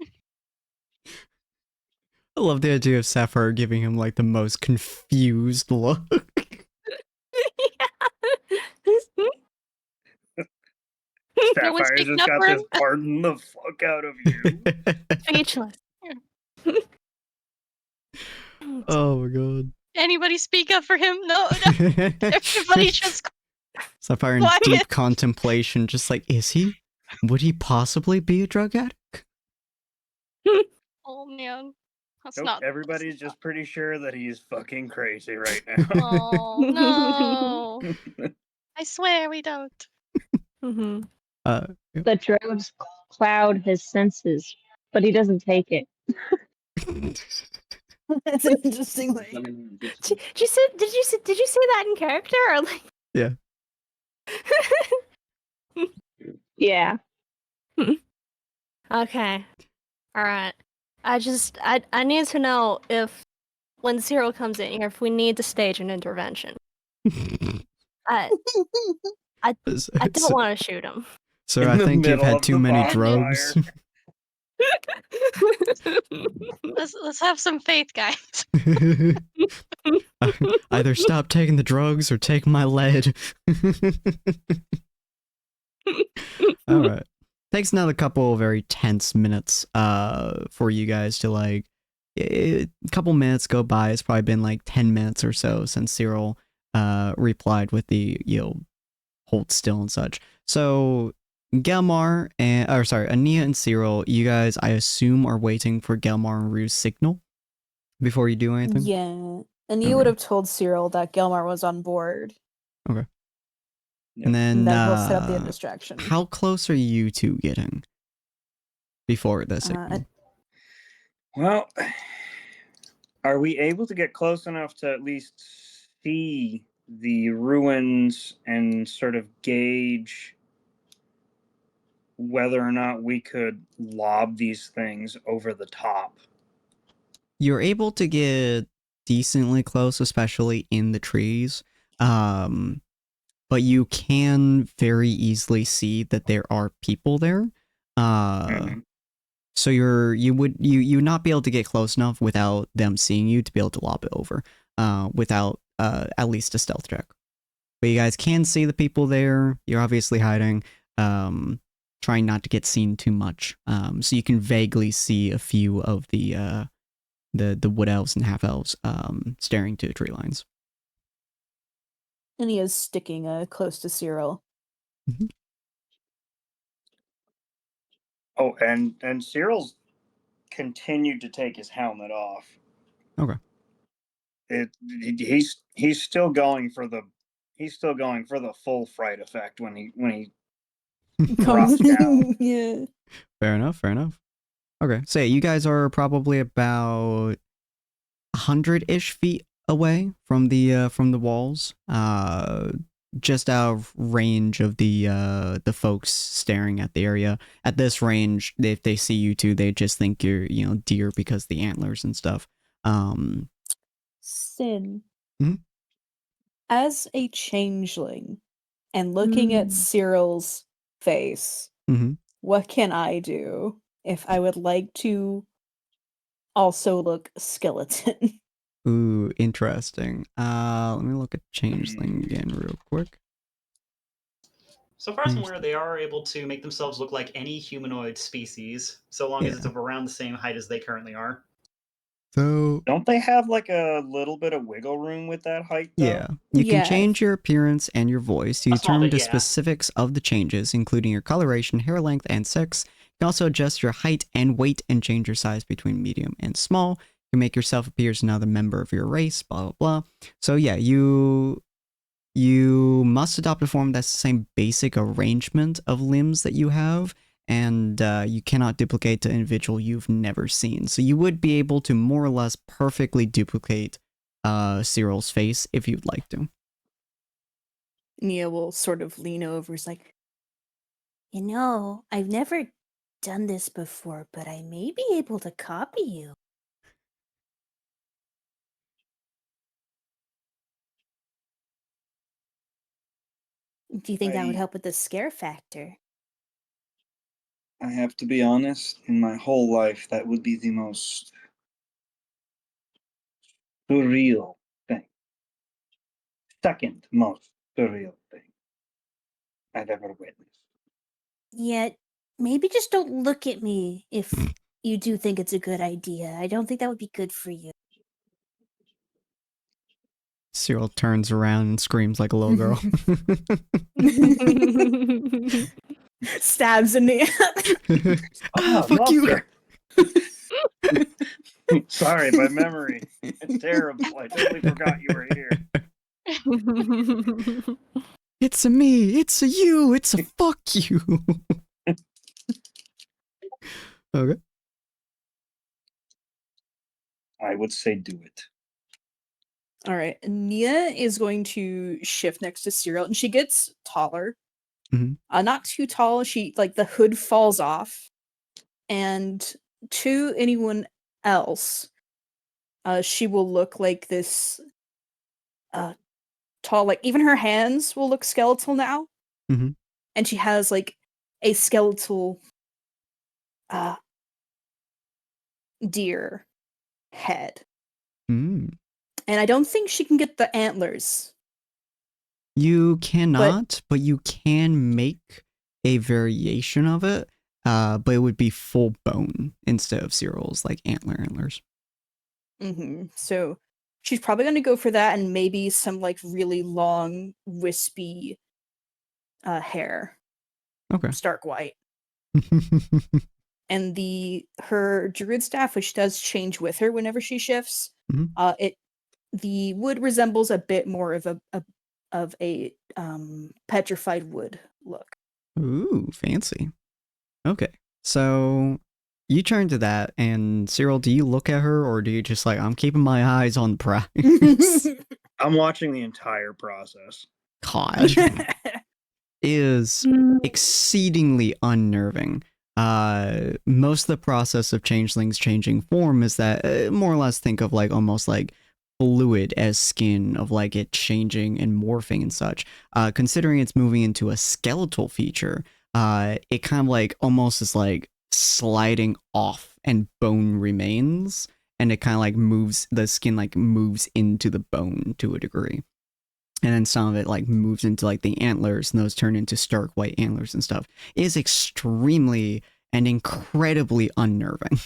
I love the idea of Sapphire giving him like the most confused look. No one's Sapphire's picking just up got for this him. pardon the fuck out of you. Speechless. Oh my god. Anybody speak up for him? No. Everybody's just Sapphire in quiet. deep contemplation, just like, is he? Would he possibly be a drug addict? Oh man, that's Nope, not. everybody's just pretty sure that he's fucking crazy right now. Oh no! I swear we don't. Mm-hmm. The drugs cloud his senses, but he doesn't take it. That's an interesting way. Did you say that in character or like? Yeah. Yeah. Okay. All right. I need to know if when Cyril comes in here, if we need to stage an intervention. I don't want to shoot him. Sir, I think you've had too many drugs. Let's have some faith, guys. Either stop taking the drugs or take my lead. Alright. Takes another couple very tense minutes for you guys to like a couple minutes go by. It's probably been like 10 minutes or so since Cyril replied with the hold still and such. So Gelmar and Ania and Cyril, you guys I assume are waiting for Gelmar and Rue's signal before you do anything? Yeah. And you would have told Cyril that Gelmar was on board. Okay. Yep. And then we'll set up the distraction. how close are you two getting before the signal? Well, are we able to get close enough to at least see the ruins and sort of gauge whether or not we could lob these things over the top. You're able to get decently close, especially in the trees. But you can very easily see that there are people there. So you would not be able to get close enough without them seeing you to be able to lob it over. Without at least a stealth check. But you guys can see the people there. You're obviously hiding. Trying not to get seen too much. So you can vaguely see a few of the wood elves and half elves staring to the tree lines. And he is sticking close to Cyril. Mm-hmm. Oh, and Cyril's continued to take his helmet off. Okay. He's still going for the full fright effect when he drops down. Yeah. Fair enough. Okay, so yeah, you guys are probably about 100-ish feet away from the walls, just out of range of the folks staring at the area. At this range, if they see you two, they just think you're deer because the antlers and stuff. Sin. Mhm. As a changeling and looking at Cyril's face, Mhm. what can I do if I would like to also look skeleton? Ooh, interesting. Let me look at changeling again real quick. So far as I'm aware, they are able to make themselves look like any humanoid species, so long as it's of around the same height as they currently are. So don't they have like a little bit of wiggle room with that height, though? Yeah, you can change your appearance and your voice to determine the specifics of the changes, including your coloration, hair length, and sex. You can also adjust your height and weight and change your size between medium and small. You can make yourself appear as another member of your race, blah, blah, blah. So yeah, you must adopt a form that's the same basic arrangement of limbs that you have, and you cannot duplicate the individual you've never seen. So you would be able to more or less perfectly duplicate Cyril's face if you'd like to. Nia will sort of lean over. It's like, I've never done this before, but I may be able to copy you. Do you think that would help with the scare factor? I have to be honest, in my whole life, that would be the most surreal thing. Second most surreal thing I've ever witnessed. Yeah, maybe just don't look at me if you do think it's a good idea. I don't think that would be good for you. Cyril turns around and screams like a little girl. Stabs in Nia. Fuck you! Sorry, my memory. It's terrible. I totally forgot you were here. It's a me, it's a you, it's a fuck you. Okay. I would say do it. All right. Nia is going to shift next to Cyril, and she gets taller. Mm-hmm. Not too tall. She the hood falls off, and to anyone else, she will look like this tall. Like even her hands will look skeletal now, and she has like a skeletal deer head. And I don't think she can get the antlers. You cannot, but you can make a variation of it, but it would be full bone instead of Cyril's like antlers. So she's probably going to go for that, and maybe some like really long, wispy hair. Okay. Stark white. And her druid staff, which does change with her whenever she shifts, the wood resembles a bit more of a petrified wood look. Ooh, fancy. Okay, so you turn to that, and Cyril, do you look at her, or do you just like, I'm keeping my eyes on the prize? I'm watching the entire process. God. is exceedingly unnerving. Most of the process of changelings changing form is that more or less think of like almost like fluid as skin, of like it changing and morphing and such. Considering it's moving into a skeletal feature, it kind of like almost is like sliding off and bone remains, and it kind of like moves, the skin like moves into the bone to a degree. And then some of it like moves into like the antlers, and those turn into stark white antlers and stuff. It is extremely and incredibly unnerving.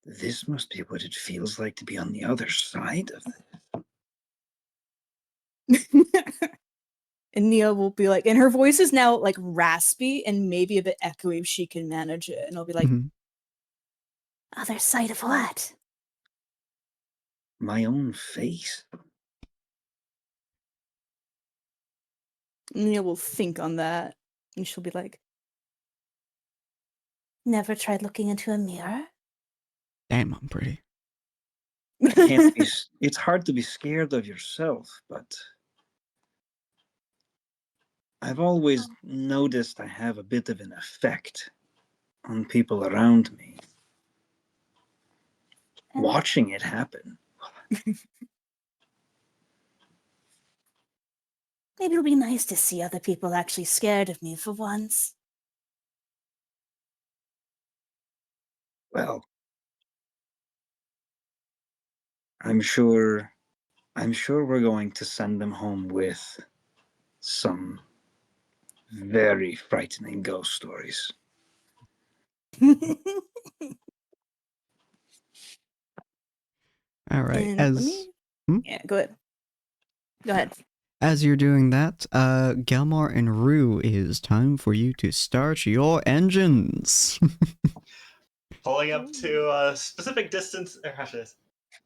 This must be what it feels like to be on the other side of this. And Nia will be like, and her voice is now like raspy and maybe a bit echoey if she can manage it. And I'll be like, Other side of what? My own face. Nia will think on that. And she'll be like, Never tried looking into a mirror? Damn, I'm pretty. It's hard to be scared of yourself, but I've always noticed I have a bit of an effect on people around me. Watching it happen. Maybe it'll be nice to see other people actually scared of me for once. Well, I'm sure we're going to send them home with some very frightening ghost stories. All right. and yeah, go ahead. Go ahead. As you're doing that, Gelmar and Rue, it is time for you to start your engines. Pulling up to a specific distance, or how should I say,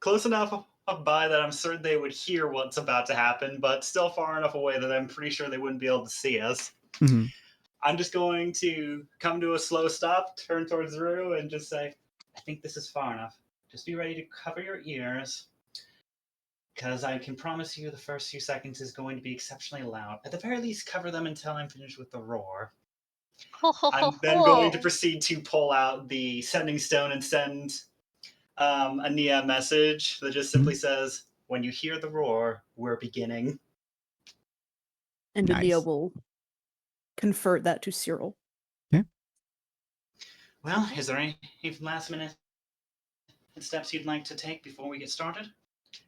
close enough by that I'm certain they would hear what's about to happen, but still far enough away that I'm pretty sure they wouldn't be able to see us. Mm-hmm. I'm just going to come to a slow stop, turn towards Rue, and just say, I think this is far enough. Just be ready to cover your ears, because I can promise you the first few seconds is going to be exceptionally loud. At the very least, cover them until I'm finished with the roar. I'm then going to proceed to pull out the sending stone and send a Nia message that just simply says, when you hear the roar, we're beginning. And Nice. Nia will convert that to Cyril. Yeah. Well, is there any last minute steps you'd like to take before we get started?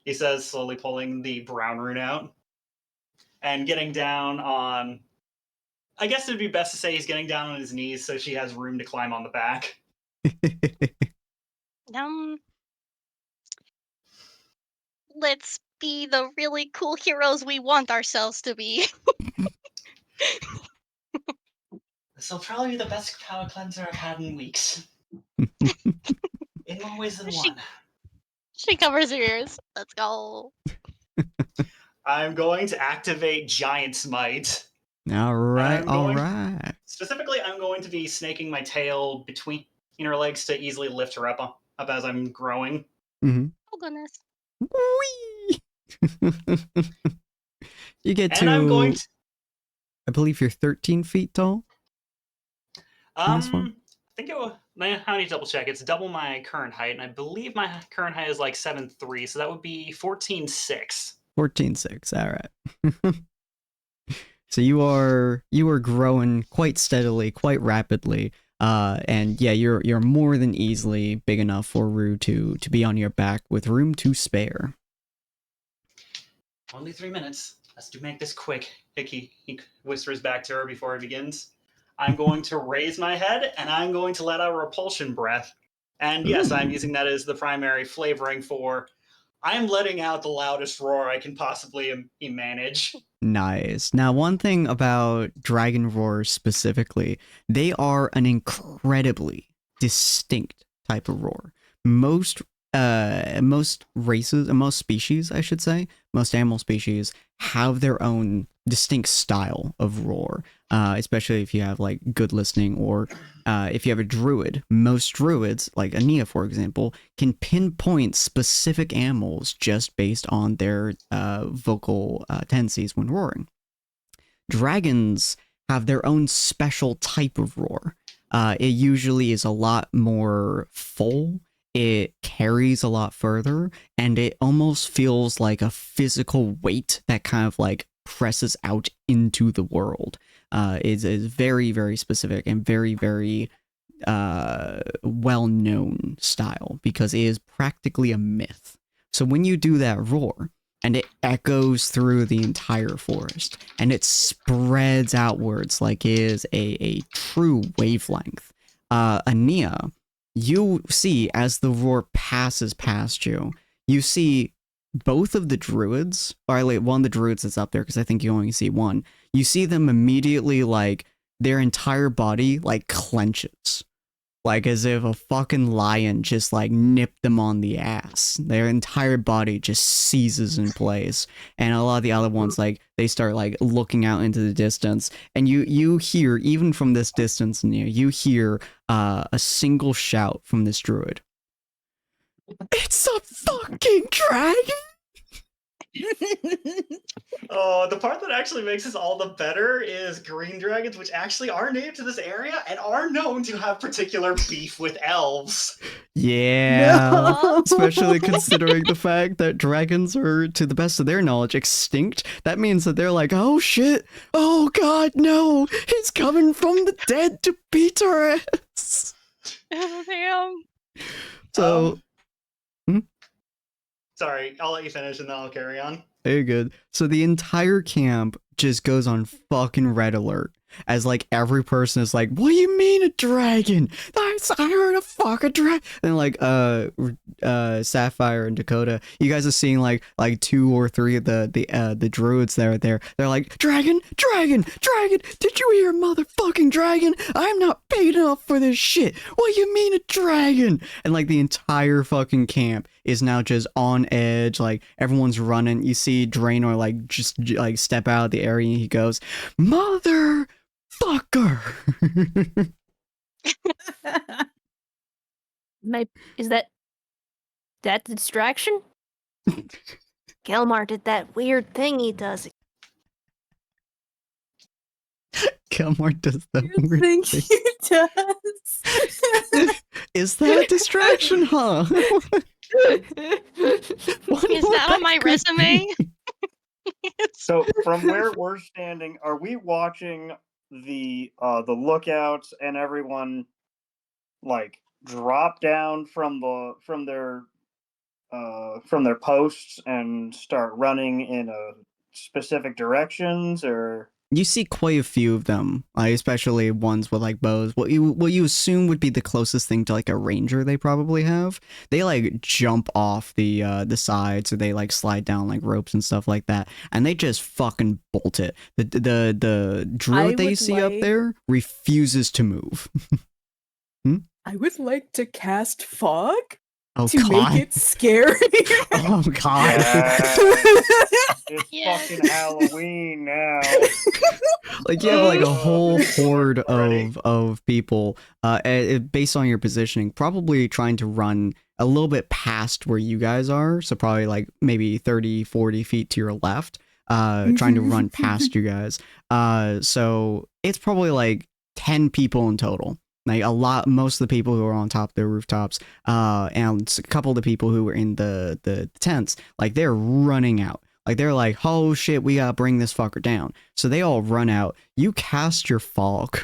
He says, slowly pulling the brown rune out and getting down on, I guess it'd be best to say he's getting down on his knees so she has room to climb on the back. Let's be the really cool heroes we want ourselves to be. This will probably be the best power cleanser I've had in weeks. In more ways than one. She covers her ears. Let's go. I'm going to activate Giant Smite. All right. Specifically, I'm going to be snaking my tail between her legs to easily lift her up as I'm growing. Mm-hmm. Oh, goodness. Whee! You get and to, I'm going to, I believe you're 13 feet tall. I think it was, I need to double check. It's double my current height, and I believe my current height is like 7'3", so that would be 14'6". 14'6", all right. So you are growing quite steadily, quite rapidly, and yeah, you're more than easily big enough for Rue to be on your back with room to spare. Only 3 minutes. Let's make this quick. He whispers back to her before he begins. I'm going to raise my head, and I'm going to let out a repulsion breath. And yes, I'm using that as the primary flavoring for I'm letting out the loudest roar I can possibly manage. Nice. Now, one thing about dragon roars specifically, they are an incredibly distinct type of roar. Most most races, most species, I should say, most animal species have their own distinct style of roar. Especially if you have like good listening, or if you have a druid. Most druids, like Ania, for example, can pinpoint specific animals just based on their vocal tendencies when roaring. Dragons have their own special type of roar. It usually is a lot more full. It carries a lot further, and it almost feels like a physical weight that kind of like presses out into the world. Is very, very specific and very, very well-known style, because it is practically a myth. So when you do that roar, and it echoes through the entire forest, and it spreads outwards like it is a true wavelength. Ania, you see as the roar passes past you, you see both of the druids, or like one of the druids that's up there, because I think you only see one. You see them immediately, like their entire body like clenches, like as if a fucking lion just like nipped them on the ass. Their entire body just seizes in place, and a lot of the other ones, like they start like looking out into the distance, and you hear, even from this distance near, you hear a single shout from this druid. It's a fucking dragon! Oh, the part that actually makes this all the better is green dragons, which actually are native to this area and are known to have particular beef with elves. Yeah, No. especially considering the fact that dragons are, to the best of their knowledge, extinct. That means that they're like, oh shit, oh god, no, he's coming from the dead to beat our ass. Oh, damn. So, Sorry, I'll let you finish and then I'll carry on. very good. So the entire camp just goes on fucking red alert, as like every person is like, what do you mean a dragon? I heard a fucking dragon. And like Sapphire and Dakota, you guys are seeing like 2 or 3 of the druids that are there. They're like, dragon, dragon, dragon, did you hear, motherfucking dragon? I'm not paid enough for this shit. What do you mean a dragon? And like the entire fucking camp is now just on edge. Like everyone's running. You see Draenor like just like step out of the area, and he goes, motherfucker. Is that the distraction? Gelmar did that weird thing he does. Kelmar does that You weird think thing. he does? Is that a distraction, huh? Is that on my resume? So from where we're standing, are we watching the lookouts and everyone like drop down from their posts and start running in a specific directions, or You see quite a few of them, especially ones with like bows. What you assume would be the closest thing to like a ranger they probably have. They like jump off the sides, or they like slide down like ropes and stuff like that, and they just fucking bolt it. The druid that you would see up like- there refuses to move. I would like to cast fog Oh to god! make it scary. Oh god! it's Yes. fucking Halloween now. Like you have like a whole horde Already. of people, based on your positioning, probably trying to run a little bit past where you guys are, so probably like maybe 30, 40 feet to your left, trying to run past you guys. So it's probably like 10 people in total. Like most of the people who are on top of their rooftops, and a couple of the people who were in the tents, like they're running out. Like they're like, oh shit, we gotta bring this fucker down. So they all run out. You cast your fog.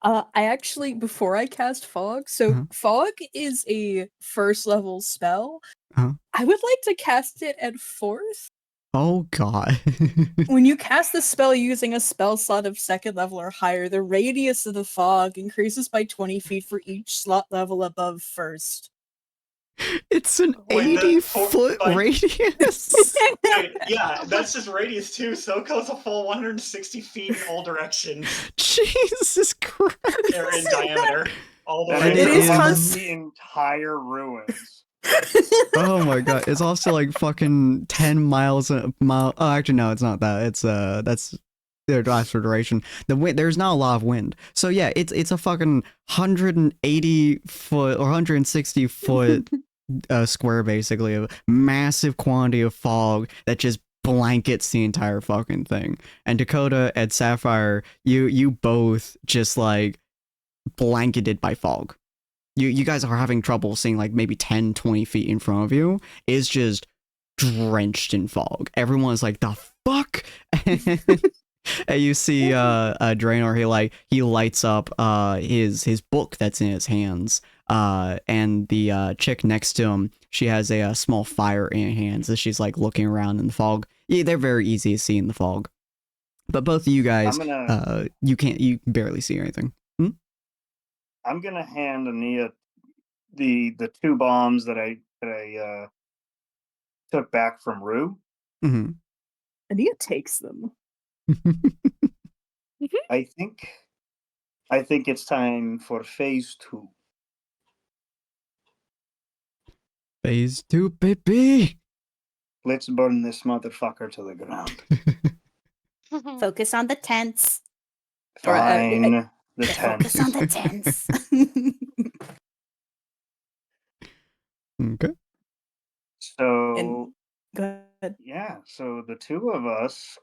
I actually, before I cast fog, so Uh-huh. fog is a first level spell. Uh-huh. I would like to cast it at 4th. Oh god. When you cast the spell using a spell slot of 2nd level or higher, the radius of the fog increases by 20 feet for each slot level above 1st. It's an Wait, 80-foot like- radius. Wait, yeah, that's just radius too, so it goes a full 160 feet in all directions. Jesus Christ. They're in diameter. All the And way It it is around. cons- the entire ruins. Oh my god, it's also like fucking 10 miles a mile. Oh, actually, no, it's not that. It's that's their last for duration. The wind, there's not a lot of wind, so yeah, it's a fucking 180 foot or 160 foot square, basically, of massive quantity of fog that just blankets the entire fucking thing. And Dakota and Sapphire, you both just like blanketed by fog. You guys are having trouble seeing like maybe 10, 20 feet in front of you. It's just drenched in fog. Everyone's like, the fuck? And you see Draenor, he lights up his book that's in his hands. And the chick next to him, she has a small fire in her hands as she's like looking around in the fog. Yeah, they're very easy to see in the fog. But both of you guys, you barely see anything. I'm gonna hand Ania the 2 bombs that I took back from Rue. Mm-hmm. Ania takes them. I think it's time for phase 2. Phase 2, baby. Let's burn this motherfucker to the ground. Focus on the tents. Fine. The tents. Focus on the tents. Okay. So Go ahead. yeah, so the 2 of us,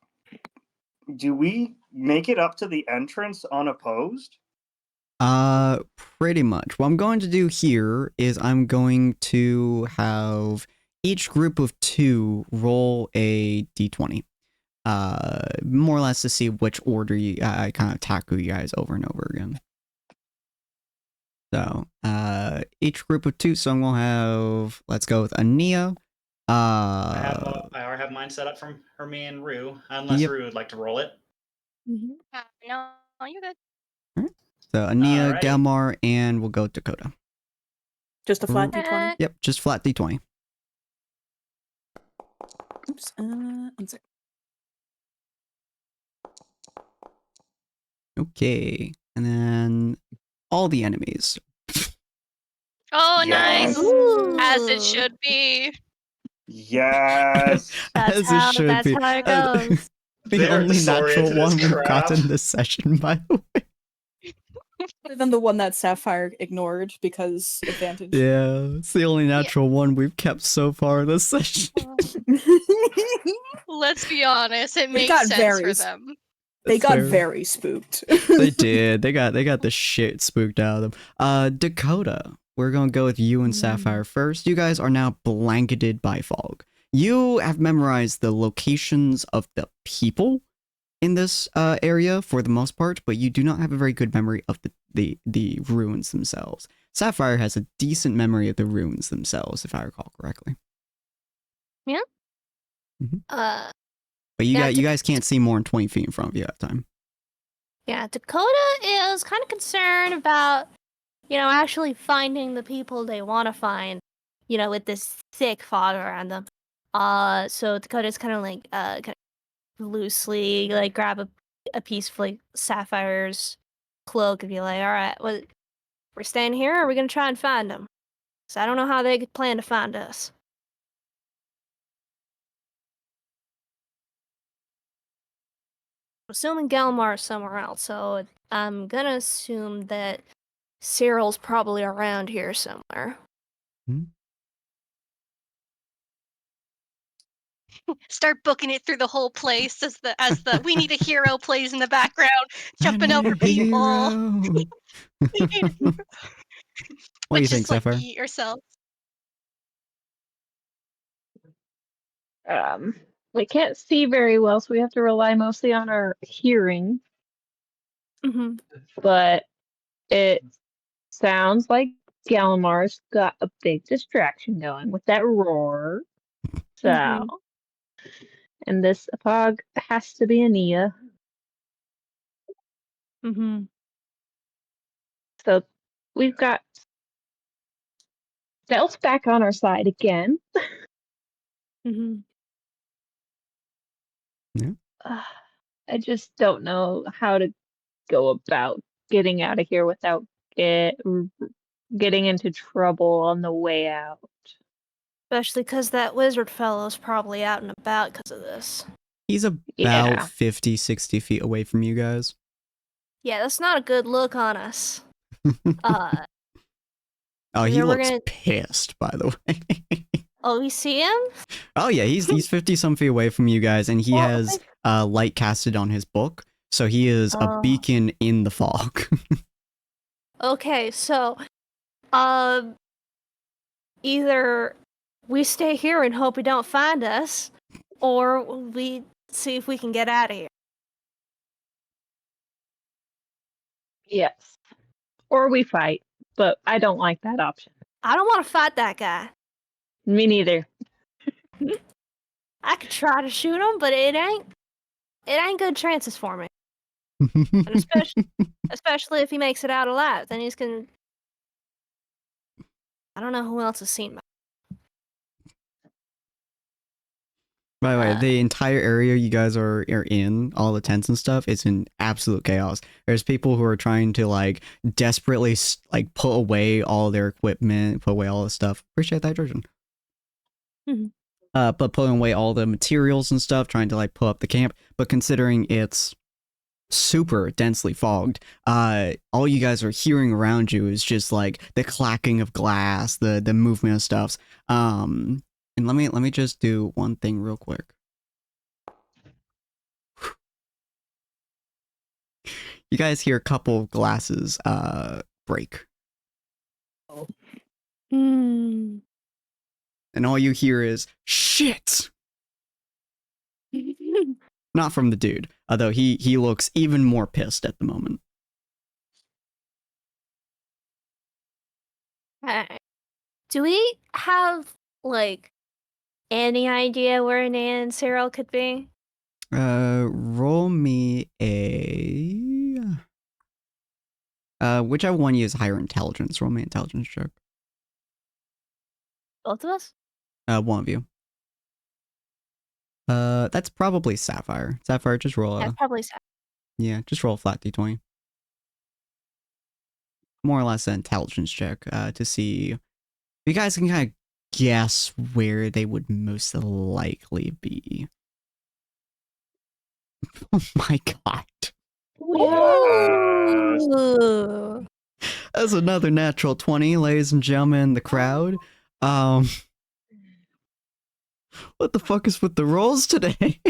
do we make it up to the entrance unopposed? Pretty much. What I'm going to do here is I'm going to have each group of 2 roll a d20. More or less to see which order I kind of tackle you guys over and over again. So, each group of 2. So I'm gonna have. Let's go with Ania. I already have mine set up from me and Rue, unless Yep. Rue would like to roll it. No, you're good. So Ania, Alrighty. Galmar, and we'll go Dakota. Just a flat d20. Yep, just flat d20. Oops. One sec. Okay, and then all the enemies. Oh, Yes. nice. As it should be. Yes. That's As how it should that's be. how it goes. The They're only natural disoriented as one we've crap. gotten this session, by the way. Other than the one that Sapphire ignored because advantage. Yeah, it's the only natural one we've kept so far this session. Let's be honest, it They makes got sense very for s- them. They got Fair. very spooked. They did. They got the shit spooked out of them. Dakota, we're gonna go with you and Sapphire first. You guys are now blanketed by fog. You have memorized the locations of the people in this area for the most part, but you do not have a very good memory of the ruins themselves. Sapphire has a decent memory of the ruins themselves, if I recall correctly. Yeah. Mhm. Yeah, But you guys can't see more than 20 feet in front of you at a time. Yeah, Dakota is kind of concerned about, actually finding the people they want to find, with this thick fog around them. So Dakota's kind of loosely grab a piece of Sapphire's cloak and be like, all right, well, we're staying here, or are we gonna try and find them? So I don't know how they could plan to find us. Assuming Galmar is somewhere else, so I'm gonna assume that Cyril's probably around here somewhere. Start booking it through the whole place as the we need a hero plays in the background, jumping over people. What do you But think, just Sapphire? be yourself. We can't see very well, so we have to rely mostly on our hearing. Mm-hmm. But it sounds like Galmar's got a big distraction going with that roar. So, and this fog has to be Ania. Mm-hmm. So we've got stealth back on our side again. Mm-hmm. I just don't know how to go about getting out of here without getting into trouble on the way out. Especially because that wizard fellow's probably out and about because of this. He's about Yeah. 50, 60 feet away from you guys. Yeah, that's not a good look on us. Oh, he either we're looks gonna- pissed, by the way. Oh, we see him? Oh yeah, he's 50 some feet away from you guys, and he Well, has light casted on his book, so he is a Oh. beacon in the fog. Okay, so, either we stay here and hope he don't find us, or we see if we can get out of here. Yes. Or we fight, but I don't like that option. I don't want to fight that guy. Me neither. I could try to shoot him, but it ain't good chances for me. And especially if he makes it out alive, then he's gonna. I don't know who else has seen my. By the way, the entire area you guys are in, all the tents and stuff, is in absolute chaos. There's people who are trying to like desperately like put away all their equipment, put away all the stuff. Appreciate that, Georgian. Mhm. But putting away all the materials and stuff, trying to like put up the camp. But considering it's super densely fogged, all you guys are hearing around you is just like the clacking of glass, the movement of stuffs. And let me just do one thing real quick. You guys hear a couple of glasses break. Hmm. And all you hear is shit. Not from the dude, although he looks even more pissed at the moment. Do we have like any idea where Nan and Cyril could be? Roll me a whichever one you has higher intelligence. Roll me an intelligence check. Both of us? One of you. That's probably Sapphire. Sapphire, just roll Yeah, a probably so. just roll a flat d20. More or less an intelligence check to see if you guys can kind of guess where they would most likely be. Oh my god. Ooh. That's another natural 20, ladies and gentlemen in the crowd. What the fuck is with the rolls today?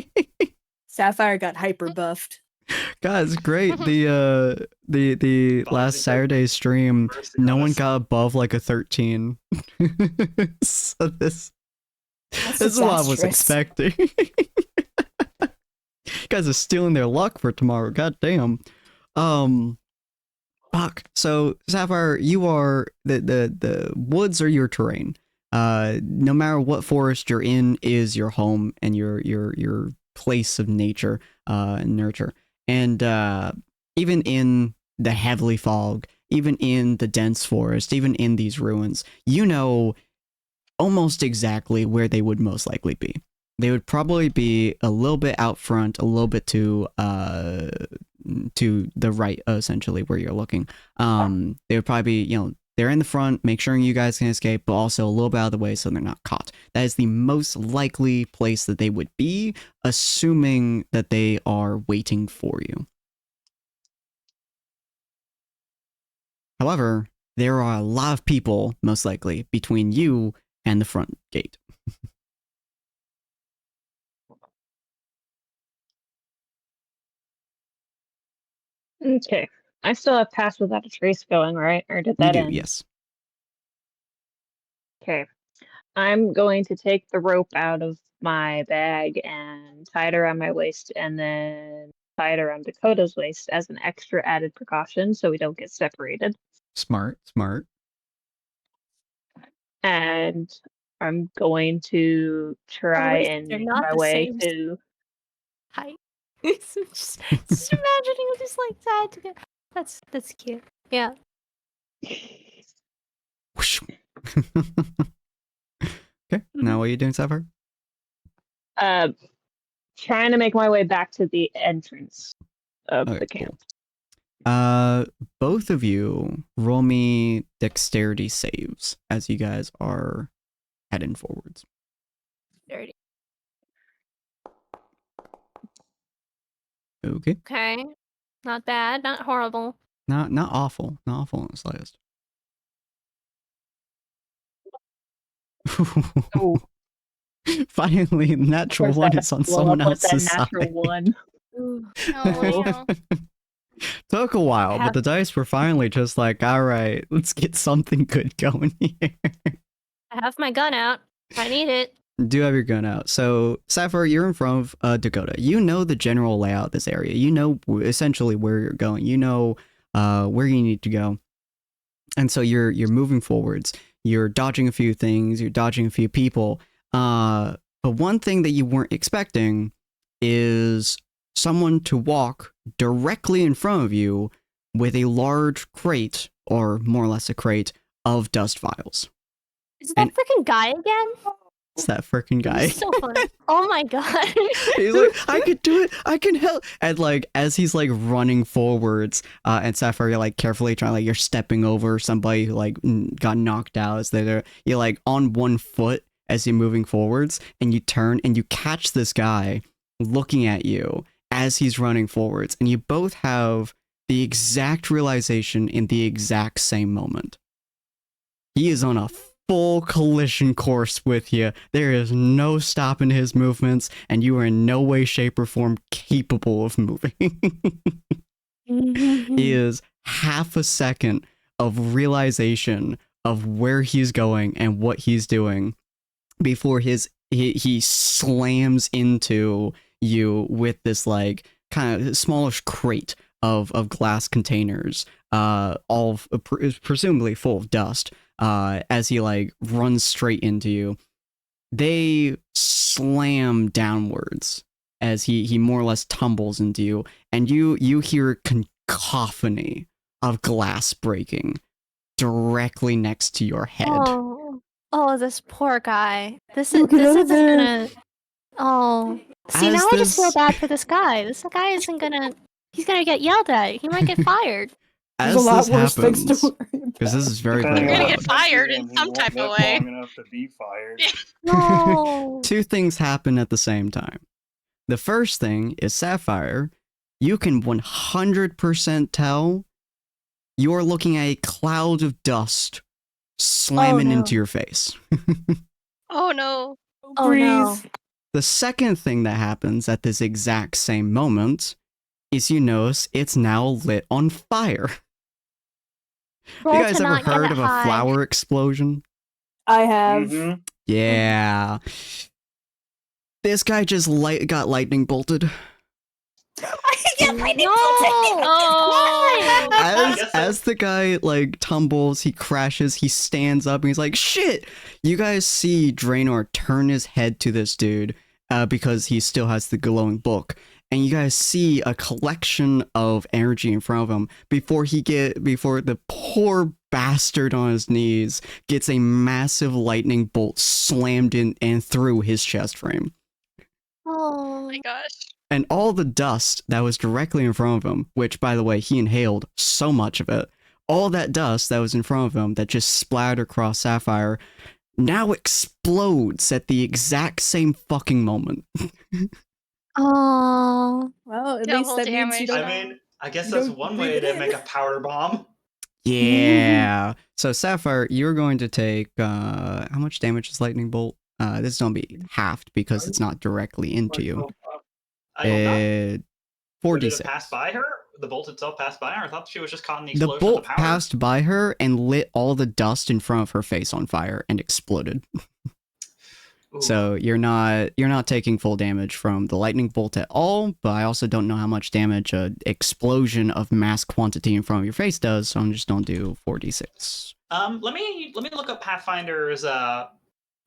Sapphire got hyper buffed. Guys, great. The last Saturday stream, no one got above like a 13. So this is what I was disastrous. expecting. Guys are stealing their luck for tomorrow. God damn. Fuck. So Sapphire, you are the woods are your terrain. No matter what forest you're in is your home and your place of nature and nurture. And even in the heavily fog, even in the dense forest, even in these ruins, you know almost exactly where they would most likely be. They would probably be a little bit out front, a little bit to the right, essentially, where you're looking. They would probably be, they're in the front, make sure you guys can escape, but also a little bit out of the way so they're not caught. That is the most likely place that they would be, assuming that they are waiting for you. However, there are a lot of people, most likely, between you and the front gate. Okay. I still have Pass Without a Trace going, right? Or did You that do, end? yes. Okay. I'm going to take the rope out of my bag and tie it around my waist and then tie it around Dakota's waist as an extra added precaution so we don't get separated. Smart. And I'm going to try and They're make not my the way same to height. just imagining them just like tied together. That's cute. Yeah. Whoosh. Okay, now what are you doing, Sapphire? trying to make my way back to the entrance of Okay, the camp. cool. Both of you roll me dexterity saves as you guys are heading forwards. Dirty. Okay. Okay. Not bad, not horrible. Not awful. Not awful in the slightest. Oh, Finally, natural where's one that is on blow someone up with that else's natural side. one? Ooh. Oh, wow. Took a while, but Have- the dice were finally just like, all right, let's get something good going here. I have my gun out. I need it. Do have your gun out. So, Sapphire, you're in front of Dakota. You know the general layout of this area. You know essentially where you're going. You know where you need to go. And so you're moving forwards. You're dodging a few things. You're dodging a few people. But one thing that you weren't expecting is someone to walk directly in front of you with a large crate, or more or less a crate, of dust vials. Is it that freaking guy again? It's that freaking guy. He's so funny. Oh my god. He's like, I could do it. I can help. And like, as he's like running forwards, and Sapphire, you're like carefully trying, like you're stepping over somebody who like got knocked out as you're like on one foot as you're moving forwards, and you turn and you catch this guy looking at you as he's running forwards, and you both have the exact realization in the exact same moment. He is on a full collision course with you. There is no stopping his movements, and you are in no way, shape, or form capable of moving. He is half a second of realization of where he's going and what he's doing before he slams into you with this like kind of smallish crate of glass containers, all presumably full of dust. As he like runs straight into you, they slam downwards as he more or less tumbles into you, and you hear a cacophony of glass breaking directly next to your head. Oh, this poor guy. This isn't gonna. Oh, see, now I just feel bad for this guy. This guy isn't gonna. He's gonna get yelled at. He might get fired. As this happens, because this is very, very You're gonna loud. get fired in some type of way. Long enough to be fired. No. Two things happen at the same time. The first thing is Sapphire. You can 100% tell you're looking at a cloud of dust slamming into your face. Oh no. Oh no. The second thing that happens at this exact same moment is you notice it's now lit on fire. Roll You guys to ever not get heard of a high. flower explosion? I have. Mhm. Yeah. This guy just got lightning bolted. I get lightning No. bolted. Oh. As the guy like tumbles, he crashes, he stands up, and he's like, "Shit!" You guys see Draenor turn his head to this dude because he still has the glowing book, and you guys see a collection of energy in front of him before the poor bastard on his knees gets a massive lightning bolt slammed in and through his chest frame. Oh my gosh. And all the dust that was directly in front of him, which, by the way, he inhaled so much of it, all that dust that was in front of him that just splattered across Sapphire now explodes at the exact same fucking moment. Oh. Well, at Double least that means you damage. don't. I mean, I guess you that's don't one breathe way it to in. make a powder bomb. Yeah. So Sapphire, you're going to take how much damage is lightning bolt? This is gonna be halved because it's not directly into you. I don't know. Did 4d6. it pass by her? The bolt itself passed by her? I thought she was just caught in the The explosion bolt of the power. passed by her and lit all the dust in front of her face on fire and exploded. Ooh. So you're not taking full damage from the lightning bolt at all, but I also don't know how much damage an explosion of mass quantity in front of your face does, so I'm just gonna do 4d6. Let me look up Pathfinder's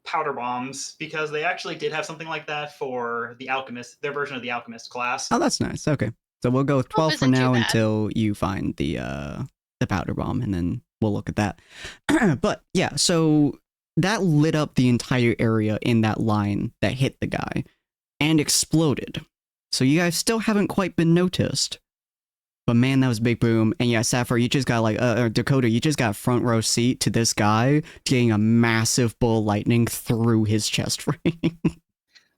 powder bombs, because they actually did have something like that for the Alchemist, their version of the Alchemist class. Oh, that's nice. Okay. So we'll go with 12 for isn't too now bad. until you find the powder bomb, and then we'll look at that. But yeah, so that lit up the entire area in that line that hit the guy and exploded. So you guys still haven't quite been noticed. But man, that was a big boom. And yeah, Sapphire, you just got like, Dakota, you just got a front row seat to this guy getting a massive bull lightning through his chest frame.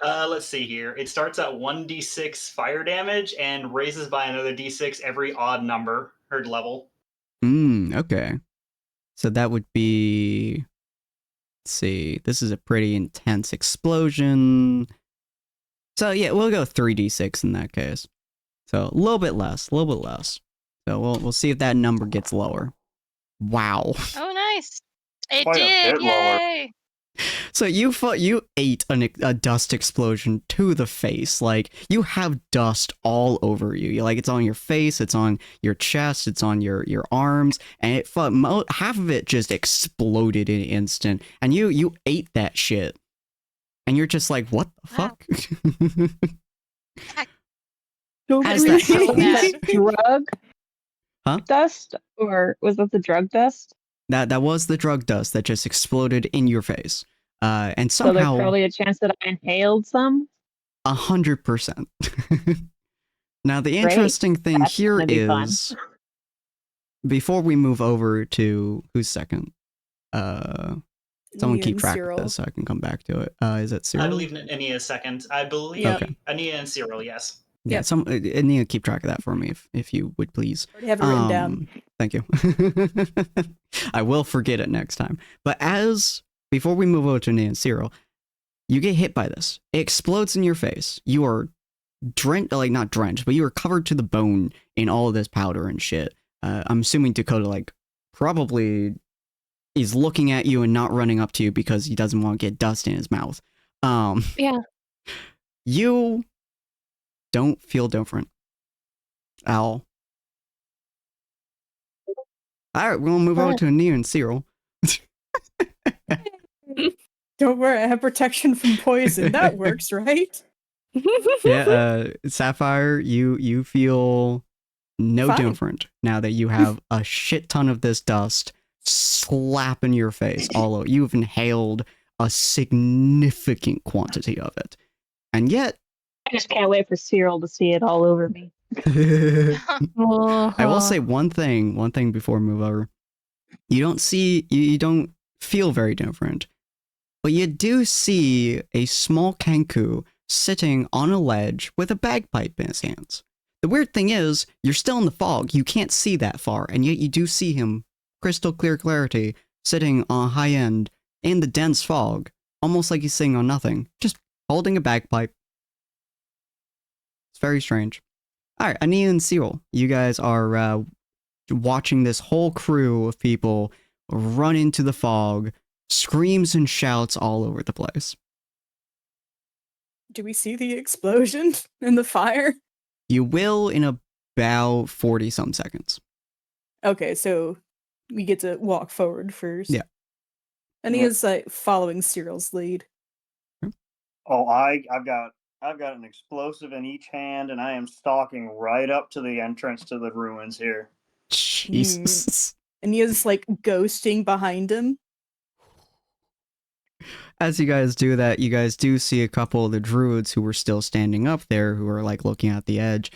Let's see here. It starts at 1d6 fire damage and raises by another d6 every odd number herd level. Okay. So that would be, let's see, this is a pretty intense explosion. So yeah, we'll go 3d6 in that case. So a little bit less. So we'll see if that number gets lower. Wow. Oh, nice. It Quite a did. bit lower. Yay. So you ate a dust explosion to the face. Like, you have dust all over you. Like, it's on your face, it's on your chest, it's on your arms, and half of it just exploded in an instant. And you ate that shit. And you're just like, what the fuck? As that happens, Drug Huh? dust, or was that the drug dust? that was the drug dust that just exploded in your face. And So there's somehow probably a chance that I inhaled some. 100%. Now the Great. interesting thing That's here gonna be fun. is, before we move over to who's second, someone Nia keep and track Cyril. of this so I can come back to it. Is it Cyril? I believe Ania is second. I believe Yep. Ania and Cyril, yes. Yeah, Yep. Nia, keep track of that for me if you would please. Already have it written down. Thank you. I will forget it next time. But before we move over to Nia and Cyril, you get hit by this. It explodes in your face. You are drenched, like not drenched, but you are covered to the bone in all of this powder and shit. I'm assuming Dakota like probably is looking at you and not running up to you because he doesn't want to get dust in his mouth. Yeah. You don't feel different. Ow. Alright, we're gonna move over to Nia and Cyril. Don't worry, I have protection from poison. That works, right? Yeah, Sapphire, you feel no Fine. different now that you have a shit ton of this dust slap in your face. Although you've inhaled a significant quantity of it. And yet I just can't wait for Cyril to see it all over me. I will Uh-huh. say one thing before we move over. You don't feel very different. But you do see a small Kenku sitting on a ledge with a bagpipe in his hands. The weird thing is, you're still in the fog, you can't see that far, and yet you do see him, crystal clear clarity, sitting on a high end in the dense fog, almost like he's sitting on nothing, just holding a bagpipe. It's very strange. Alright, Ania and Cyril, you guys are watching this whole crew of people run into the fog, screams and shouts all over the place. Do we see the explosion and the fire? You will in about 40 some seconds. Okay, so we get to walk forward first. Yeah. And he is like following Cyril's lead. Oh, I've got an explosive in each hand, and I am stalking right up to the entrance to the ruins here. Jesus. And he is like ghosting behind him. As you guys do that, you guys do see a couple of the druids who were still standing up there, who are like looking at the edge.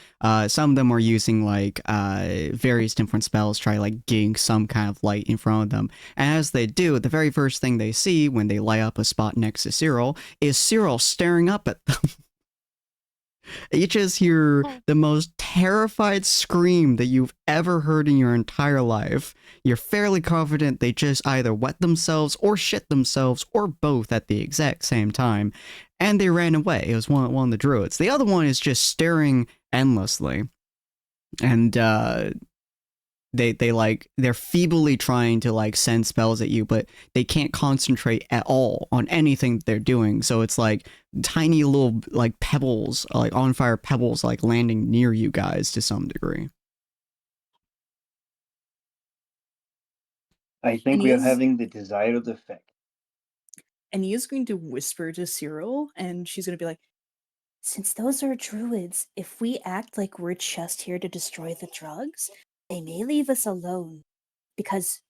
Some of them are using like various different spells, try like getting some kind of light in front of them. And as they do, the very first thing they see when they light up a spot next to Cyril is Cyril staring up at them. You just hear the most terrified scream that you've ever heard in your entire life. You're fairly confident they just either wet themselves or shit themselves or both at the exact same time, and they ran away. It was one of the druids. The other one is just staring endlessly, and they're feebly trying to like send spells at you, but they can't concentrate at all on anything they're doing. So it's like tiny little like pebbles, like on fire pebbles, like landing near you guys to some degree. I think And we he are is- having the desired effect. And he is going to whisper to Cyril, and she's going to be like, Since those are druids, if we act like we're just here to destroy the drugs, they may leave us alone. Because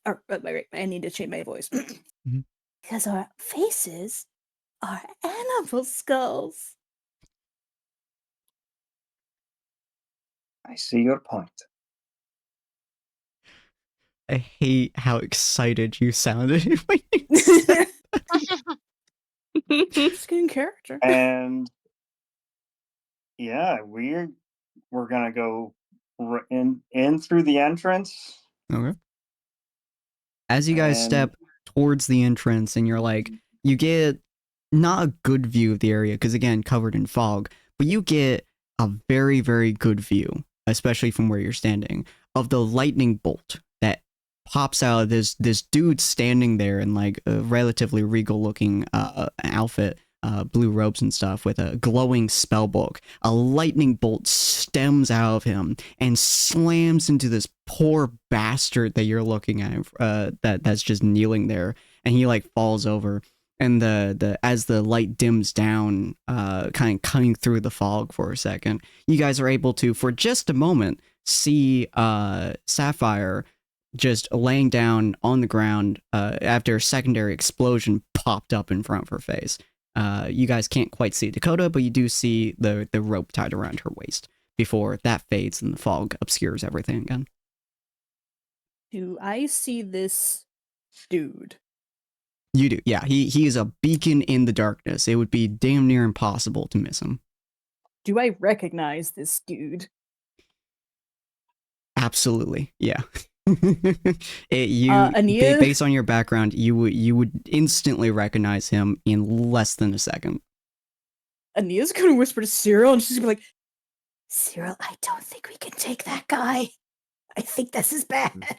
wait, I need to change my voice. Because our faces are animal skulls. I see your point. I hate how excited you sounded when you said Just in character. And yeah, we're gonna go in through the entrance. Okay. As you guys step towards the entrance, and you're like, you get not a good view of the area because again, covered in fog, but you get a very, very good view, especially from where you're standing, of the lightning bolt that pops out of this dude standing there in like a relatively regal looking outfit, blue robes and stuff, with a glowing spell book. A lightning bolt stems out of him and slams into this poor bastard that you're looking at, that's just kneeling there, and he like falls over. And the as the light dims down, kind of cutting through the fog for a second, you guys are able to, for just a moment, see Sapphire just laying down on the ground after a secondary explosion popped up in front of her face. You guys can't quite see Dakota, but you do see the rope tied around her waist before that fades and the fog obscures everything again. Do I see this dude? You do, yeah. He is a beacon in the darkness. It would be damn near impossible to miss him. Do I recognize this dude? Absolutely, yeah. Ania? Based on your background, you would instantly recognize him in less than a second. Ania's gonna whisper to Cyril, and she's gonna be like, Cyril, I don't think we can take that guy. I think this is bad.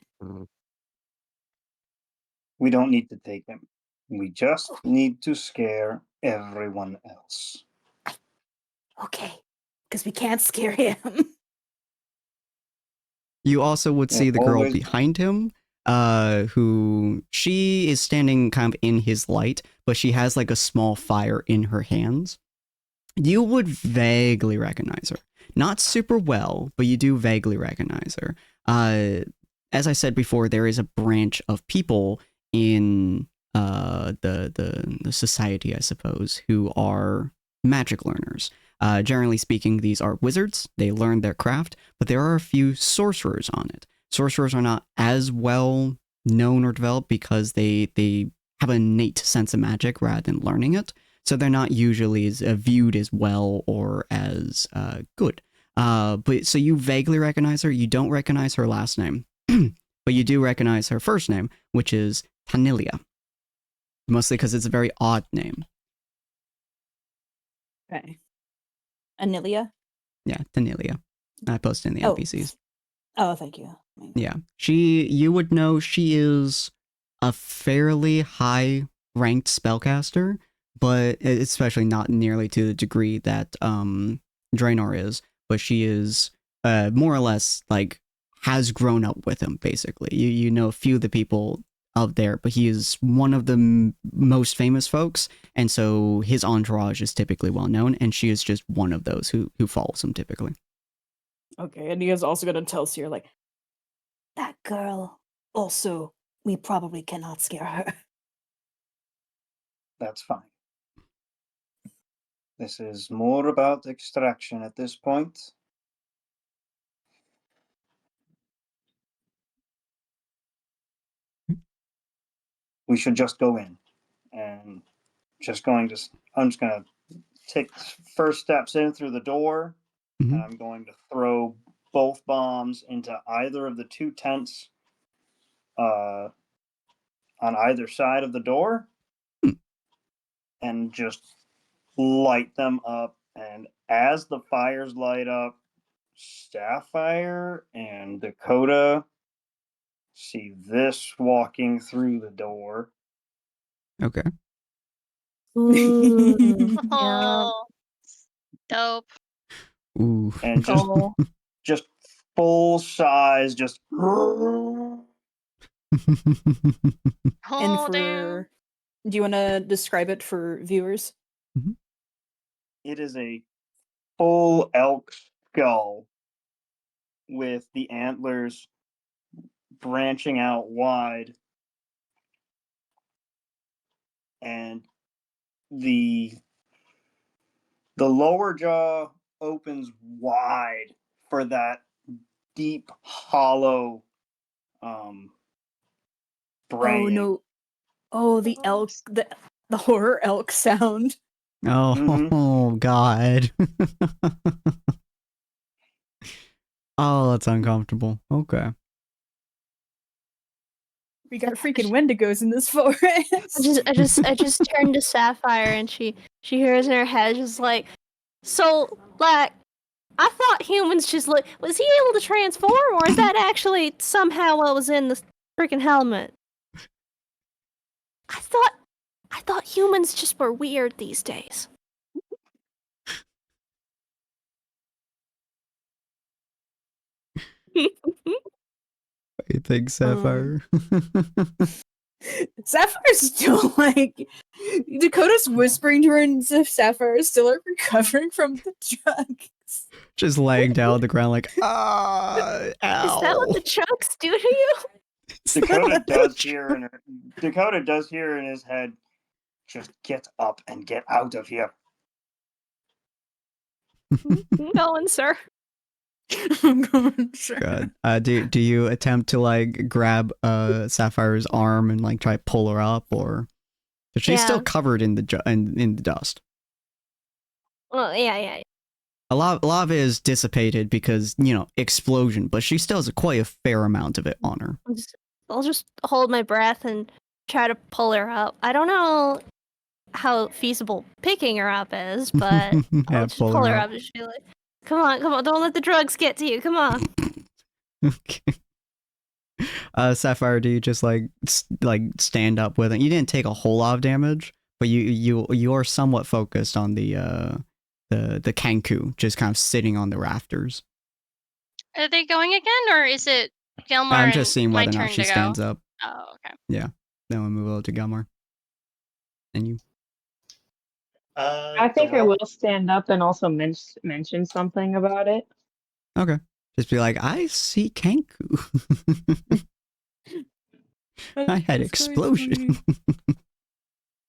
We don't need to take him. We just need to scare everyone else. Okay, because we can't scare him. You also would see Yeah, the girl always- behind him, who she is standing kind of in his light, but she has like a small fire in her hands. You would vaguely recognize her. Not super well, but you do vaguely recognize her. As I said before, there is a branch of people in the society, I suppose, who are magic learners. Generally speaking, these are wizards. They learn their craft, but there are a few sorcerers on it. Sorcerers are not as well known or developed because they have an innate sense of magic rather than learning it. So they're not usually as viewed as well or as good. But so you vaguely recognize her. You don't recognize her last name, but you do recognize her first name, which is Tanilia. Mostly because it's a very odd name. okay. Anilia? Yeah, Tanilia. I posted in the Oh. NPCs. Oh, thank you. Yeah. You would know she is a fairly high ranked spellcaster, but especially not nearly to the degree that Draenor is, but she is more or less like has grown up with him basically. You know a few of the people out there, but he is one of the most famous folks, and so his entourage is typically well known, and she is just one of those who follows him typically. Okay, Ania's also gonna tell Cyril, like, That girl. Also, we probably cannot scare her. That's fine. This is more about extraction at this point. We should just go in, and I'm just gonna take first steps in through the door, Mhm. and I'm going to throw both bombs into either of the two tents on either side of the door, and just light them up. And as the fires light up, Sapphire and Dakota see this walking through the door. Okay. Ooh, yeah. Oh, dope. Ooh. And just Oh, just full size, just and Oh, for damn. do you want to describe it for viewers? it is a full elk skull with the antlers branching out wide, and the lower jaw opens wide for that deep, hollow braying. Oh no! Oh, the elk, the horror elk sound. Oh, Mhm. God. Oh, that's uncomfortable. Okay. We got freaking Wendigos in this forest. I just turned to Sapphire and she hears in her head just like, so like, I thought humans just like, was he able to transform, or is that actually somehow what was in the freaking helmet? I thought humans just were weird these days. What do you think, Sapphire? Sapphire's still like Dakota's whispering to her, and Sapphire is still like recovering from the drugs. Just laying down on the ground like, ow. Is that what the trucks do to you? Dakota does hear in his head, just get up and get out of here. Going, sir. I'm going, sure. God. Do you attempt to like grab Sapphire's arm and like try to pull her up, or but she's still Yeah. covered in the in the dust. Well, yeah. A lot of it is dissipated because, you know, explosion, but she still has quite a fair amount of it on her. I'll just hold my breath and try to pull her up. I don't know how feasible picking her up is, but Yeah, I'll just pull her up and just be like, come on, don't let the drugs get to you, come on. Okay. Sapphire, do you just like stand up with it? You didn't take a whole lot of damage, but you are somewhat focused on the Kanku just kind of sitting on the rafters. Are they going again, or is it Gilmore? I'm just seeing my whether or turn not she to stands go? up. Oh, okay. Yeah. Then we'll move over to Gilmore. And you. I think I will stand up and also mention something about it. Okay. Just be like, I see Kanku. I had explosion.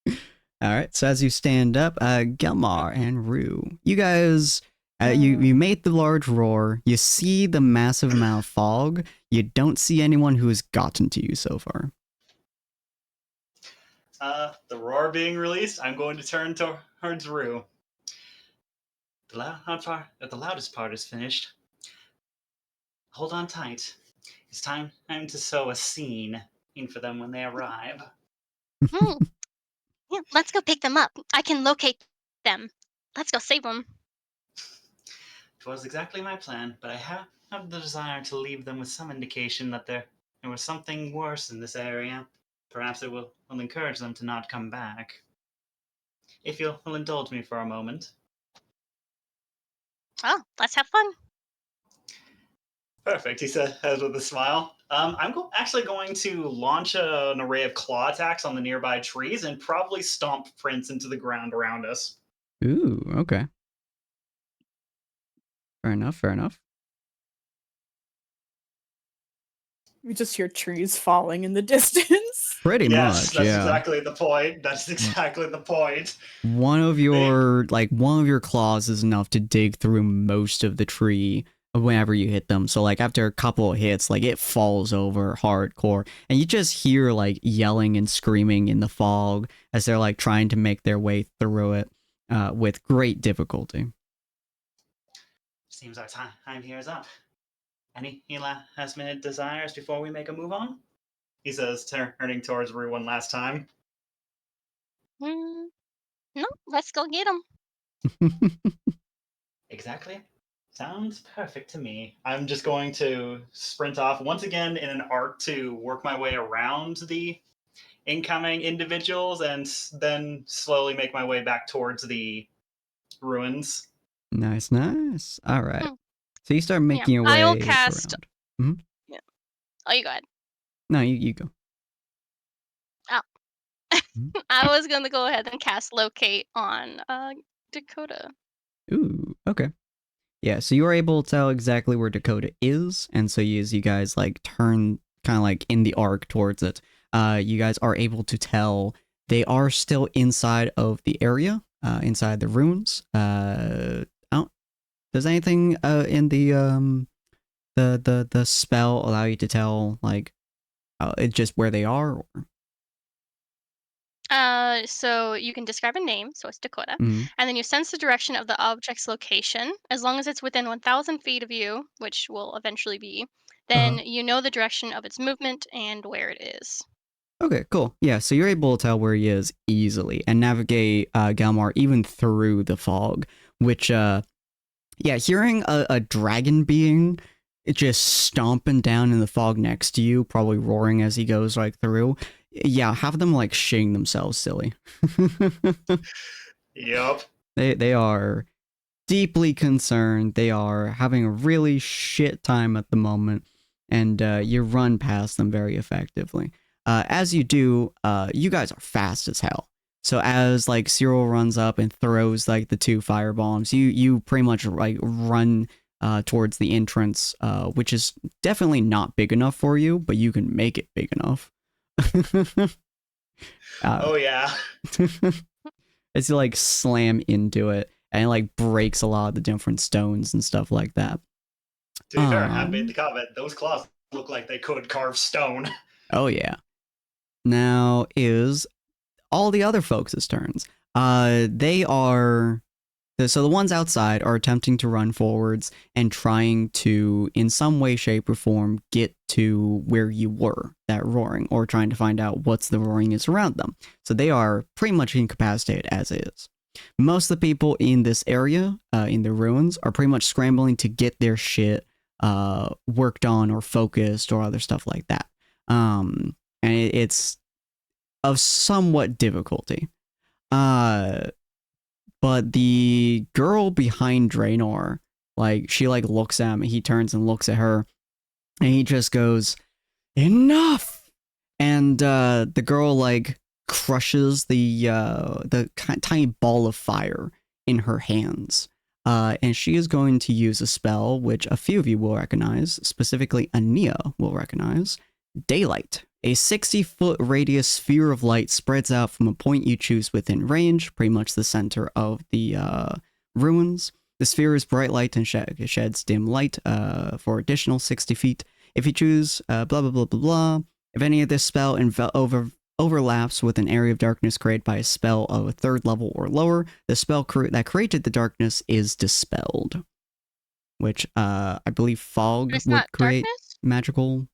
All right. So as you stand up, Gelmar and Rue, you guys, you made the large roar. You see the massive amount of fog. You don't see anyone who has gotten to you so far. The roar being released, I'm going to turn towards Rue. The loudest part is finished. Hold on tight. It's time to sow a scene in for them when they arrive. Yeah, let's go pick them up. I can locate them. Let's go save them. It was exactly my plan, but I have the desire to leave them with some indication that there was something worse in this area. Perhaps it will encourage them to not come back. If you'll indulge me for a moment. Oh, let's have fun. Perfect, he says with a smile. I'm actually going to launch an array of claw attacks on the nearby trees and probably stomp prints into the ground around us. Ooh, okay. Fair enough. We just hear trees falling in the distance. Pretty much, that's yeah. exactly the point. That's exactly the point. One of your claws is enough to dig through most of the tree whenever you hit them. So like after a couple of hits, like it falls over hardcore, and you just hear like yelling and screaming in the fog as they're like trying to make their way through it with great difficulty. Seems our time here is up. Any last-minute desires before we make a move on? He says, turning towards Rue one last time. No, let's go get them. Exactly. Sounds perfect to me. I'm just going to sprint off once again in an arc to work my way around the incoming individuals and then slowly make my way back towards the ruins. Nice. All right. So you start making your way I'll cast. around. Yeah. Oh, you go ahead. No, you go. I was gonna go ahead and cast locate on Dakota. Ooh, okay. Yeah, so you are able to tell exactly where Dakota is, and so as you guys like turn kind of like in the arc towards it, you guys are able to tell they are still inside of the area, inside the ruins. Does anything in the the spell allow you to tell like it's just where they are? Or? So you can describe a name, so it's Dakota, Mhm. and then you sense the direction of the object's location. As long as it's within 1,000 feet of you, which will eventually be, then you know the direction of its movement and where it is. Okay, cool. Yeah, so you're able to tell where he is easily and navigate Galmar even through the fog, which, yeah, hearing a dragon being just stomping down in the fog next to you, probably roaring as he goes like through, yeah, have them like shitting themselves silly. Yep. They are deeply concerned. They are having a really shit time at the moment, and you run past them very effectively. As you do, you guys are fast as hell. So as like Cyril runs up and throws like the 2 firebombs, you pretty much like run towards the entrance, which is definitely not big enough for you, but you can make it big enough. Oh yeah. It's like slam into it and it like breaks a lot of the different stones and stuff like that. To be fair, I made the comment. Those claws look like they could carve stone. Oh yeah. Now is all the other folks' turns. They are so the ones outside are attempting to run forwards and trying to, in some way, shape, or form, get to where you were, that roaring, or trying to find out what's the roaring is around them. So they are pretty much incapacitated as is. Most of the people in this area, in the ruins, are pretty much scrambling to get their shit worked on or focused or other stuff like that. And it's of somewhat difficulty. But the girl behind Draenor, like, she, like, looks at him, and he turns and looks at her, and he just goes, "Enough!" And, the girl, like, crushes the tiny ball of fire in her hands. And she is going to use a spell which a few of you will recognize, specifically Ania will recognize, Daylight. A 60-foot radius sphere of light spreads out from a point you choose within range, pretty much the center of the ruins. The sphere is bright light and sheds dim light for additional 60 feet. If you choose blah blah blah blah blah, if any of this spell overlaps with an area of darkness created by a spell of a 3rd level or lower, the spell that created the darkness is dispelled. Which I believe fog would create darkness? magical.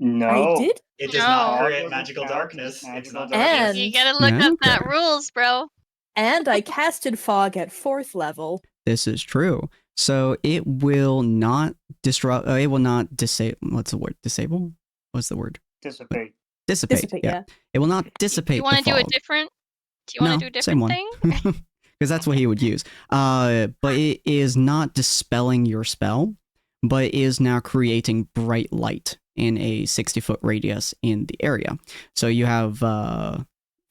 No. I did. It does No. not create Fog magical doesn't count darkness. as It's magical not darkness. darkness. You gotta look Yeah, up that okay. rules, bro. And I casted fog at 4th level. This is true. So it will not disrupt. It will not disable. What's the word? Disable? What's the word? Dissipate. Dissipate. Yeah. It will not dissipate. You want to the do a fog. different? Do you want to do a same different one. thing? Because that's what he would use. But it is not dispelling your spell, but it is now creating bright light in a 60-foot radius in the area. So you have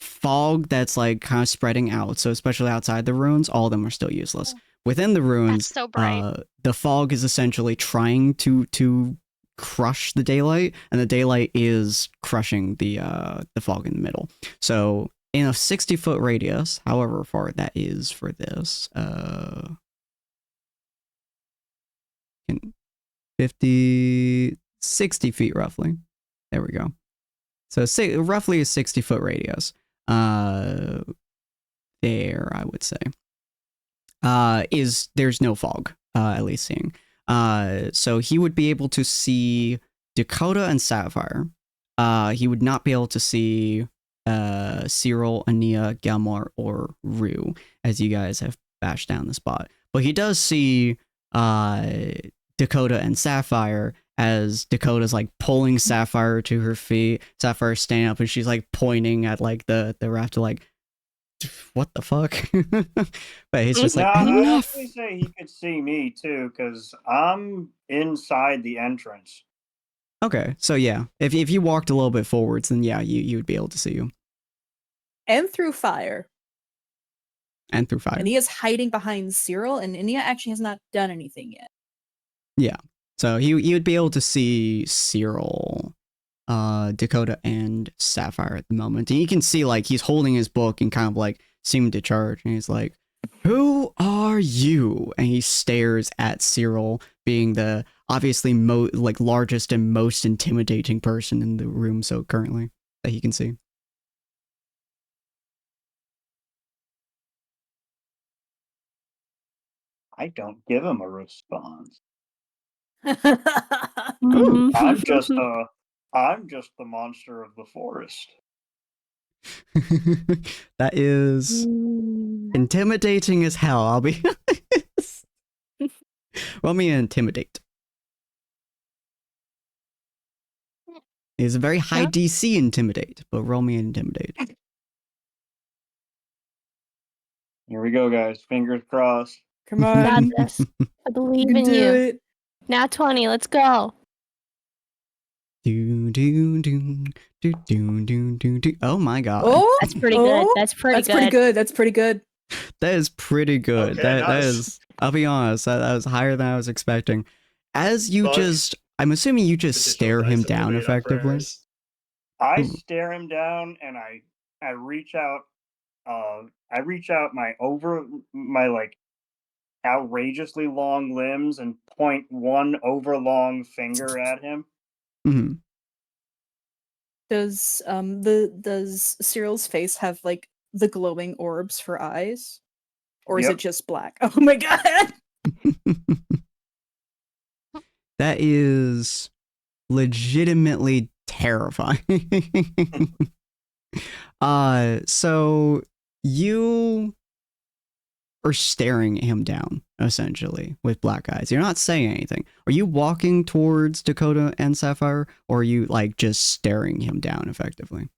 fog that's like kind of spreading out. So especially outside the ruins, all of them are still useless. Within the ruins, That's so bright. the fog is essentially trying to crush the daylight, and the daylight is crushing the fog in the middle. So in a 60-foot radius, however far that is for this, 60 feet roughly. There we go. So roughly a 60-foot radius. There, I would say. There's no fog, at least seeing. So he would be able to see Dakota and Sapphire. He would not be able to see Cyril, Ania, Galmar, or Rue, as you guys have bashed down the spot. But he does see Dakota and Sapphire, as Dakota's like pulling Sapphire to her feet. Sapphire's standing up and she's like pointing at like the raft, like, what the fuck? But he's just like, I enough. actually say he could see me too, because I'm inside the entrance. Okay, so yeah, if you walked a little bit forwards, then yeah, you would be able to see you. And through fire. And through fire. And he is hiding behind Cyril, and Nia actually has not done anything yet. Yeah. So he would be able to see Cyril, Dakota, and Sapphire at the moment. And you can see like he's holding his book and kind of like seeming to charge, and he's like, "Who are are you? And he stares at Cyril, being the obviously largest and most intimidating person in the room so currently that he can see. I don't give him a response. Ooh. I'm just the monster of the forest. That is intimidating as hell, I'll be honest. Roll me an intimidate. It's a very high DC intimidate, but roll me an intimidate. Here we go, guys. Fingers crossed. Come Got on. this. I believe You can in do you. it. Now 20, let's go. Do, do, do, do, do, do, do, do. Oh my god. Oh, That's pretty good. oh, That's pretty that's good. pretty good. That's pretty good. That is pretty good. Okay, that nice. is, I'll be honest, that was higher than I was expecting. As you Fuck. I'm assuming you just Additional stare dice him that we down made up for effectively. errors. I Ooh. stare him down and I reach out my like outrageously long limbs and point one overlong finger at him. Mm-hmm. Does Cyril's face have like the glowing orbs for eyes? Or is Yep. it just black? Oh my god. That is legitimately terrifying. So you are staring him down essentially with black eyes. You're not saying anything. Are you walking towards Dakota and Sapphire, or are you like just staring him down effectively?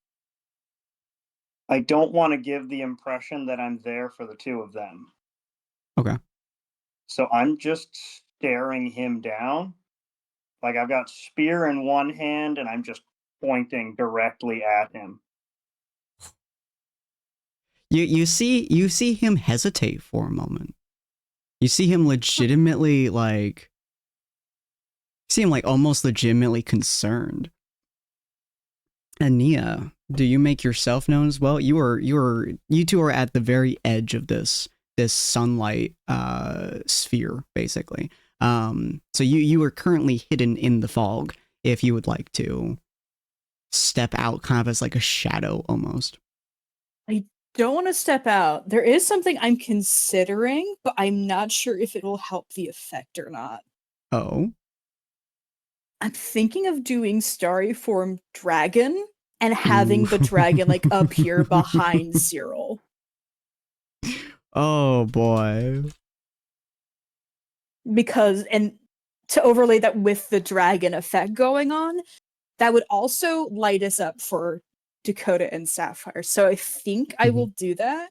I don't want to give the impression that I'm there for the two of them. Okay. So I'm just staring him down. Like I've got spear in one hand and I'm just pointing directly at him. You see him hesitate for a moment. You see him legitimately almost legitimately concerned. And Nia, do you make yourself known as well? You two are at the very edge of this sunlight sphere, basically. So you are currently hidden in the fog if you would like to step out kind of as like a shadow almost. Don't want to step out. There is something I'm considering, but I'm not sure if it will help the effect or not. Oh. I'm thinking of doing Starry Form Dragon and having the dragon like appear behind Cyril. Oh boy. Because, and to overlay that with the dragon effect going on, that would also light us up for Dakota and Sapphire. So I think I will do that.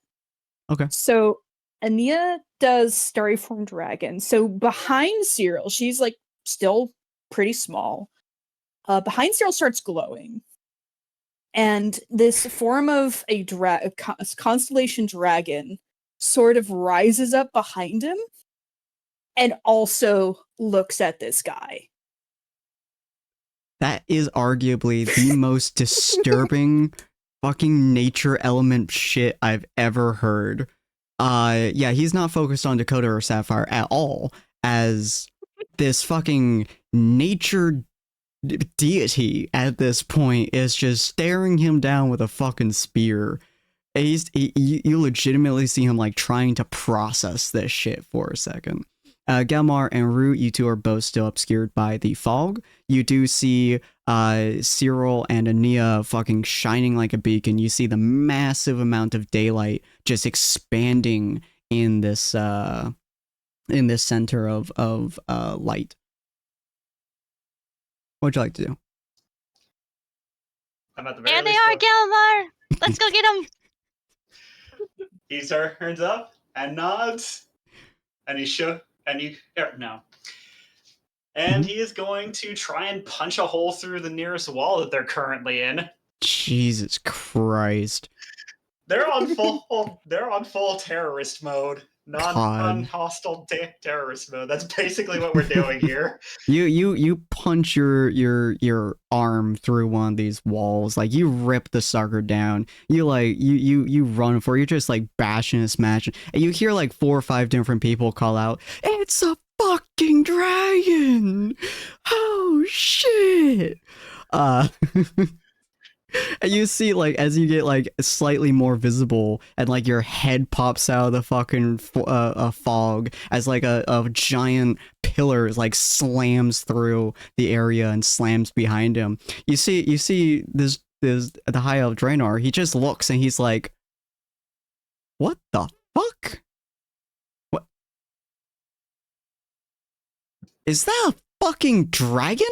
Okay. So Ania does Starry Form Dragon. So behind Cyril, she's like still pretty small. Behind Cyril starts glowing. And this form of a constellation dragon sort of rises up behind him and also looks at this guy. That is arguably the most disturbing fucking nature element shit I've ever heard. Yeah, he's not focused on Dakota or Sapphire at all as this fucking nature deity at this point is just staring him down with a fucking spear. You legitimately see him like trying to process this shit for a second. Gelmar and Root, you two are both still obscured by the fog. You do see Cyril and Ania fucking shining like a beacon. You see the massive amount of daylight just expanding in this center of light. What would you like to do? I'm at the very There they least are, Gelmar! Let's go get them! He turns up and nods, and he no. And he is going to try and punch a hole through the nearest wall that they're currently in. Jesus Christ. They're on full terrorist mode. non-hostile terrorist mode. That's basically what we're doing here. You punch your arm through one of these walls, like you rip the sucker down. You like you run for it. You're just like bashing and smashing, and you hear like 4 or 5 different people call out, "It's a fucking dragon! Oh shit!" And you see, like, as you get, like, slightly more visible, and, like, your head pops out of the fucking fog, as, like, a giant pillar, like, slams through the area and slams behind him. You see this the High Elf Draenor, he just looks and he's like, what the fuck? What? Is that a fucking dragon?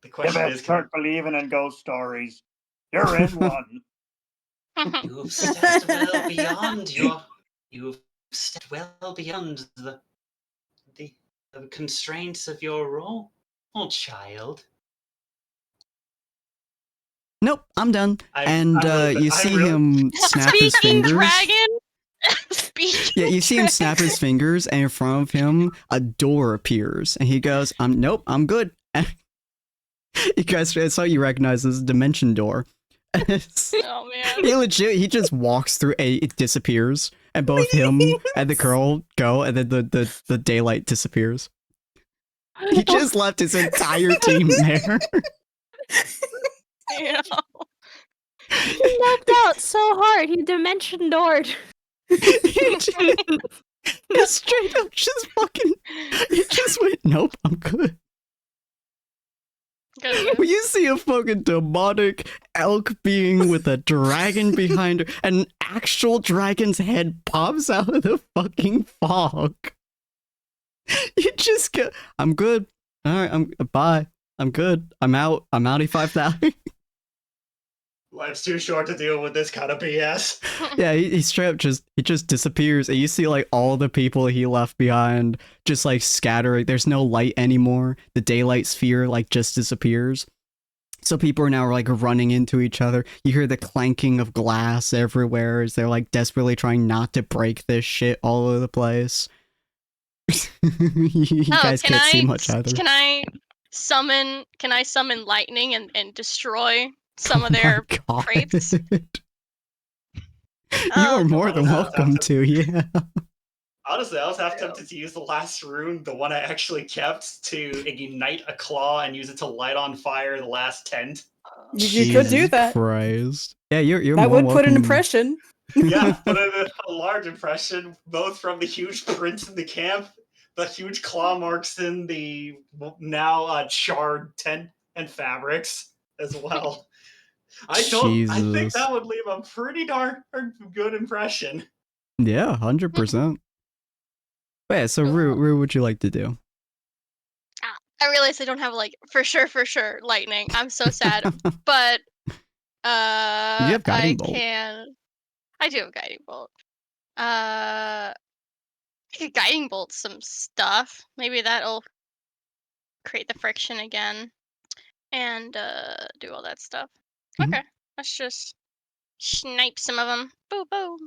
The You question better is, start believing in ghost stories. You're in one. you've stepped well beyond you've stepped well beyond the constraints of your role, child. Nope, I'm done. You see him snap his Speaking fingers. dragon. Speaking Yeah, you see him snap his fingers, and in front of him, a door appears, and he goes, nope, I'm good." You guys, that's how you recognize this dimension door. Oh man. He just walks through, it disappears, and both him and the girl go, and then the daylight disappears. He just left his entire team there. You know. He knocked out so hard, he dimension doored. He straight up just fucking, he just went, nope, I'm good. When you see a fucking demonic elk being with a dragon behind her, and an actual dragon's head pops out of the fucking fog, you just go, I'm good. Alright, bye. I'm good. I'm out. I'm outie 5,000. Life's too short to deal with this kind of BS. Yeah, he straight up just disappears, and you see like all the people he left behind just like scattering. There's no light anymore. The daylight sphere like just disappears. So people are now like running into each other. You hear the clanking of glass everywhere as they're like desperately trying not to break this shit all over the place. You guys can't see much either. Can I summon lightning and destroy some of their crates? You are more than welcome to, yeah. Honestly, I was half tempted to use the last rune, the one I actually kept, to ignite a claw and use it to light on fire the last tent. You could do that. Christ. Yeah, you're that more would put an welcome. impression. Yeah, put a large impression, both from the huge prints in the camp, the huge claw marks in the now charred tent and fabrics as well. I think that would leave a pretty darn good impression. Yeah, 100%. But yeah, so Rue, what would you like to do? I realize I don't have like for sure lightning. I'm so sad, but You have guiding bolt. I do have guiding bolt. I could guiding bolt some stuff. Maybe that'll create the friction again, and do all that stuff. Mm-hmm. Okay, let's just snipe some of them. Boom, boom.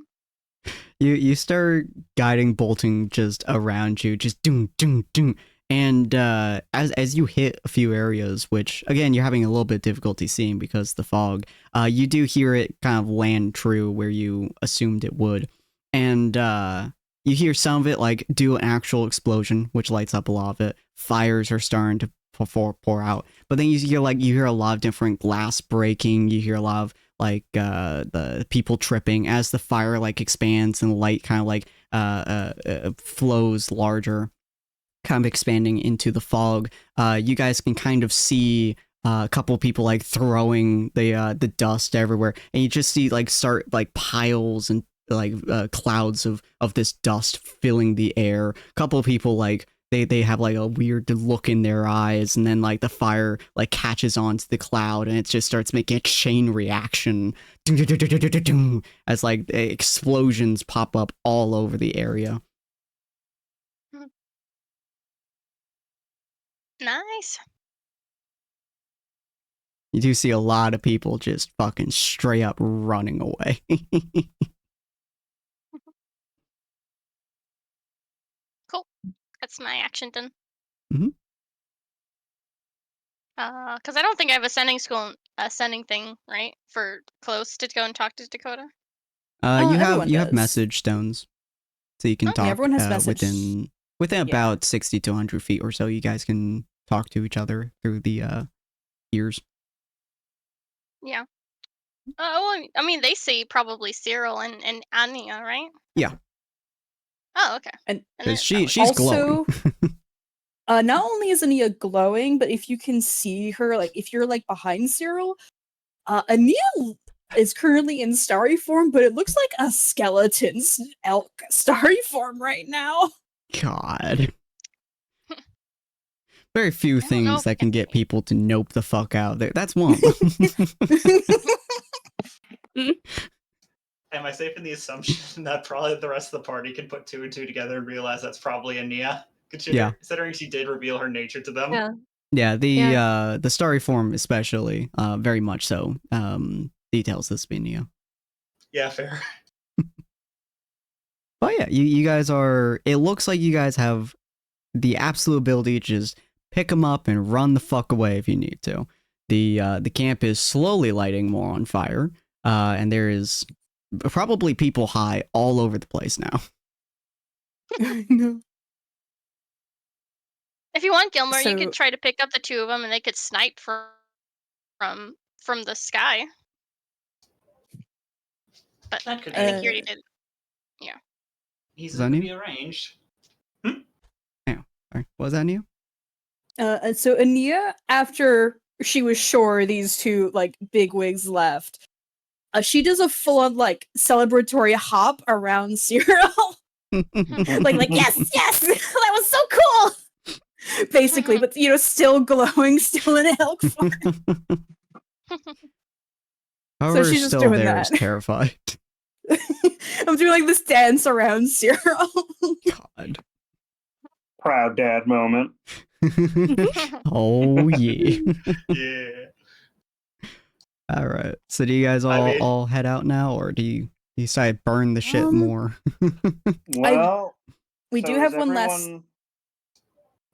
You start guiding bolting just around you, just doom doom doom, and as you hit a few areas, which again you're having a little bit of difficulty seeing because of the fog, you do hear it kind of land true where you assumed it would, and you hear some of it like do an actual explosion, which lights up a lot of it. Fires are starting to pour out, but then you hear a lot of different glass breaking. You hear a lot of like the people tripping as the fire like expands and the light kind of like flows larger, kind of expanding into the fog. You guys can kind of see a couple people like throwing the dust everywhere, and you just see like start like piles and like clouds of this dust filling the air. A couple of people like they have like a weird look in their eyes, and then like the fire like catches onto the cloud, and it just starts making a chain reaction as like explosions pop up all over the area. Nice. You do see a lot of people just fucking straight up running away. Cool. That's my action done. Mhm. Because I don't think I have a sending thing, right? For close to go and talk to Dakota. You everyone have does. message stones, so you can Oh. talk Everyone has message. within Yeah. about 60 to 100 feet or so. You guys can talk to each other through the ears. Yeah. Well, I mean, they see probably Cyril and Anya, right? Yeah, Oh, okay. And And they're because probably- she's glowing. also, not only is Ania glowing, but if you can see her, like if you're like behind Cyril, Ania is currently in starry form, but it looks like a skeleton's elk starry form right now. God. Very few I don't know things if that I can can get see. people to nope the fuck out. That's one of them. Am I safe in the assumption that probably the rest of the party can put two and two together and realize that's probably Ania? Considering she did reveal her nature to them. Yeah. Yeah, the starry form especially, very much so, details this being Neo. Yeah, fair. But yeah, you guys are, it looks like you guys have the absolute ability to just pick them up and run the fuck away if you need to. The camp is slowly lighting more on fire, and there is probably people high all over the place now. No. If you want, Gilmore, you So- could try to pick up the two of them, and they could snipe from the sky. But That could I think he Uh, already did. easily that could new? be arranged. Sorry, what was that Neo? And so Ania, after she was sure these two like bigwigs left, she does a full-on like celebratory hop around Cyril. like yes, that was so cool. Basically, but you know, still glowing, still in elk form. However, she's just still doing there is that. terrified. I'm doing like this dance around Cyril. God. Proud dad moment. Oh yeah. Yeah. All right. So do you guys I mean- all head out now, or do you decide burn the shit more? Well, We so do is have one last. everyone-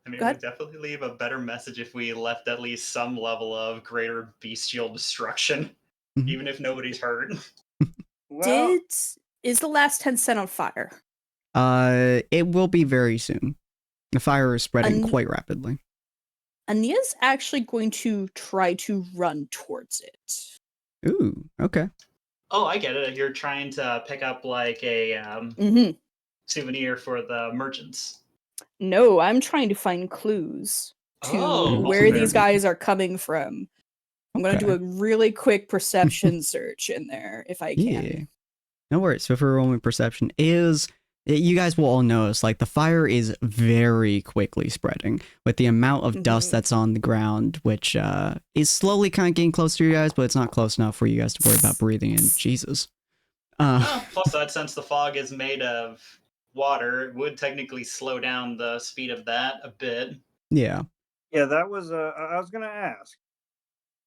I mean, Go we ahead. definitely leave a better message if we left at least some level of greater bestial destruction, Mhm. even if nobody's hurt. Well, Is the last tent set on fire? It will be very soon. The fire is spreading quite rapidly. Ania's actually going to try to run towards it. Ooh, okay. Oh, I get it. You're trying to pick up like a Mm-hmm. souvenir for the merchants. No, I'm trying to find clues to Oh, where also these fair. guys are coming from. I'm going to do Okay. a really quick perception search in there if I can. Yeah. No worries. So for rolling perception you guys will all notice, like, the fire is very quickly spreading with the amount of dust Mhm. that's on the ground, which is slowly kind of getting close to you guys, but it's not close enough for you guys to worry about breathing in. Jesus. Plus, that since the fog is made of water, it would technically slow down the speed of that a bit. Yeah. yeah, that was. I was gonna ask,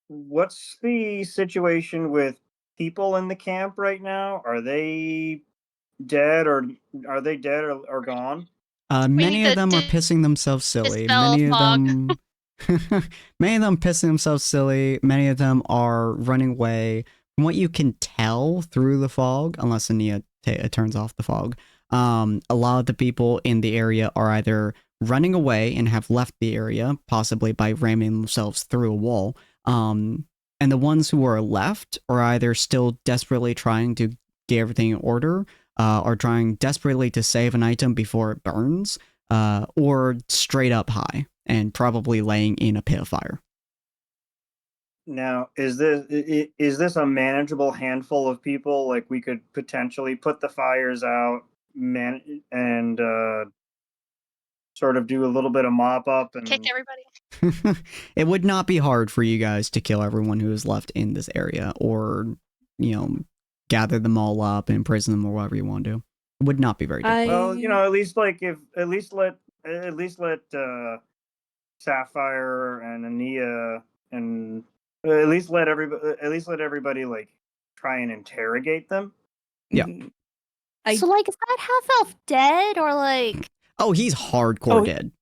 what's the situation with people in the camp right now? Are they dead, or gone? Many need of to them are pissing themselves silly. dispel Many of fog. them, many of them pissing themselves silly. Many of them are running away. From what you can tell through the fog, unless Ania turns off the fog, a lot of the people in the area are either running away and have left the area, possibly by ramming themselves through a wall. And the ones who are left are either still desperately trying to get everything in order, are trying desperately to save an item before it burns, or straight up high and probably laying in a pit of fire. Now, is this a manageable handful of people? Like, we could potentially put the fires out, and sort of do a little bit of mop up and Kick everybody. It would not be hard for you guys to kill everyone who is left in this area, or, gather them all up and imprison them, or whatever you want to do. It would not be very difficult. Well, at least let Sapphire and Ania and At least let everybody like try and interrogate them. Yeah. Mhm. So, like, is that half elf dead or like? Oh, he's hardcore Oh. dead.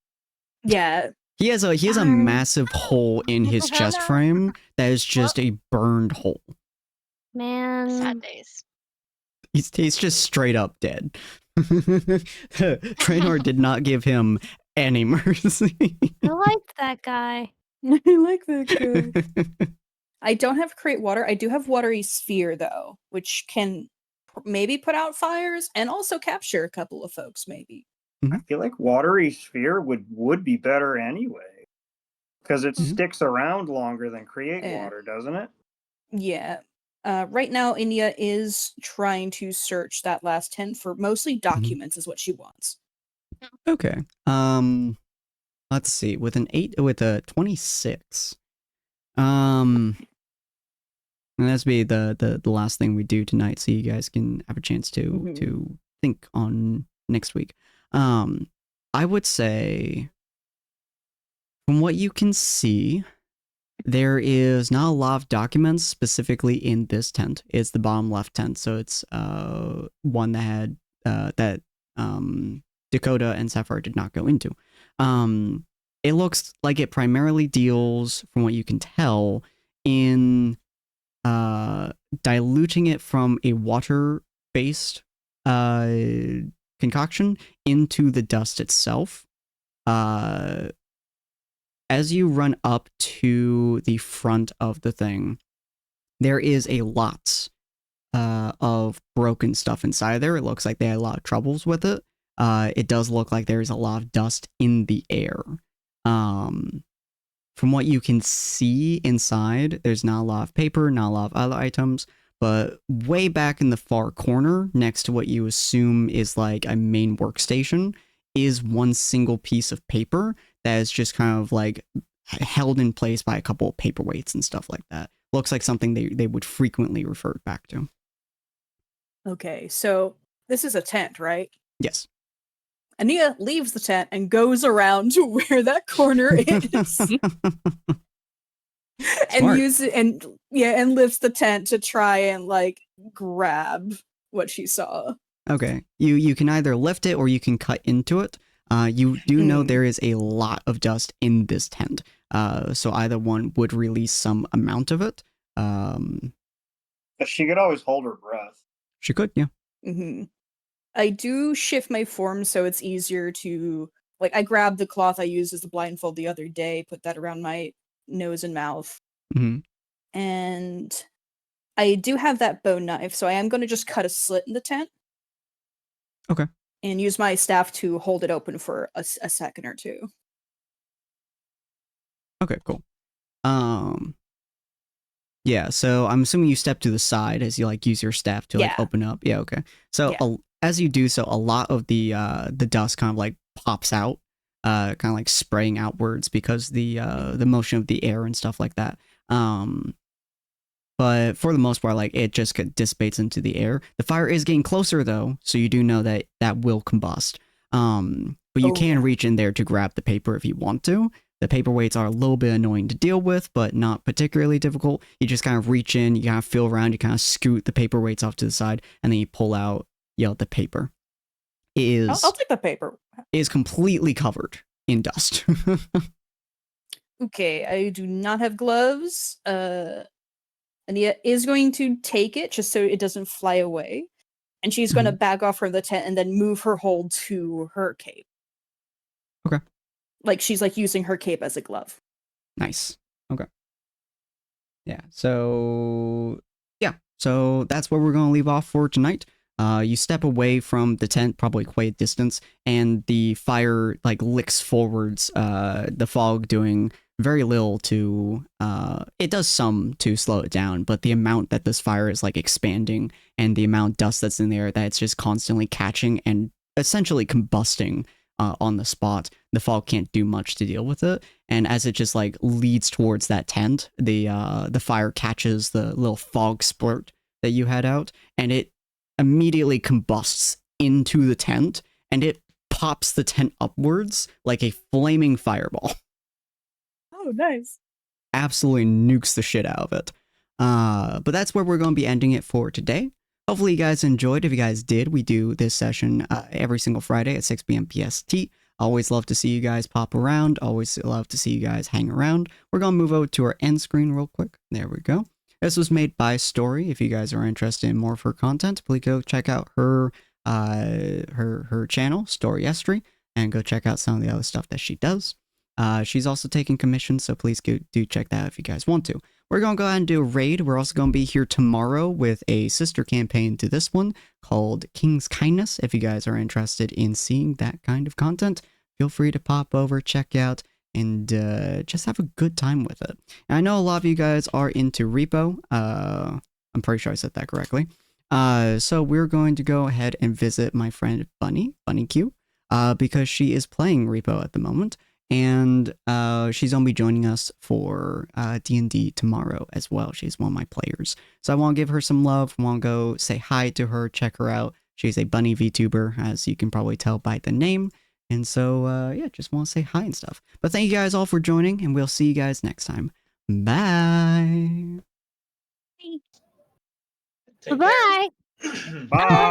Yeah. He has a Darn. massive hole in his Oh, chest no. frame that is just a burned hole. Man, Sad days. He's just straight up dead. Traynor did not give him any mercy. I liked that guy. I like that guy. I don't have create water. I do have watery sphere though, which can maybe put out fires and also capture a couple of folks maybe. I feel like watery sphere would be better anyway, because it sticks around longer than create water, doesn't it? Yeah. Right now, India is trying to search that last tent for mostly documents, is what she wants. Okay. Let's see. With a 26. And that's be the last thing we do tonight, so you guys can have a chance to think on next week. I would say, from what you can see, there is not a lot of documents specifically in this tent. It's the bottom left tent, so it's one that had that Dakota and Sapphire did not go into. It looks like it primarily deals, from what you can tell, in diluting it from a water-based concoction into the dust itself. As you run up to the front of the thing, there is a lot of broken stuff inside there. It looks like they had a lot of troubles with it. It does look like there's a lot of dust in the air. From what you can see inside, there's not a lot of paper, not a lot of other items, but way back in the far corner, next to what you assume is like a main workstation, is one single piece of paper that is just kind of like held in place by a couple of paperweights and stuff like that. Looks like something they would frequently refer back to. Okay, so this is a tent, right? Yes. Ania leaves the tent and goes around to where that corner is. And lifts the tent to try and like grab what she saw. Okay. You can either lift it or you can cut into it. You do know there is a lot of dust in this tent. So either one would release some amount of it. But she could always hold her breath. She could, yeah. Mm-hmm. I do shift my form so it's easier to, like, I grabbed the cloth I used as the blindfold the other day, put that around my nose and mouth. Mm-hmm. And I do have that bone knife, so I am going to just cut a slit in the tent. Okay. And use my staff to hold it open for a second or two. Okay, cool. Yeah, so I'm assuming you step to the side as you like use your staff to like open up. Yeah, okay. So as you do so, a lot of the dust kind of like pops out, kind of like spraying outwards because the motion of the air and stuff like that. But for the most part, like it just dissipates into the air. The fire is getting closer though, so you do know that will combust. But you can reach in there to grab the paper if you want to. The paperweights are a little bit annoying to deal with, but not particularly difficult. You just kind of reach in, you kind of feel around, you kind of scoot the paperweights off to the side, and then you pull out, the paper. It is. I'll take the paper. It is completely covered in dust. Okay, I do not have gloves. Ania is going to take it just so it doesn't fly away, and she's going to back off from the tent and then move her hold to her cape. Okay. Like she's like using her cape as a glove. Nice. Okay. Yeah. So that's where we're going to leave off for tonight. You step away from the tent, probably quite a distance, and the fire like licks forwards. The fog doing very little to. It does some to slow it down, but the amount that this fire is like expanding and the amount of dust that's in there that it's just constantly catching and essentially combusting. On the spot, the fog can't do much to deal with it, and as it just like leads towards that tent, the fire catches the little fog spurt that you had out, and it immediately combusts into the tent, and it pops the tent upwards like a flaming fireball. Oh, nice. absolutely nukes the shit out of it. But that's where we're going to be ending it for today. Hopefully you guys enjoyed. If you guys did, we do this session every single Friday at 6 p.m. PST. Always love to see you guys pop around. Always love to see you guys hang around. We're going to move over to our end screen real quick. There we go. This was made by Story. If you guys are interested in more of her content, please go check out her channel, Storyestry, and go check out some of the other stuff that she does. She's also taking commissions, so please do check that out if you guys want to. We're going to go ahead and do a raid. We're also going to be here tomorrow with a sister campaign to this one called King's Kindness. If you guys are interested in seeing that kind of content, feel free to pop over, check out, and just have a good time with it. And I know a lot of you guys are into Repo. I'm pretty sure I said that correctly. So we're going to go ahead and visit my friend Bunny Q, because she is playing Repo at the moment. And she's going to be joining us for D&D tomorrow as well. She's one of my players. So I want to give her some love. I want to go say hi to her, check her out. She's a bunny VTuber, as you can probably tell by the name. And so, yeah, just want to say hi and stuff. But thank you guys all for joining, and we'll see you guys next time. Bye! Take care. Bye. Bye.